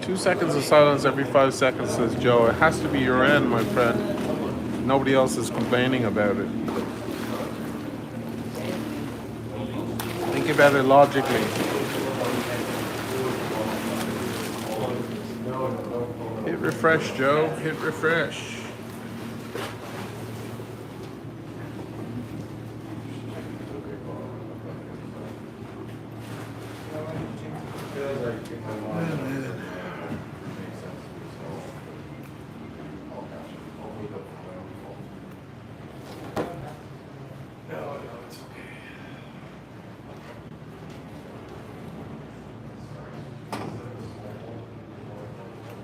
Two seconds of silence every 5 seconds, says Joe. It has to be your end, my friend. Nobody else is complaining about it. Think about it logically. Hit refresh, Joe. Hit refresh.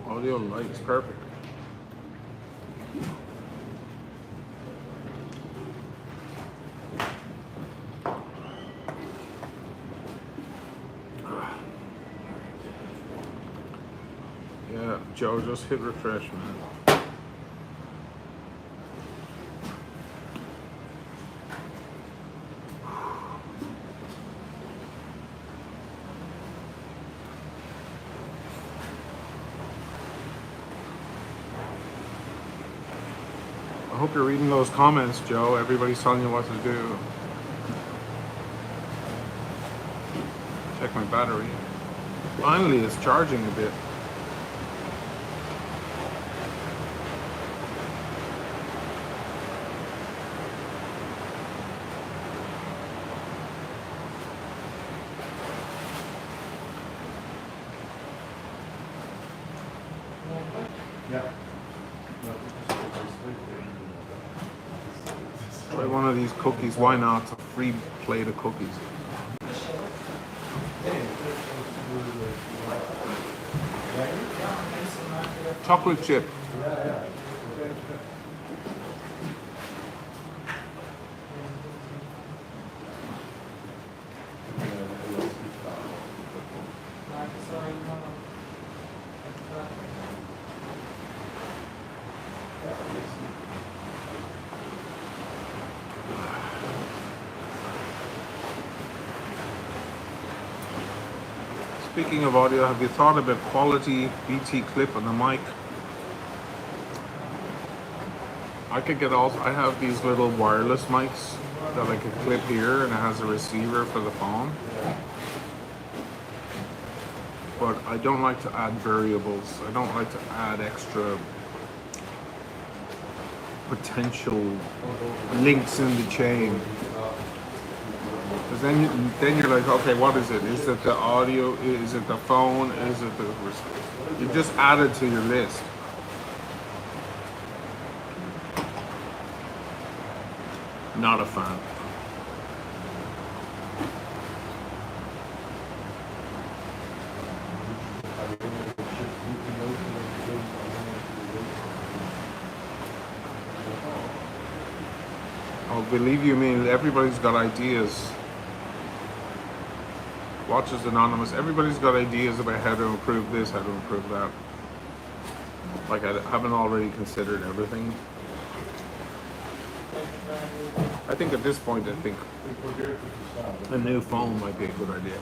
Audio light is perfect. Yeah, Joe, just hit refresh, man. I hope you're reading those comments, Joe. Everybody's telling you what to do. Check my battery. Finally, it's charging a bit. Try one of these cookies. Why not? It's a free plate of cookies. Chocolate chip. Speaking of audio, have you thought about quality BT clip on the mic? I could get all. I have these little wireless mics that I could clip here, and it has a receiver for the phone. but I don't like to add variables. I don't like to add extra potential links in the chain. Because then you're like, okay, what is it? Is it the audio? Is it the phone? Is it the... You just add it to your list. Not a fan. Oh, believe you me, everybody's got ideas. Watchers Anonymous, everybody's got ideas about how to improve this, how to improve that. Like, I haven't already considered everything. I think at this point, I think a new phone might be a good idea.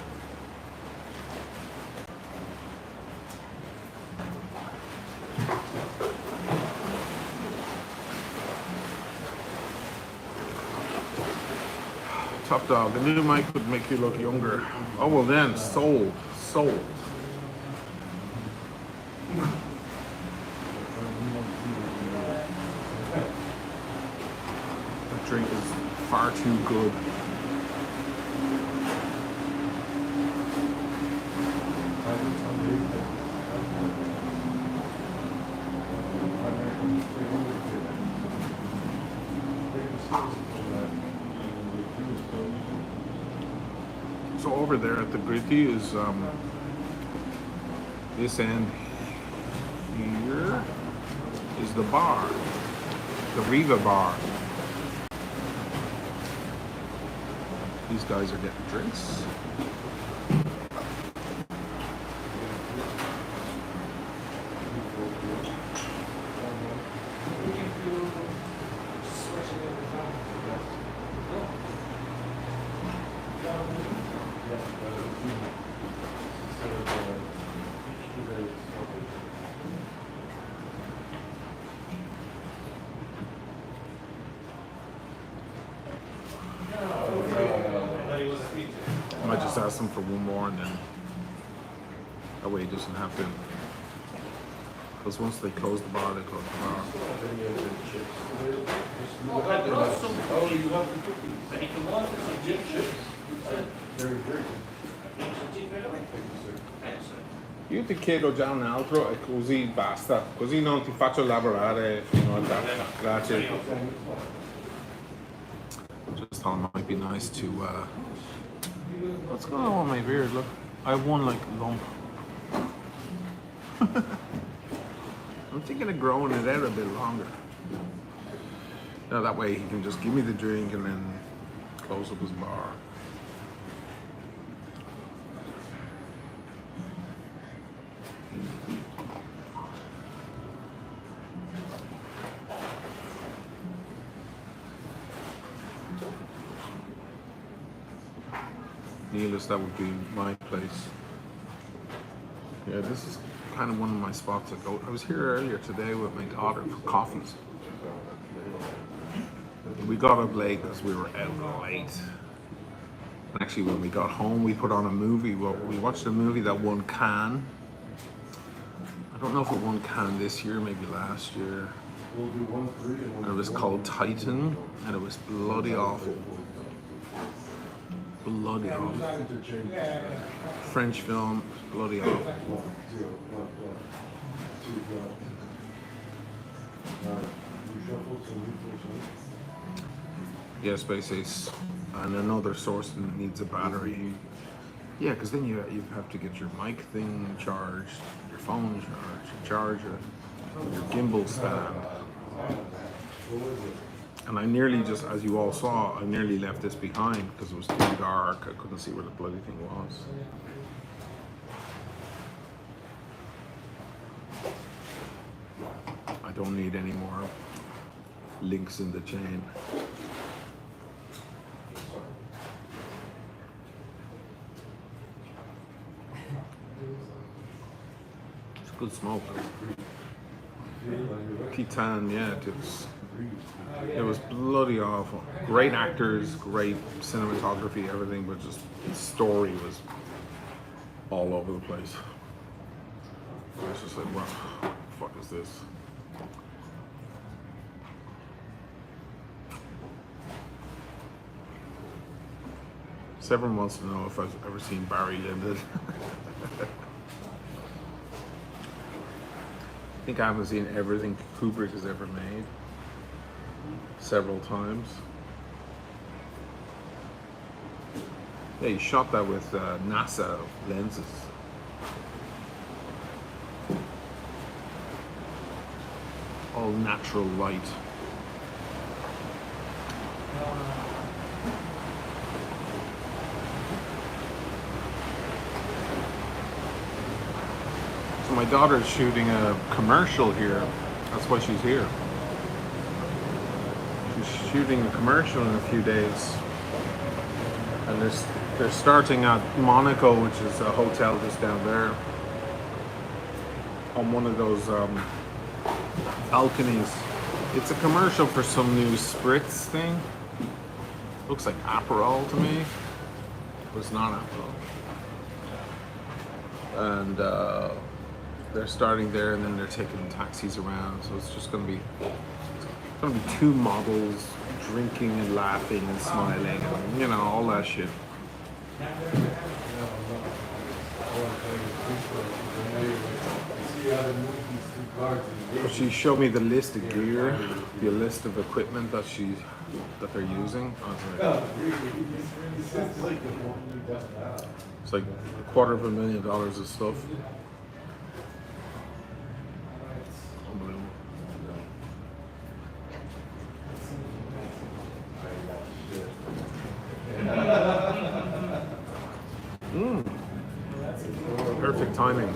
Top dog, the new mic would make you look younger. Oh, well then, sold. That drink is far too good. So over there at the Gritty is this end here is the bar, the Riva bar. These guys are getting drinks. I might just ask them for one more and then that way he doesn't have to. Because once they close the bar, they close the bar. Io ti chiedo già un altro e così basta, così non ti faccio lavorare fino a tardi. Grazie. Just thought it might be nice to what's going on with my beard? Look, I have one like lump. I'm thinking of growing it out a bit longer. Now that way he can just give me the drink and then close up his bar. Neelis, that would be my place. Yeah, this is kind of one of my spots I go. I was here earlier today with my daughter for coffees. We got up late because we were out late. Actually, when we got home, we put on a movie. Well, we watched a movie that won Cannes. I don't know if it won Cannes this year, maybe last year. And it was called Titan, and it was bloody awful. Bloody awful. French film, bloody awful. Yeah, Space Ace. And another source needs a battery. Yeah, because then you have to get your mic thing charged, your phone charged, your charger, your gimbal stand. And I nearly just, as you all saw, I nearly left this behind because it was too dark. I couldn't see where the bloody thing was. I don't need any more links in the chain. It's good smoke. Titan, yeah, it was bloody awful. Great actors, great cinematography, everything, but just the story was all over the place. I was just like, what the fuck is this? Everyone wants to know if I've ever seen Barry Lyndon. I think I haven't seen everything Kubrick has ever made. Several times. Yeah, he shot that with NASA lenses. All natural light. So my daughter's shooting a commercial here. That's why she's here. She's shooting a commercial in a few days. And they're starting at Monaco, which is a hotel just down there. On one of those balconies. It's a commercial for some new spritz thing. Looks like Aperol to me. But it's not Aperol. And they're starting there, and then they're taking taxis around. So it's just going to be two models drinking and laughing and smiling, and you know, all that shit. She showed me the list of gear, the list of equipment that they're using. It's like $250,000 of stuff. Unbelievable. Perfect timing.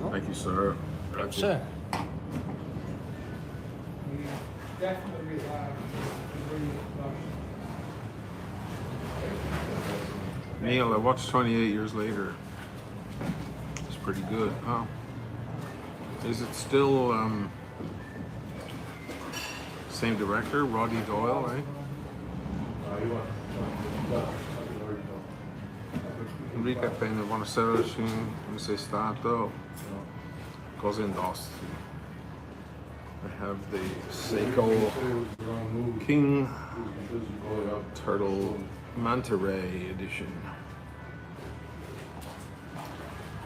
Thank you, sir. Thank you. Sure. Neil, I watched 28 Years Later. It's pretty good. Oh. Is it still same director, Roddy Doyle, right? Enrique Pena, buonasera, come sei stato? Cosa indosti? I have the Seiko King Turtle Manta Ray edition.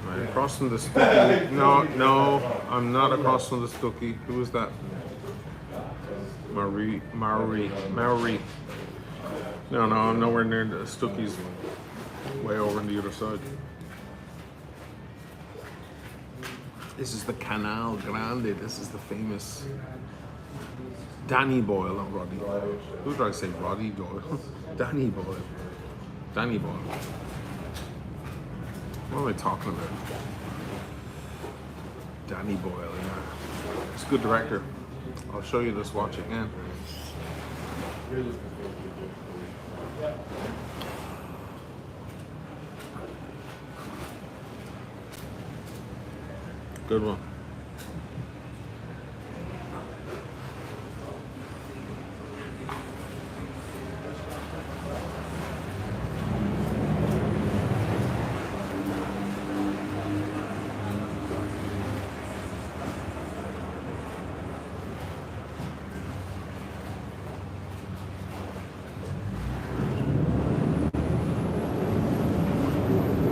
Right across from the Stookie. No, I'm not across from the Stookie. Who is that? Maori. No, I'm nowhere near the Stookie's. Way over on the other side. This is the Canal Grande. This is the famous Danny Boyle, not Roddy. Who did I say? Roddy Doyle? Danny Boyle. Danny Boyle. What am I talking about? Danny Boyle, yeah. He's a good director. I'll show you this watch again. Good one.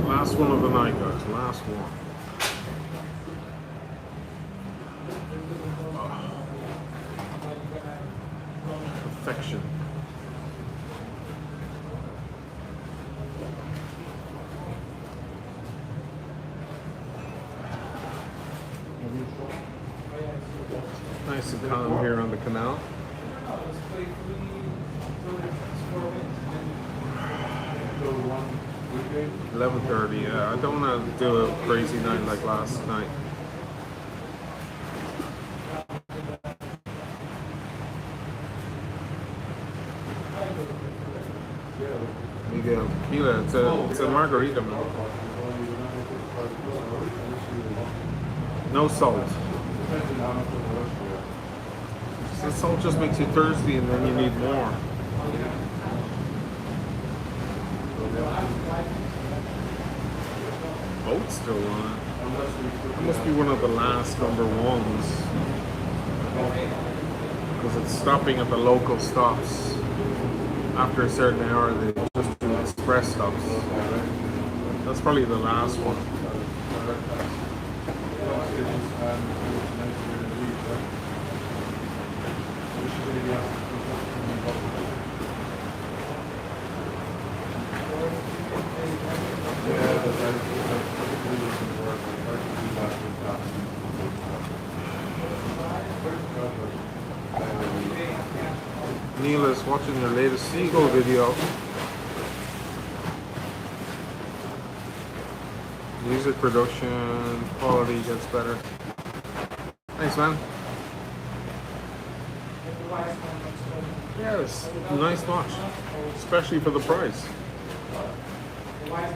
Last one of the night, guys. Last one. Perfection. Nice and calm here on the canal. $11:30. Yeah, I don't want to do a crazy night like last night. Miguel tequila. It's a margarita, man. No salt. The salt just makes you thirsty, and then you need more. Boat's still on it. It must be one of the last number ones. Because it's stopping at the local stops. After a certain hour, they just do express stops. That's probably the last one. Neil is watching your latest seagull video. Music production quality gets better. Thanks, man. Yeah, it's a nice watch, especially for the price.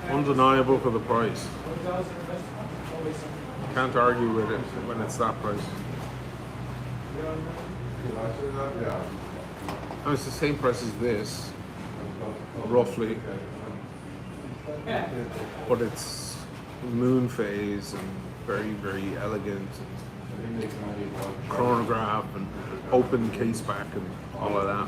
Undeniable for the price. Can't argue with it when it's that price. Oh, it's the same price as this, roughly, but it's moon phase and very, very elegant, and chronograph and open case back and all of that.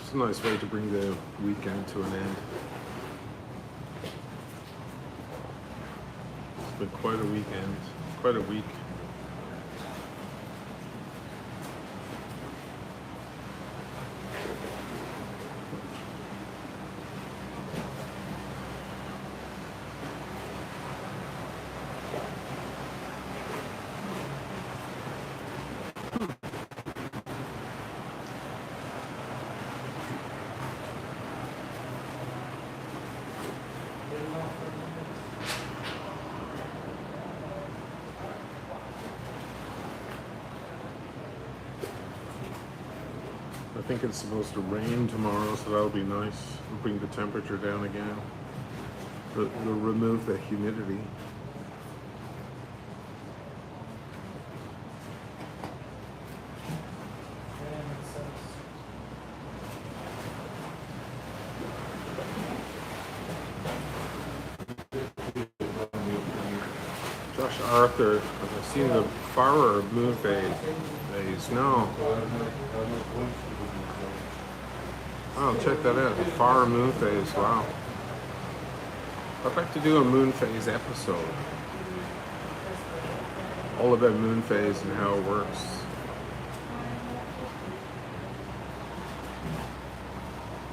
It's a nice way to bring the weekend to an end. It's been quite a weekend, quite a week. I think it's supposed to rain tomorrow, so that'll be nice. It'll bring the temperature down again. It'll remove the humidity. Josh Arthur, I've seen the Farrer moon phase. No. Oh, check that out. Farrer moon phase. Wow. I'd like to do a moon phase episode. All about moon phase and how it works.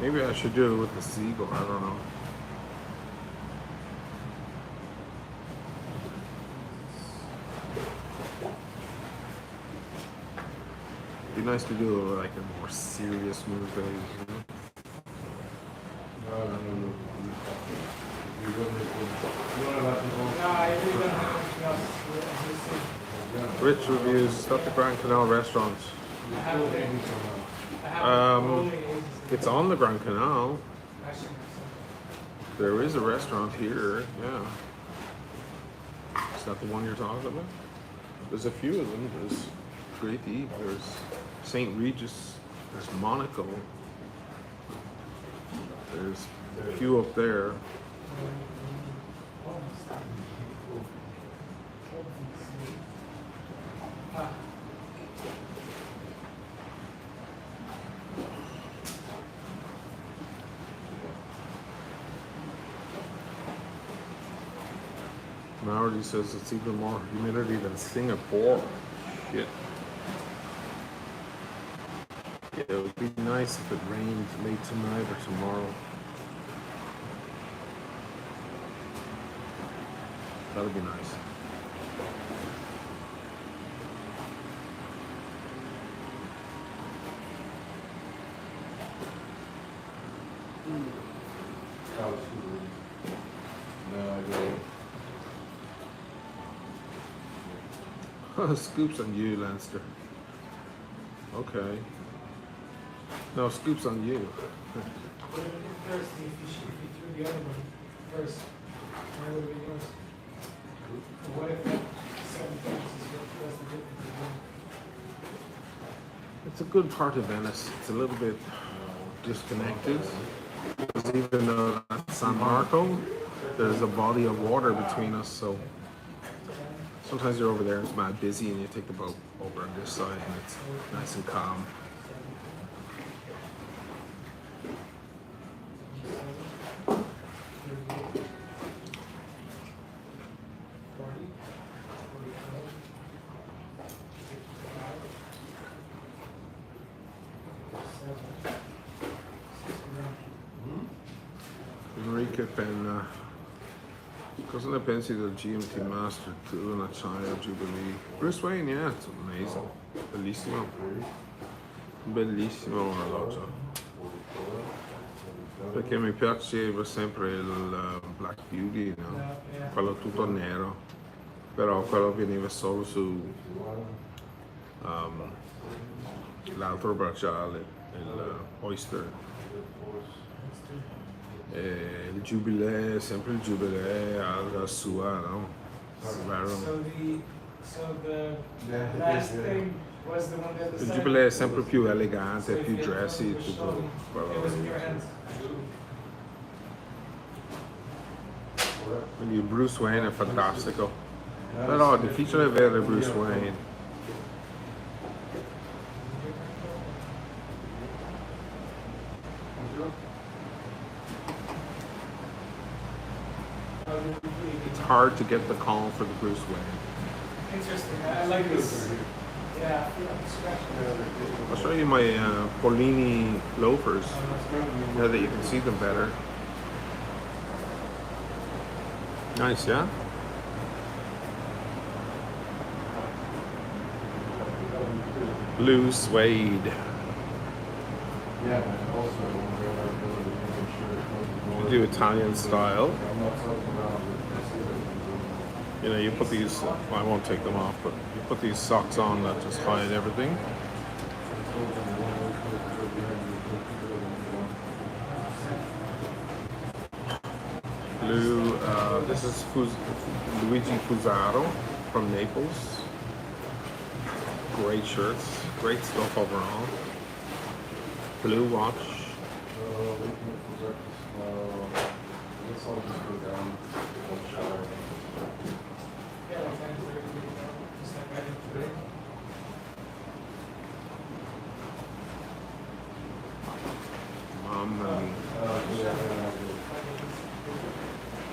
Maybe I should do it with the seagull. I don't know. It'd be nice to do like a more serious moon phase, you know? Rich reviews stuff at Grand Canal restaurants. It's on the Grand Canal. There is a restaurant here, yeah. Is that the one you're talking about? There's a few of them. There's Great to Eat. There's St. Regis. There's Monaco. There's a few up there. Maori says it's even more humidity than Singapore. Shit. Yeah, it would be nice if it rained late tonight or tomorrow. That'd be nice. Scoops on you, Leinster. Okay. No, scoops on you. First, if you threw the other one first, that would have been yours. So what if that 7 points is the difference? It's a good part of Venice. It's a little bit disconnected. Because even though that's San Marco, there's a body of water between us, so sometimes you're over there, it's mad busy, and you take the boat over on this side, and it's nice and calm. Enrique penna. Cosa ne pensi del GMT Master 2 in acciaio Jubilee? Bruce Wayne, yeah, it's amazing. Bellissimo. Bellissimo orologio. Perché mi piaceva sempre il Black Beauty, no? Quello tutto nero. Però quello veniva solo su l'altro bracciale, il Oyster. E il Jubilee, sempre il Jubilee alla sua, no? Vero? So the last thing was the one that Il Jubilee è sempre più elegante, più dressy, tutto quello. it was in your hands. Quindi Bruce Wayne è fantastico. Però è difficile avere Bruce Wayne. It's hard to get the call for the Bruce Wayne. Interesting. I like this. Yeah, I feel like scratching. I'll show you my Polini loafers, now that you can see them better. Nice, yeah? Blue suede. You do Italian style. You know, you put these, well, I won't take them off, but you put these socks on that just hide everything. Blue, this is Luigi Fusaro from Naples. Great shirts, great stuff overall. Blue watch. Mamma mia.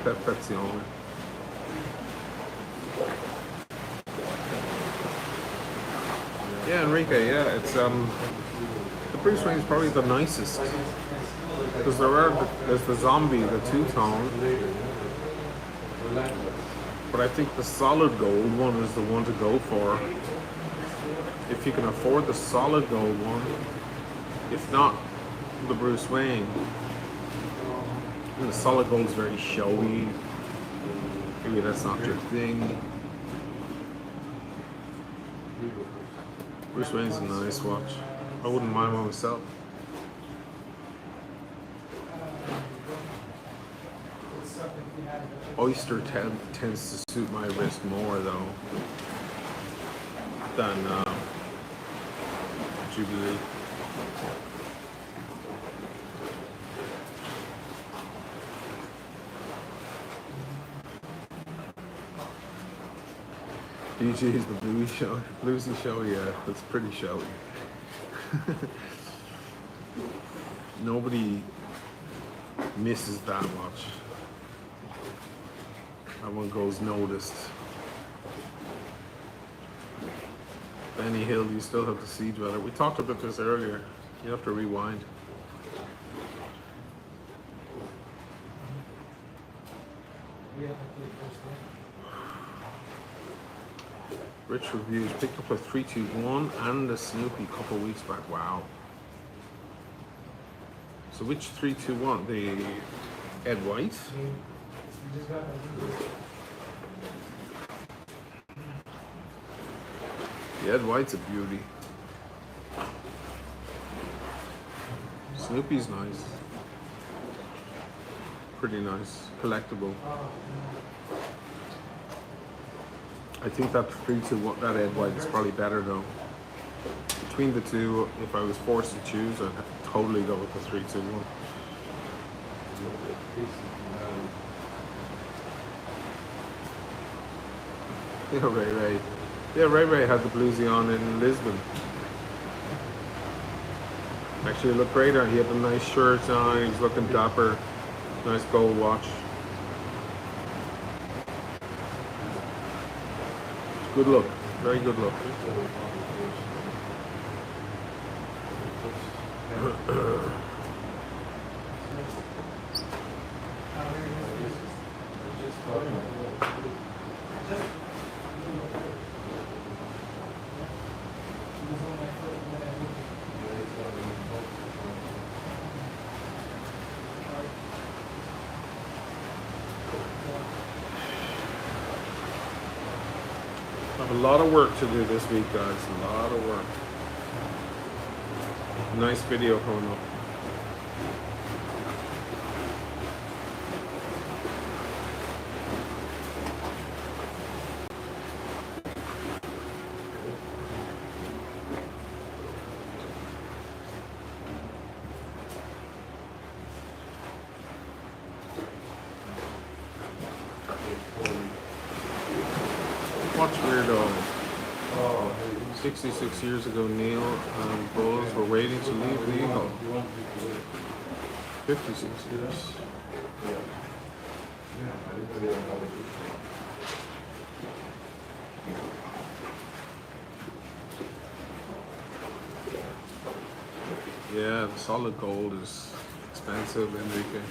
Perfezione. Yeah, Enrique, yeah, it's the Bruce Wayne is probably the nicest. Because there's the zombie, the two-tone. But I think the solid gold one is the one to go for. If you can afford the solid gold one. If not, the Bruce Wayne. And the solid gold is very showy. Maybe that's not your thing. Bruce Wayne's a nice watch. I wouldn't mind one myself. Oyster tends to suit my wrist more though than Jubilee. DG is the bluesy show, yeah, that's pretty showy. Nobody misses that watch. That one goes noticed. Benny Hill, you still have the Sea Dweller. We talked about this earlier. You have to rewind. Rich reviews. Picked up a 321 and a Snoopy a couple weeks back. Wow. So which 321? The Ed White? The Ed White's a beauty. Snoopy's nice. Pretty nice. Collectible. I think that 3-2, that Ed White is probably better though. Between the two, if I was forced to choose, I'd totally go with the 3-2-1. Yeah, Ray Ray. Yeah, Ray Ray had the bluesy on in Lisbon. Actually, it looked great on. He had a nice shirt on. He was looking dapper. Nice gold watch. Good look. Very good look. I have a lot of work to do this week, guys. A lot of work. Nice video coming up. Watch Weirdo. 66 years ago, Neil and Buzz were waiting to leave the Eagle. 56 years. Yeah, the solid gold is expensive, Enrique.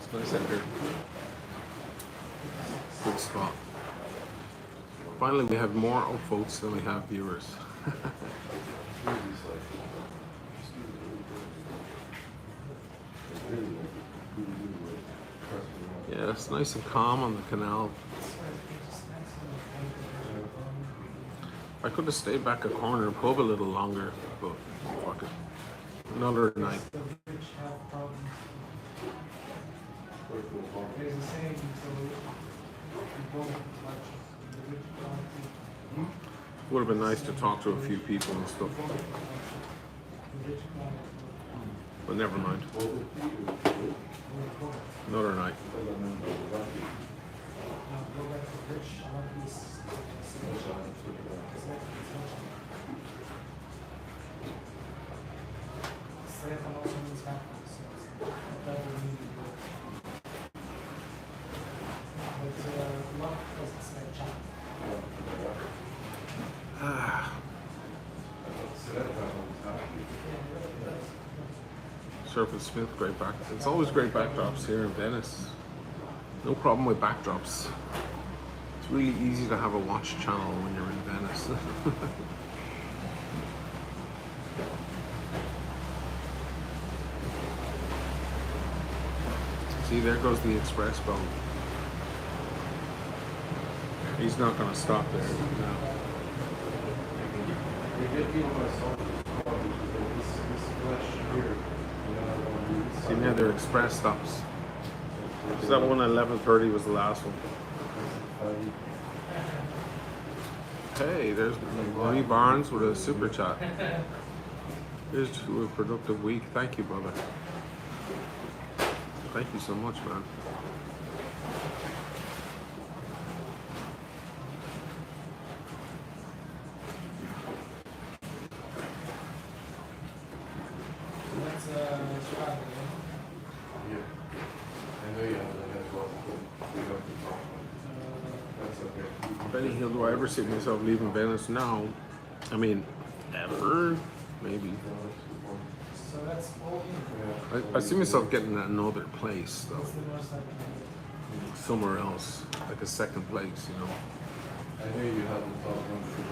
It's nice out here. Good spot. Finally, we have more upvotes than we have viewers. Yeah, it's nice and calm on the canal. I could have stayed back a corner pub a little longer, but fuck it. Another night. Would have been nice to talk to a few people and stuff. But never mind. Another night. Surf Smith, great back. It's always great backdrops here in Venice. No problem with backdrops. It's really easy to have a watch channel when you're in Venice. See, there goes the express boat. He's not going to stop there now. See, now they're express stops. Because that one at 11:30 was the last one. Hey, there's Marie Barnes with a super chat. Here's to a productive week. Thank you, brother. Thank you so much, man. Benny Hill, do I ever see myself leaving Venice? No. I mean, ever? maybe. I see myself getting that another place though, somewhere else, like a second place, you know. I hear you have the top one for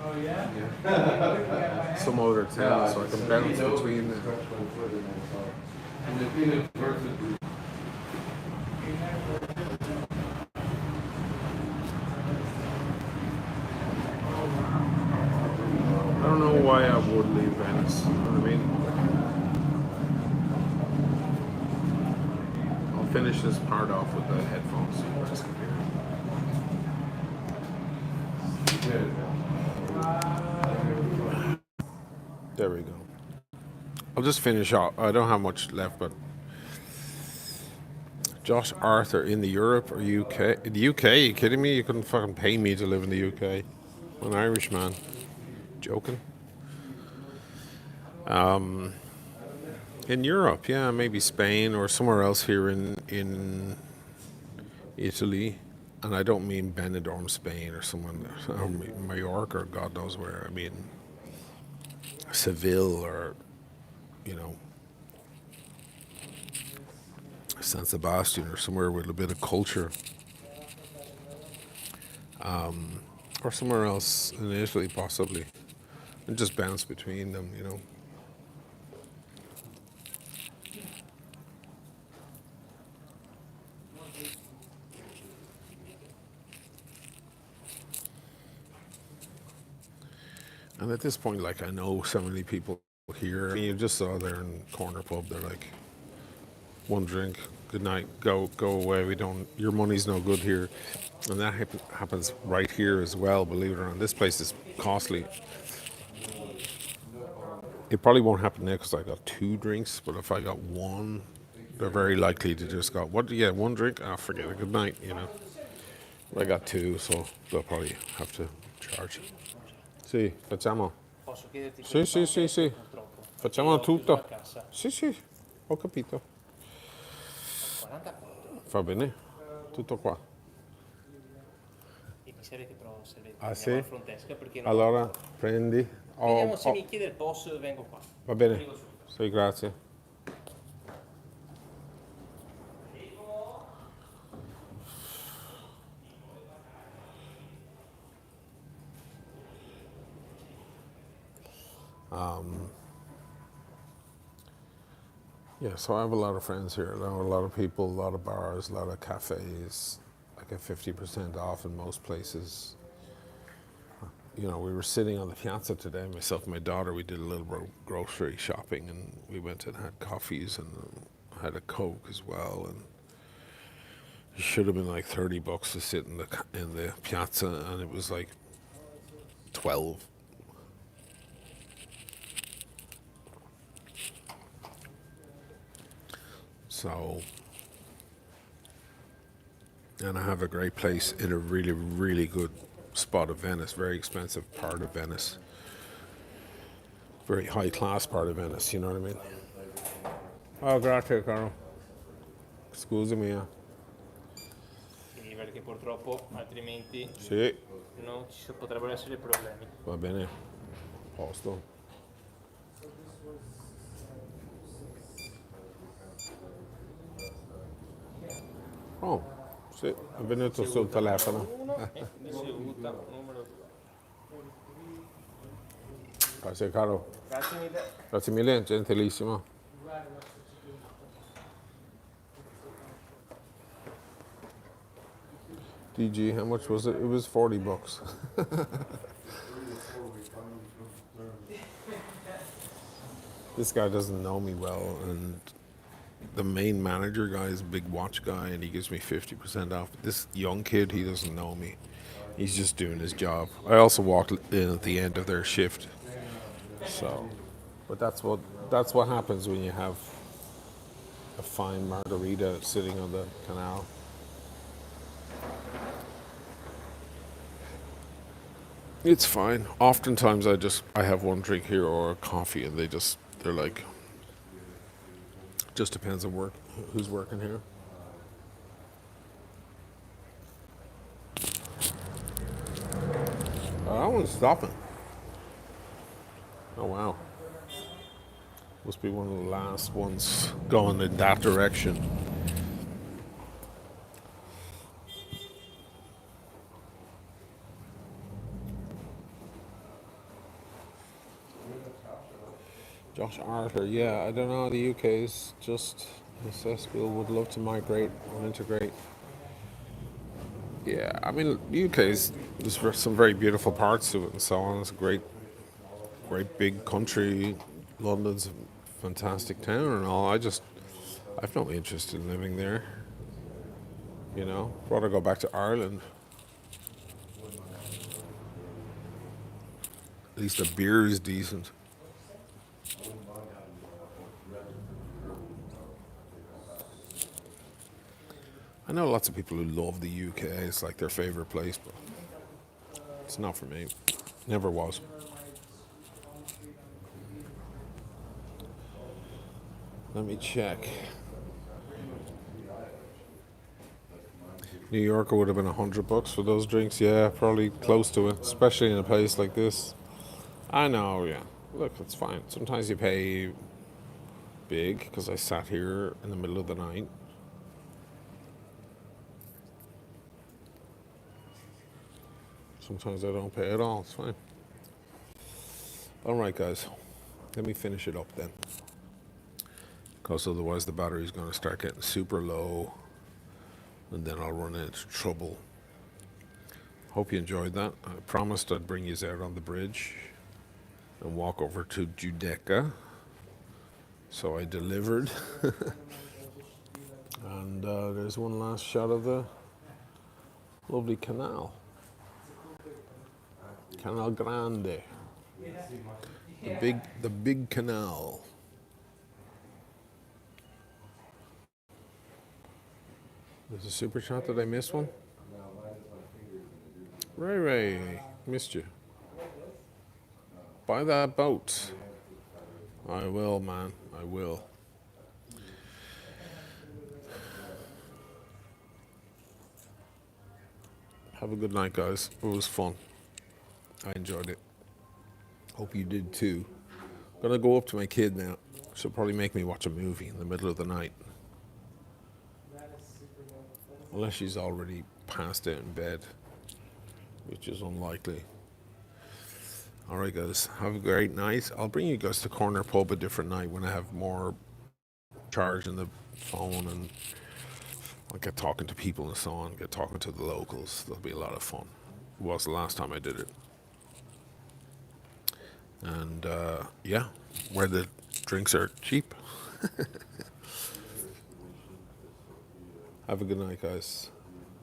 Oh yeah? Some other town, so I can bounce between them. And the feeling perfectly. I don't know why I would leave Venice. You know what I mean? I'll finish this part off with the headphones so you guys can hear. There we go. I'll just finish off. I don't have much left, but Josh Arthur in the Europe or UK? In the UK? Are you kidding me? You couldn't fucking pay me to live in the UK. I'm an Irish man. Joking. In Europe, yeah, maybe Spain or somewhere else here in Italy. And I don't mean Benidorm, Spain, or someone, or Mallorca, or God knows where. I mean Seville, or you know, San Sebastian, or somewhere with a bit of culture, or somewhere else in Italy, possibly, and just bounce between them, you know. And at this point, like, I know so many people here. I mean, you just saw there in corner pub, they're like, one drink, good night, go away. We don't. Your money's no good here, and that happens right here as well. Believe it or not, this place is costly. It probably won't happen now because I got 2 drinks, but if I got 1, they're very likely to just go, what? Yeah, 1 drink. Ah, forget it. Good night. You know. I got 2, so they'll probably have to charge. Sì, facciamo. Posso chiederti Sì, sì, sì, sì. purtroppo. Facciamo Io ho chiuso tutto. la cassa. Sì, sì, ho capito. 44. Va bene, tutto qua. E mi serve che però serve Ah, andiamo sì? al front desk perché non Allora, prendi. vediamo se mi chiede il boss vengo qua. Va bene. Arrivo subito. Sì, grazie. Yeah, so I have a lot of friends here. I know a lot of people, a lot of bars, a lot of cafes. I get 50% off in most places. You know, we were sitting on the piazza today, myself and my daughter. We did a little grocery shopping, and we went and had coffees and had a Coke as well. And it should have been like $30 to sit in the piazza, and it was like 12. So, and I have a great place in a really, really good spot of Venice, very expensive part of Venice, very high class part of Venice, you know what I mean? Oh, grazie, caro. Scusami. Quindi perché purtroppo altrimenti Sì, non ci potrebbero essere problemi. va bene. Posto. Oh, sì, è venuto sul telefono. Ricevuta numero 2. Grazie, caro. Grazie mille. Grazie mille, gentilissimo. DG, how much was it? It was $40. This guy doesn't know me well, and the main manager guy is a big watch guy, and he gives me 50% off. This young kid, he doesn't know me. He's just doing his job. I also walked in at the end of their shift. So, but that's what happens when you have a fine margarita sitting on the canal. It's fine. Oftentimes I have 1 drink here or a coffee, and they're like, just depends on who's working here. Oh, that one's stopping. Oh wow. Must be one of the last ones going in that direction. Josh Arthur, yeah, I don't know. The UK is just a cesspool. Would love to migrate or integrate. Yeah, I mean, the UK is there's some very beautiful parts to it and so on. It's a great big country. London's a fantastic town and all. I've no interest in living there. You know, rather go back to Ireland. At least the beer is decent. I know lots of people who love the UK. It's like their favorite place, but it's not for me. Never was. Let me check. New Yorker would have been $100 for those drinks. Yeah, probably close to it, especially in a place like this. I know, yeah. Look, it's fine. Sometimes you pay big because I sat here in the middle of the night. Sometimes I don't pay at all. It's fine. All right, guys. Let me finish it up then. Because otherwise the battery's going to start getting super low. And then I'll run into trouble. Hope you enjoyed that. I promised I'd bring you out on the bridge and walk over to Giudecca. So I delivered. And there's one last shot of the lovely canal. Canal Grande. The big canal. There's a super chat. Did I miss one? Ray, missed you. Buy that boat. I will, man. I will. Have a good night, guys. It was fun. I enjoyed it. Hope you did too. I'm gonna go up to my kid now. She'll probably make me watch a movie in the middle of the night. Unless she's already passed out in bed, which is unlikely. Alright guys, have a great night. I'll bring you guys to Corner Pub a different night when I have more charge in the phone and I'll get talking to people and so on, get talking to the locals. That'll be a lot of fun. It was the last time I did it. And yeah, where the drinks are cheap. Have a good night, guys.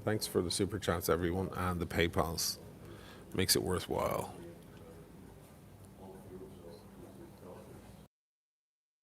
Thanks for the super chats, everyone, and the PayPals. Makes it worthwhile.